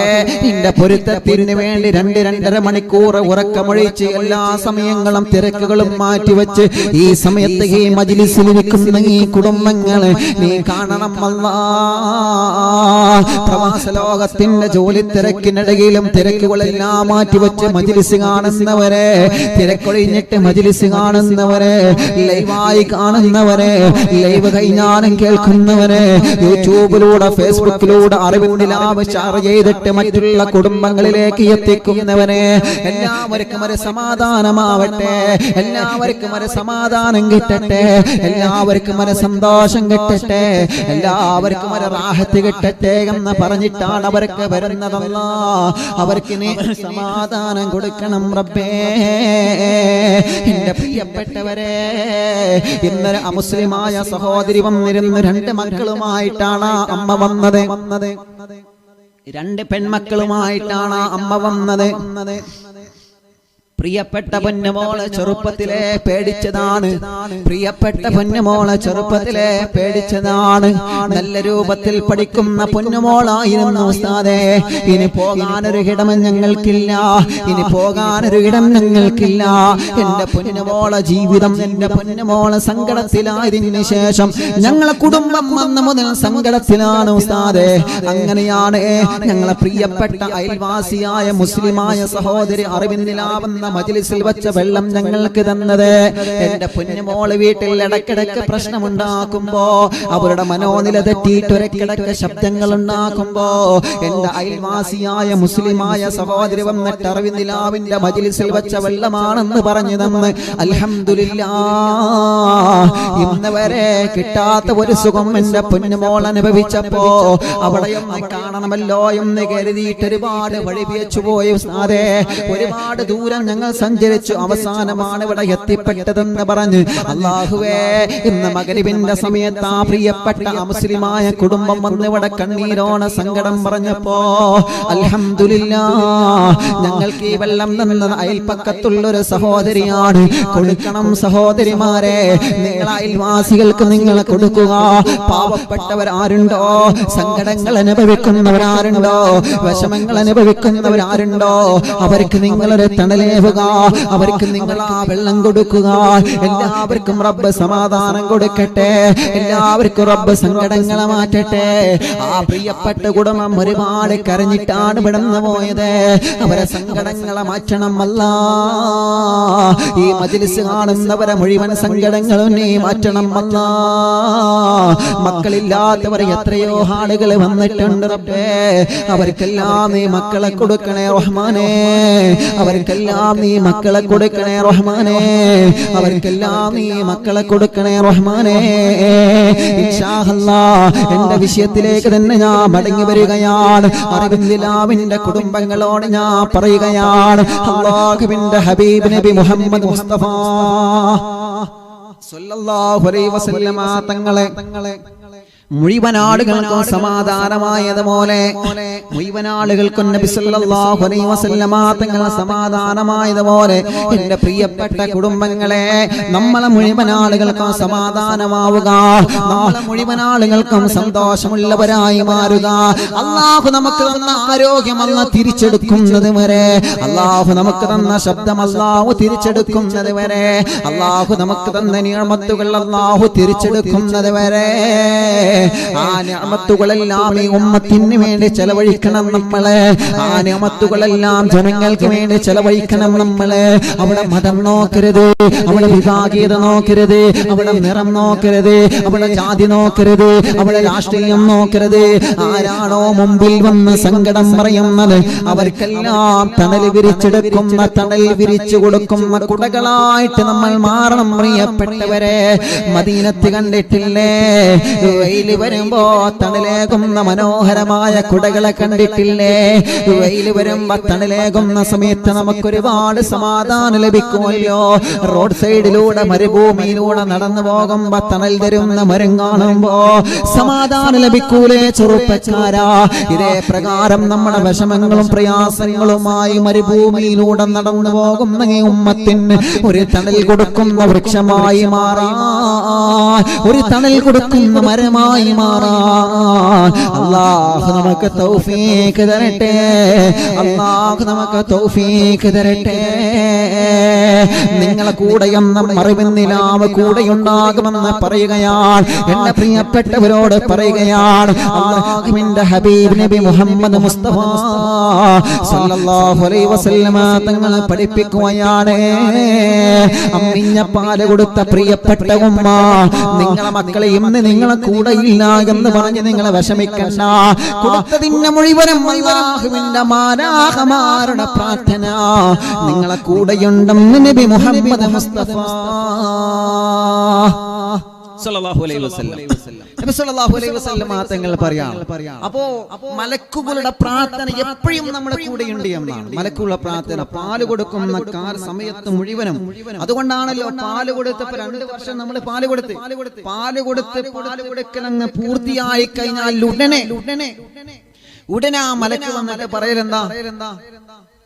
നിന്റെ പൊരുത്തത്തിന് വേണ്ടി 2-2.5 മണിക്കൂർ ഉറക്കമൊഴിച്ച് എല്ലാ സമയങ്ങളും തിരക്കുകളും മാറ്റിവെച്ച് ഈ സമയത്ത് ഈ മജ്‌ലിസിൽ ഇരിക്കുന്ന ഈ കുടുംബങ്ങളെ നീ കാണണം അല്ലാ. പ്രവാസ ലോകത്തിന്റെ ജോലി തിരക്കിനിടയിലും തിരക്കുകളെല്ലാം മാറ്റിവെച്ച് മജ്‌ലിസ് കാണുന്നവരെ, തിരക്കൊഴിഞ്ഞിട്ട് മജ്‌ലിസ് കാണുന്നവരെ, ലൈവായി കാണുന്നവരെ, ലൈവ് കഴിഞ്ഞാലും കേൾക്കുന്നവരെ, യൂട്യൂബിലൂടെ ഫേസ്ബുക്കിലൂടെ അറിവിൻ നിലാവ് ഷെയർ ചെയ്തിട്ട് മറ്റുള്ള കുടുംബങ്ങളിലേക്ക് എത്തിക്കുന്നവരെ, എല്ലാവർക്കും ഒരു സമാധാനമാവട്ടെ, എല്ലാവർക്കും ഒരു സമാധാനം കിട്ടട്ടെ, എല്ലാവർക്കും ഒരു സന്തോഷം കിട്ടട്ടെ, എല്ലാവർക്കും ഒരു റാഹത്ത് കിട്ടട്ടെ എന്ന് പറഞ്ഞിട്ടാണ് അവർക്ക് വരുന്നതല്ല. അവർക്ക് നീ സമാധാനം കൊടുക്കണം റബ്ബേ. എന്റെ പ്രിയപ്പെട്ടവരെ, ഇന്നലെ അമുസ്ലിമായ സഹോദരി വന്നിരുന്നു. 2 മക്കളുമായിട്ടാണ് അമ്മ വന്നത്. 2 പെൺമക്കളുമായിട്ടാണ് അമ്മ വന്നത്. പ്രിയപ്പെട്ട പൊന്നുമോളെ ചെറുപ്പത്തിലെ പേടിച്ചതാണ്. പ്രിയപ്പെട്ട പൊന്നുമോളെ ചെറുപ്പത്തിലെ പേടിച്ചതാണ്. നല്ല രൂപത്തിൽ പഠിക്കുന്ന പൊന്നുമോളായിരുന്നു ഉസ്താദേ. ഇനി പോകാനൊരു ഇടം ഞങ്ങൾക്കില്ല, ഇനി പോകാനൊരു ഇടം ഞങ്ങൾക്കില്ല. എന്റെ പൊന്നുമോളെ ജീവിതം, എന്റെ പൊന്നുമോളെ സങ്കടത്തിലായതിനു ശേഷം ഞങ്ങളെ കുടുംബം അന്ന് മുതൽ സങ്കടത്തിലാണ് ഉസ്താദേ. അങ്ങനെയാണ് ഞങ്ങളെ പ്രിയപ്പെട്ട അയൽവാസിയായ മുസ്ലിമായ സഹോദരി അറിവിൻ നിലാവെന്ന മജ്‌ലിസിൽ വെച്ച വെള്ളം ഞങ്ങൾക്ക് തന്നത്. എന്റെ പൊന്നുമോള് വീട്ടിൽ ഇടക്കിടക്ക് പ്രശ്നമുണ്ടാക്കുമ്പോ, അവരുടെ മനോനില തെറ്റിയിട്ട് ഒരക്കിടക്ക് ശബ്ദങ്ങൾ ഉണ്ടാക്കുമ്പോ, എന്റെ അയൽവാസിയായ മുസ്ലിമായ സഹോദരി വന്നിട്ട് അറിവിൻ നിലാവിന്റെ മജ്‌ലിസിൽ വെച്ച വെള്ളമാണെന്ന് പറഞ്ഞു തന്ന് അൽഹംദുലില്ലാഹ് ഇന്ന് വരെ കിട്ടാത്ത ഒരു സുഖം എന്റെ പൊന്നുമോൾ അനുഭവിച്ചപ്പോ അവിടെയൊന്ന് കാണണമല്ലോ എന്ന് കരുതിയിട്ട് ഒരുപാട് വഴി വെച്ചു പോയി ഉസ്താദേ. ഒരുപാട് ദൂരം ഞങ്ങൾ ഞങ്ങൾ സഞ്ചരിച്ചു, അവസാനമാണ് ഇവിടെ എത്തിപ്പെട്ടതെന്ന് പറഞ്ഞ് അല്ലാഹുവേ ഇന്ന് മഗ്‌രിബിന്റെ സമയത്ത് ആ പ്രിയപ്പെട്ട മുസ്ലിമായ കുടുംബം വന്ന് ഇവിടെ കണ്ണീരോടെ സങ്കടം പറഞ്ഞപ്പോ അൽഹംദുലില്ലാഹ് ഞങ്ങൾക്ക് ഈ വെള്ളം തന്ന അയൽപക്കത്തുള്ളൊരു സഹോദരിയാണ്. കൊടുക്കണം സഹോദരിമാരെ, നിങ്ങൾ അയൽവാസികൾക്ക് നിങ്ങൾ കൊടുക്കുക. പാവപ്പെട്ടവരാരുണ്ടോ, സങ്കടങ്ങൾ അനുഭവിക്കുന്നവരാരുണ്ടോ, വിഷമങ്ങൾ അനുഭവിക്കുന്നവരാരുണ്ടോ, അവർക്ക് നിങ്ങളൊരു തണലേവുക, അവർക്ക് നിങ്ങൾ ആ വെള്ളം കൊടുക്കുക. എല്ലാവർക്കും റബ്ബ് സമാധാനം കൊടുക്കട്ടെ, എല്ലാവർക്കും റബ്ബ് സങ്കടങ്ങളെ മാറ്റട്ടെ. ആ പ്രിയപ്പെട്ട കുടുംബം ഒരുപാട് കരഞ്ഞിട്ടാണ് വിടന്നു പോയത്. അവരെ സങ്കടങ്ങളെ മാറ്റണം അല്ലാ. ഈ മജ്‌ലിസ് കാണുന്നവരെ മുഴുവൻ സങ്കടങ്ങളും നീ മാറ്റണം അല്ലാ. മക്കളില്ലാത്തവർ എത്രയോ ആളുകൾ വന്നിട്ടുണ്ട് റബ്ബേ, അവർക്കെല്ലാം നീ മക്കളെ കൊടുക്കണേ റഹ്മാനേ, അവർക്കെല്ലാം നീ മക്കളെ കൊടുക്കണേ റഹ്മാനേ, അവർക്കെല്ലാം നീ മക്കളെ കൊടുക്കണേ റഹ്മാനേ. ഇൻഷാ അല്ലാഹ് എന്റെ വിഷയത്തിലേക്ക് തന്നെ ഞാൻ മടങ്ങി വരികയാണ്. അറിവിന്ദിലാവിന്റെ കുടുംബങ്ങളോട് ഞാൻ പറയുകയാണ്, അല്ലാഹുവിന്റെ ഹബീബ് നബി മുഹമ്മദ് മുസ്തഫ സ്വല്ലല്ലാഹു അലൈഹി വസല്ലമ തങ്ങളെ മുഴുവൻ ആളുകൾക്കും സമാധാനമായതുപോലെ മുഴുവൻ ആളുകൾക്കും നബി സല്ലല്ലാഹു അലൈഹി വസല്ലമ തങ്ങൾ സമാധാനമായതുപോലെ എന്റെ പ്രിയപ്പെട്ട കുടുംബങ്ങളെ നമ്മളെ മുഴുവൻ ആളുകൾക്കും സമാധാനമാവുക, നമ്മളെ മുഴുവൻ ആളുകൾക്കും സന്തോഷമുള്ളവരായി മാറുക. അല്ലാഹു നമുക്ക് തന്ന ആരോഗ്യം അല്ലാഹു തിരിച്ചെടുക്കുന്നത് വരെ, അല്ലാഹു നമുക്ക് തന്ന ശബ്ദം അല്ലാഹു തിരിച്ചെടുക്കുന്നത് വരെ, അല്ലാഹു നമുക്ക് തന്ന നിഅമത്തുകൾ അല്ലാഹു തിരിച്ചെടുക്കുന്നത് വരെ ആ നിഅമത്തുകളെല്ലാം ഈ ഉമ്മത്തിന് വേണ്ടി ചെലവഴിക്കണം നമ്മളെ. ആ നിഅമത്തുകളെല്ലാം ജനങ്ങൾക്ക് വേണ്ടി ചെലവഴിക്കണം നമ്മളെ. അവിടെ മതം നോക്കരുത്, അവിടെ വിഭാഗീയത നോക്കരുത്, അവിടെ നിറം നോക്കരുത്, അവിടെ ജാതി നോക്കരുത്, അവിടെ രാഷ്ട്രീയം നോക്കരുത്. ആരാണോ മുമ്പിൽ വന്ന് സങ്കടം പറയുന്നത് അവർക്കെല്ലാം തണൽ വിരിച്ചെടുക്കുന്ന, തണൽ വിരിച്ചു കൊടുക്കുന്ന കുടകളായിട്ട് നമ്മൾ മാറണം പ്രിയപ്പെട്ടവരെ. മദീനത്ത് കണ്ടിട്ടില്ലേ, വെയിൽ വരുമ്പോ തണലേകുന്ന മനോഹരമായ കുടകളെ കണ്ടിട്ടില്ലേ? വെയിൽ വരുമ്പോ തണലേകുന്ന സമയത്ത് നമുക്കൊരുപാട് സമാധാനം ലഭിക്കുമല്ലോ. റോഡ് സൈഡിലൂടെ മരുഭൂമിയിലൂടെ നടന്നു പോകുമ്പോ തണൽ തരുന്ന മരം കാണുമ്പോ സമാധാനം ലഭിക്കൂലേ ചെറുപ്പക്കാരാ? ഇതേ പ്രകാരം നമ്മുടെ വിഷമങ്ങളും പ്രയാസങ്ങളുമായി മരുഭൂമിയിലൂടെ നടന്നു പോകുന്ന ഈ ഉമ്മത്തിന് ഒരു തണൽ കൊടുക്കുന്ന വൃക്ഷമായി മാറാൻ, ഒരു തണൽ കൊടുക്കുന്ന മരമായി മാറാൻ അല്ലാഹു നമുക്ക് തൗഫീഖ് തരട്ടെ, അല്ലാഹു നമുക്ക് തൗഫീഖ് തരട്ടെ. നിങ്ങളെ കൂടെയൊന്നും അറിവിന്നിലാവ് കൂടെയുണ്ടാകുമെന്ന് പറയുകയാണ്. എന്റെ പ്രിയപ്പെട്ടവരോട് പറയുകയാണ്, അല്ലാഹുവിന്റെ ഹബീബ് നബി മുഹമ്മദ് മുസ്തഫ സല്ലല്ലാഹു അലൈഹി വസല്ലമ തങ്ങൾ പഠിപ്പിക്കുകയാണ്, അമ്മിഞ്ഞ പാല് കൊടുത്ത പ്രിയപ്പെട്ട ഉമ്മ, നിങ്ങളെ മക്കളെ ഇന്ന് നിങ്ങളെ കൂടെ ഇല്ല എന്ന് പറഞ്ഞ് നിങ്ങളെ വിഷമിക്കണ്ട. കൊടുത്തതിന്റെ മുഴുവനും അല്ലാഹുവിന്റെ മാലാഖമാരുടെ പ്രാർത്ഥന നിങ്ങളെ കൂടെയുണ്ടെന്ന് നബി മുഹമ്മദ് മുസ്തഫ സല്ലല്ലാഹു അലൈഹി വസല്ലം നബി സല്ലല്ലാഹു അലൈഹി വസല്ലം തങ്ങൾ പറയാം. അപ്പോ മലക്കുകളുടെ പ്രാർത്ഥന എപ്പോഴും നമ്മുടെ കൂടെയുണ്ട് എന്നാണ്. മലക്കുകളുടെ പ്രാർത്ഥന പാല് കൊടുക്കുന്ന സമയത്ത് മുഴുവനും. അതുകൊണ്ടാണല്ലോ പാല് കൊടുത്തപ്പോ 2 വർഷം നമ്മൾ പാല് കൊടുക്കൽ അങ്ങ് പൂർത്തിയായി കഴിഞ്ഞാൽ ഉടനെ ആ മലക്ക് വന്നിട്ട് പറയലെന്താ?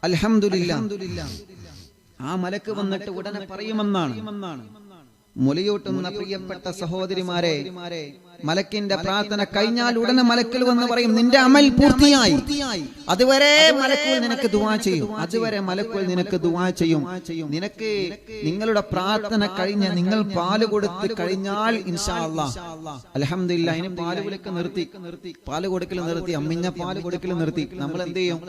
അൽഹംദുലില്ലാ. ആ മലക്ക് വന്നിട്ട് ഉടനെ പറയുമെന്നാണ്. മുലയൂട്ടുന്ന പ്രിയപ്പെട്ട സഹോദരിമാരെ, മലക്കിന്റെ പ്രാർത്ഥന കഴിഞ്ഞാൽ ഉടനെ മലക്കുകൾ വന്ന് പറയും, നിന്റെ അമൽ പൂർത്തിയായി. അതുവരെ മലക്കുകൾ നിനക്ക് ദുആ ചെയ്യും, അതുവരെ മലക്കുകൾ നിനക്ക് ദുആ ചെയ്യും. നിനക്ക് നിങ്ങളുടെ പ്രാർത്ഥന കഴിഞ്ഞ് നിങ്ങൾ പാല് കൊടുത്ത് കഴിഞ്ഞാൽ ഇൻഷാ അല്ലാഹ് അൽഹംദുലില്ലാഹ് ഇനി പാല് കൊടുക്കൽ നിർത്തി, അമ്മിഞ്ഞ പാല് കൊടുക്കൽ നിർത്തി. നമ്മൾ എന്ത് ചെയ്യും?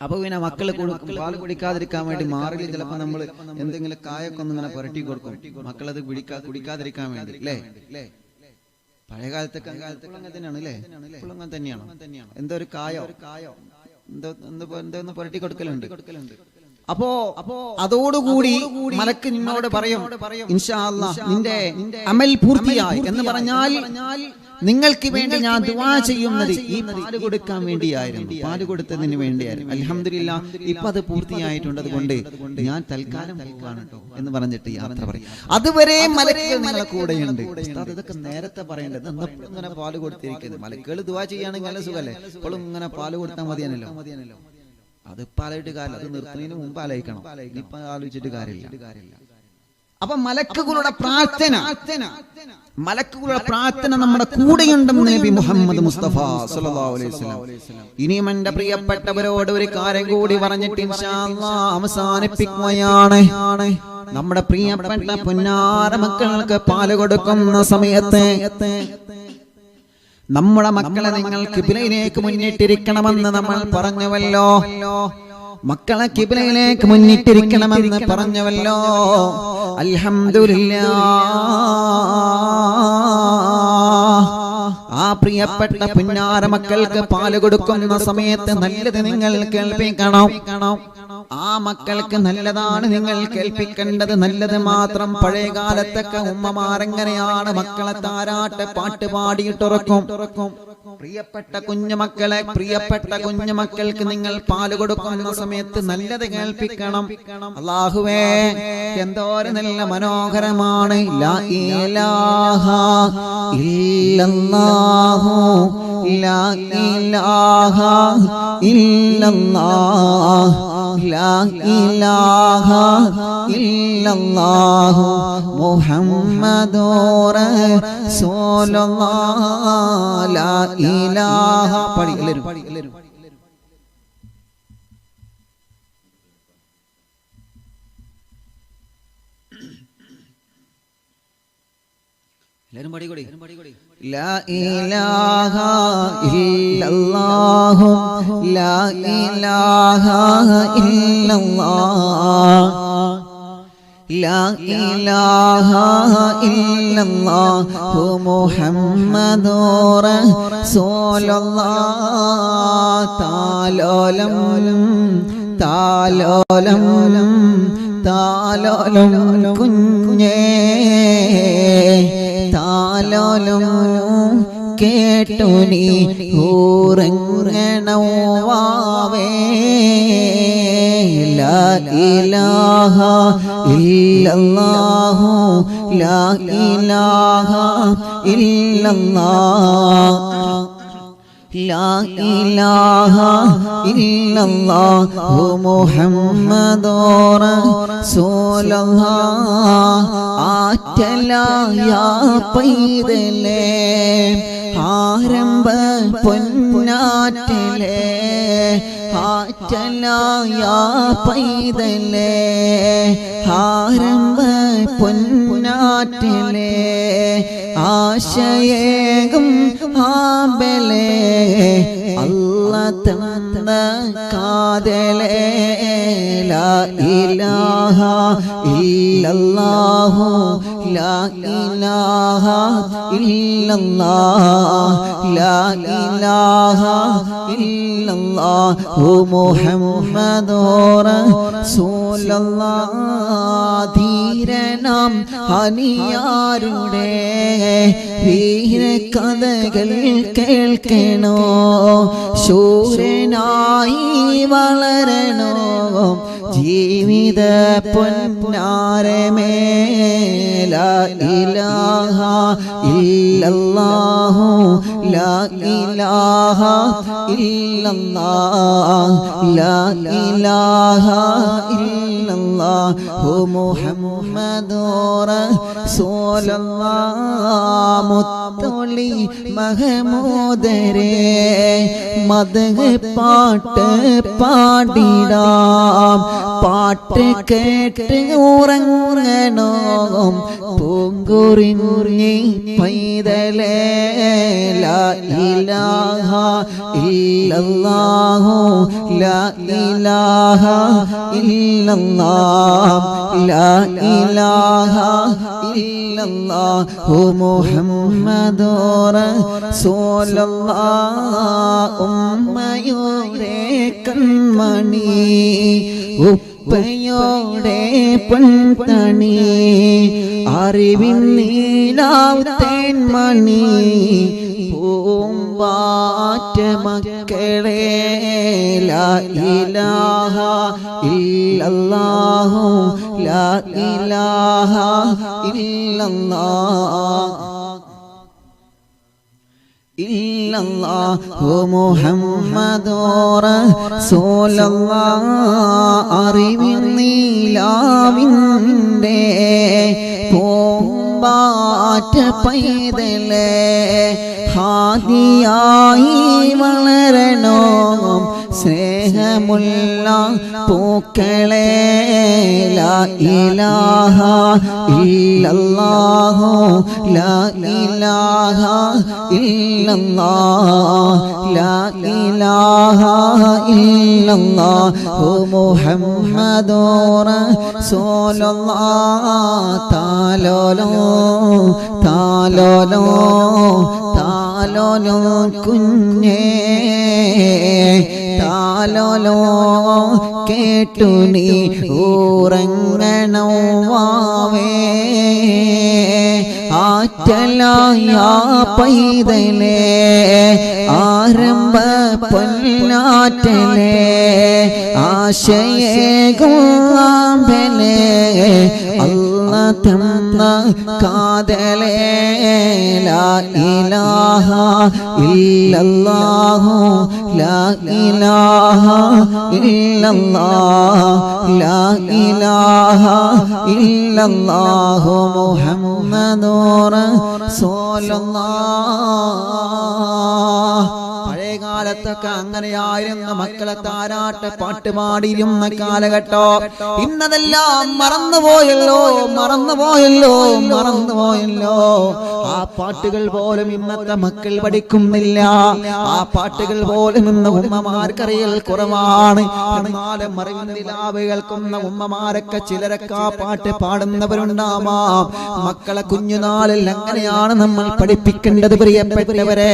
അപ്പൊ പിന്നെ മക്കള് പാല് കുടിക്കാതിരിക്കാൻ വേണ്ടി മാറിൽ ചിലപ്പോ നമ്മൾ എന്തെങ്കിലും കായൊക്കെ ഒന്ന് ഇങ്ങനെ പുരട്ടി കൊടുക്കും, മക്കളത് കുടിക്കാതിരിക്കാൻ വേണ്ടി അല്ലേ? പഴയ കാലത്തൊക്കെ അങ്ങനെ തന്നെയാണ് അല്ലേ? ഇപ്പോഴും അങ്ങനെ തന്നെയാണ്. എന്തോ ഒരു കായോ എന്തോ പുരട്ടി കൊടുക്കലുണ്ട്. അപ്പോ അതോടുകൂടി മലക്ക് നിന്നോട് പറയും ഇൻഷാ അല്ലാഹ് നിന്റെ അമൽ പൂർത്തിയായി എന്ന് പറഞ്ഞാൽ നിങ്ങൾക്ക് വേണ്ടി ഞാൻ ദുആ ചെയ്യുന്നത് ഈ പാല് കൊടുക്കാൻ വേണ്ടിയായിരുന്നു, പാല് കൊടുത്തതിന് വേണ്ടിയായിരുന്നു. അൽഹംദുലില്ലാഹ് ഇപ്പൊ അത് പൂർത്തിയായിട്ടുണ്ട്, അതുകൊണ്ട് ഞാൻ തൽക്കാലം പോകാണ് കേട്ടോ എന്ന് പറഞ്ഞിട്ട് യാത്ര പറയും. അതുവരെ മലക്കുകൾ നിങ്ങളെ കൂടെയുണ്ട്. ഇതൊക്കെ നേരത്തെ പറയേണ്ടത്, ഇങ്ങനെ പാല് കൊടുത്തിരിക്കുന്നത്. മലക്കുകൾ ദുആ ചെയ്യുകയാണെങ്കിൽ നല്ല സുഖല്ലേ, ഇപ്പോഴും ഇങ്ങനെ പാല് കൊടുത്താൽ മതിയാണല്ലോ. അതിപ്പോ ആലോചിച്ചിട്ട് കാര്യമില്ല, അത് നിർത്തുന്നതിന് മുമ്പ് ആലോചിക്കണം, ഇപ്പൊ ആലോചിച്ചിട്ട് കാര്യമില്ല. അപ്പൊ മലക്കുകളുടെ പ്രാർത്ഥന നമ്മുടെ കൂടെയുണ്ടെന്ന് നബി മുഹമ്മദ് മുസ്തഫ സല്ലല്ലാഹു അലൈഹി വസല്ലം. ഇനിയും എന്റെ പ്രിയപ്പെട്ടവരോട് ഒരു കാര്യം കൂടി പറഞ്ഞിട്ട് ഇൻഷാ അല്ലാഹ് അവസാനിപ്പിക്കുകയാണ്. നമ്മുടെ പ്രിയപ്പെട്ട പുന്നാര മക്കൾക്ക് പാല് കൊടുക്കുന്ന സമയത്ത് നമ്മുടെ മക്കളെ നിങ്ങൾ ഖിബ്ലയിലേക്ക് മുന്നിട്ടിരിക്കണമെന്ന് നമ്മൾ പറഞ്ഞുവല്ലോ. മക്കളെ ഖിബ്ലയിലേക്ക് മുന്നിട്ടിരിക്കണമെന്ന് പറഞ്ഞുവല്ലോ. അൽഹംദുലില്ലാഹ് ആ പ്രിയപ്പെട്ട പുന്നാര മക്കൾക്ക് പാല് കൊടുക്കുന്ന സമയത്ത് നല്ലത് നിങ്ങൾ കേൾപ്പിക്കണം. ആ മക്കൾക്ക് നല്ലതാണ് നിങ്ങൾ കേൾപ്പിക്കേണ്ടത്, നല്ലത് മാത്രം. പഴയ കാലത്തൊക്കെ ഉമ്മമാരെങ്ങനെയാണ് മക്കളെ താരാട്ട് പാട്ട് പാടിയിട്ടുറക്കും. പ്രിയപ്പെട്ട കുഞ്ഞുമക്കൾക്ക് നിങ്ങൾ പാല് കൊടുക്കുന്ന സമയത്ത് നല്ലത് കേൾപ്പിക്കണം. അല്ലാഹുവേ എന്തോരം നല്ല മനോഹരമാണ്. ലാ ഇലാഹ ഇല്ലല്ലാഹു ലാ ഇലാഹ ഇല്ലല്ലാഹ് ലാ ഇലാഹ ഇല്ലല്ലാഹു മുഹമ്മദുർ റസൂലുള്ളാഹ് ലാ ഇലാഹ. പടി എല്ലാവരും പാടിക്കൊടി. ലാ ഇലാഹ ഇല്ലല്ലാഹു ലാ ഇലാഹ ഇല്ലല്ലാഹ് ലാ ഇലാഹ ഇല്ലല്ലാഹു മുഹമ്മദുർ റസൂലുള്ളാഹ്. താലോലം താലോലം താലോലം കുഞ്ഞേ താലോലം കേട്ടു നീ ഊറങ്ങണവാവേ. ലാ ഇലാഹ ഇല്ലല്ലാഹു ലാ ഇലാഹ ഇല്ലല്ലാഹ് ലാ ഇലാഹ ഇല്ലല്ലാഹു മുഹമ്മദുർ റസൂലുള്ളാഹ്. ആറ്റലായ പൈതലേ ആരംഭ പൊന്നാറ്റലേ ആറ്റലായ പൈതലേ ആരംഭ പൊന്നാറ്റലേ ആശയേകും ആബലേ അല്ലാഹ് തന്ന കാതലേ. ലാ ഇലാഹ ഇല്ലല്ലാഹു ലാ ഇലാഹ ഇല്ലല്ലാഹ് ലാ ഇലാഹ ഇല്ലല്ലാഹു മുഹമ്മദുർ റസൂലുള്ളാഹ്. ധീരനാം ഹനിയാരുടെ വീരകഥകൾ കേൾക്കണോ, ശൂരനായി വളരണോ ജീവിത പൊന്നാരമേ. ലാ ഇലാഹ ഇല്ലല്ലാഹു ലാ ഇലാഹ ഇല്ലല്ലാഹ് ലാ ഇലാഹ ഇല്ലല്ലാഹു മുഹമ്മദുർ റസൂലുള്ളാഹ്. മുത്തൊളി മഹമൂദരേ മദ്ഹ് പാട്ട് പാടിടാം, പാട്ട് കേട്ട് ഉറങ്ങണോ പൂങ്കുറിഞ്ഞി പൈതലേ. ലാ ഇലാഹ ഇല്ലല്ലാഹു ലാ ഇലാഹ ഇല്ലല്ലാഹ് ലാ ഇലാഹ ഇല്ലല്ലാഹു മുഹമ്മദുർ റസൂലുള്ളാഹ്. ഉമ്മയുടെ കൺമണി ഉപ്പയോടെ പൊൻതണി അറിവിൻ നീലാവത്തേൻ മണി പൂമ്പാറ്റ മക്കളെ ലാ ഇലാഹ ഇല്ലല്ലാഹു ലാ ഇലാഹ ഇല്ലല്ലാഹു മുഹമ്മദുർ റസൂലുള്ളാഹ് അറിവിൻ നീലാവിൻ്റെ പൂമ്പാറ്റ പൈതലേ ഹാദിയായി വളരണോ സ്നേഹമുള്ള പൂക്കളെ ലാ ഇലാഹ ഇല്ലല്ലാഹു ലാ ഇലാഹ ഇല്ലല്ലാഹ് ലാ ഇലാഹ ഇല്ലല്ലാഹു മുഹമ്മദുർ റസൂലുള്ളാഹ് താലോലോ താലോലോ താലോലോ കുഞ്ഞേ താലോലോ കേട്ടു നീ ഉറങ്ങണം വാവേ ആറ്റലായ പൈതലേ ആരംഭ പൊന്നാറ്റലേ ആശയേകുമ്പലേ അല്ല തന്ന കാതലേ ലാ ഇലാഹ ഇല്ലല്ലാഹു ലാ ഇലാഹ ഇല്ലല്ലാഹ് ലാ ഇലാഹ ഇല്ലല്ലാഹു മുഹമ്മദുർ റസൂലുള്ളാഹ്. പഴയകാലത്തൊക്കെ അങ്ങനെയായിരുന്ന മക്കളെ താരാട്ട് പാട്ട് പാടിയിരുന്ന കാലഘട്ടം ഇന്നതെല്ലാം മറന്നുപോയല്ലോ മറന്നുപോയല്ലോ മറന്നുപോയല്ലോ. ആ പാട്ടുകൾ പോലും ഇന്നത്തെ മക്കൾ പഠിക്കുന്നില്ല. ആ പാട്ടുകൾ പോലും ഇന്ന് ഉമ്മമാർക്കറിയൽ കുറവാണ്. എന്നാലും മറിവിന്ദിലാവ് കേൾക്കുന്ന ഉമ്മമാരൊക്കെ ചിലരൊക്കെ ആ പാട്ട് പാടുന്നവരുണ്ടാവാം. മക്കളെ കുഞ്ഞുനാളിൽ അങ്ങനെയാണ് നമ്മൾ പഠിപ്പിക്കേണ്ടത് പ്രിയപ്പെട്ടവരെ.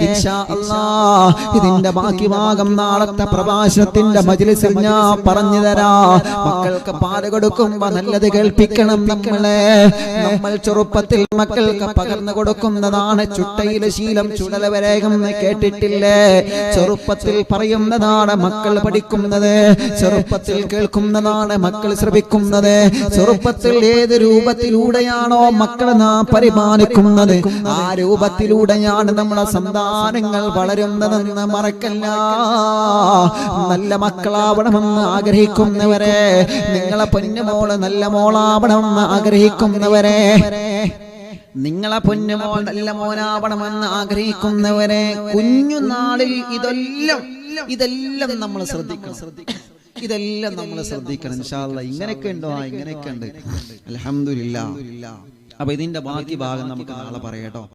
ഇൻഷാ അല്ലാഹ് ഇതിന്റെ ബാക്കി ഭാഗം നാളത്തെ പ്രഭാഷണത്തിന്റെ മജ്‌ലിസിൽ ഞാൻ പറഞ്ഞു തരാം. മക്കൾക്ക് പാല് കൊടുക്കുമ്പോ നല്ലത് കേൾപ്പിക്കണം. നമ്മൾ ചെറുപ്പത്തിൽ മക്കൾക്ക് പകർന്നു കൊടുക്കുന്നതാണ് ചുട്ടയിലെ ശീലം ചുടലവരേകം കേട്ടിട്ടില്ലേ? ചെറുപ്പത്തിൽ പറയുന്നതാണ് മക്കൾ പഠിക്കുന്നത്, ചെറുപ്പത്തിൽ കേൾക്കുന്നതാണ് മക്കൾ ശ്രവിക്കുന്നത്. ചെറുപ്പത്തിൽ ഏത് രൂപത്തിലൂടെയാണോ മക്കളെ നാം പരിപാലിക്കുന്നത് ആ രൂപത്തിലൂടെയാണ് നമ്മുടെ സന്താനങ്ങൾ വളരുന്നതെന്ന് മറക്കല്ല. നല്ല മക്കളാവണമെന്ന് ആഗ്രഹിക്കുന്നവരെ, നിങ്ങളെ പൊന്നുമോള് നല്ല മോളാവണമെന്ന് ആഗ്രഹിക്കുന്നവരെ, നിങ്ങളെ പൊന്നുമോൾ നല്ല മോനാവണമെന്ന് ആഗ്രഹിക്കുന്നവരെ, കുഞ്ഞുനാളിൽ ഇതെല്ലാം നമ്മൾ ശ്രദ്ധിക്കണം. ഇതെല്ലാം നമ്മൾ ശ്രദ്ധിക്കണം. ഇൻഷാ അല്ലാഹ് ഇങ്ങനെയൊക്കെ ഉണ്ടോ? ഇങ്ങനെയൊക്കെ ഉണ്ട്. അൽഹംദുലില്ലാഹ്. അപ്പൊ ഇതിന്റെ ബാക്കി ഭാഗം നമുക്ക് നാളെ പറയാട്ടോ.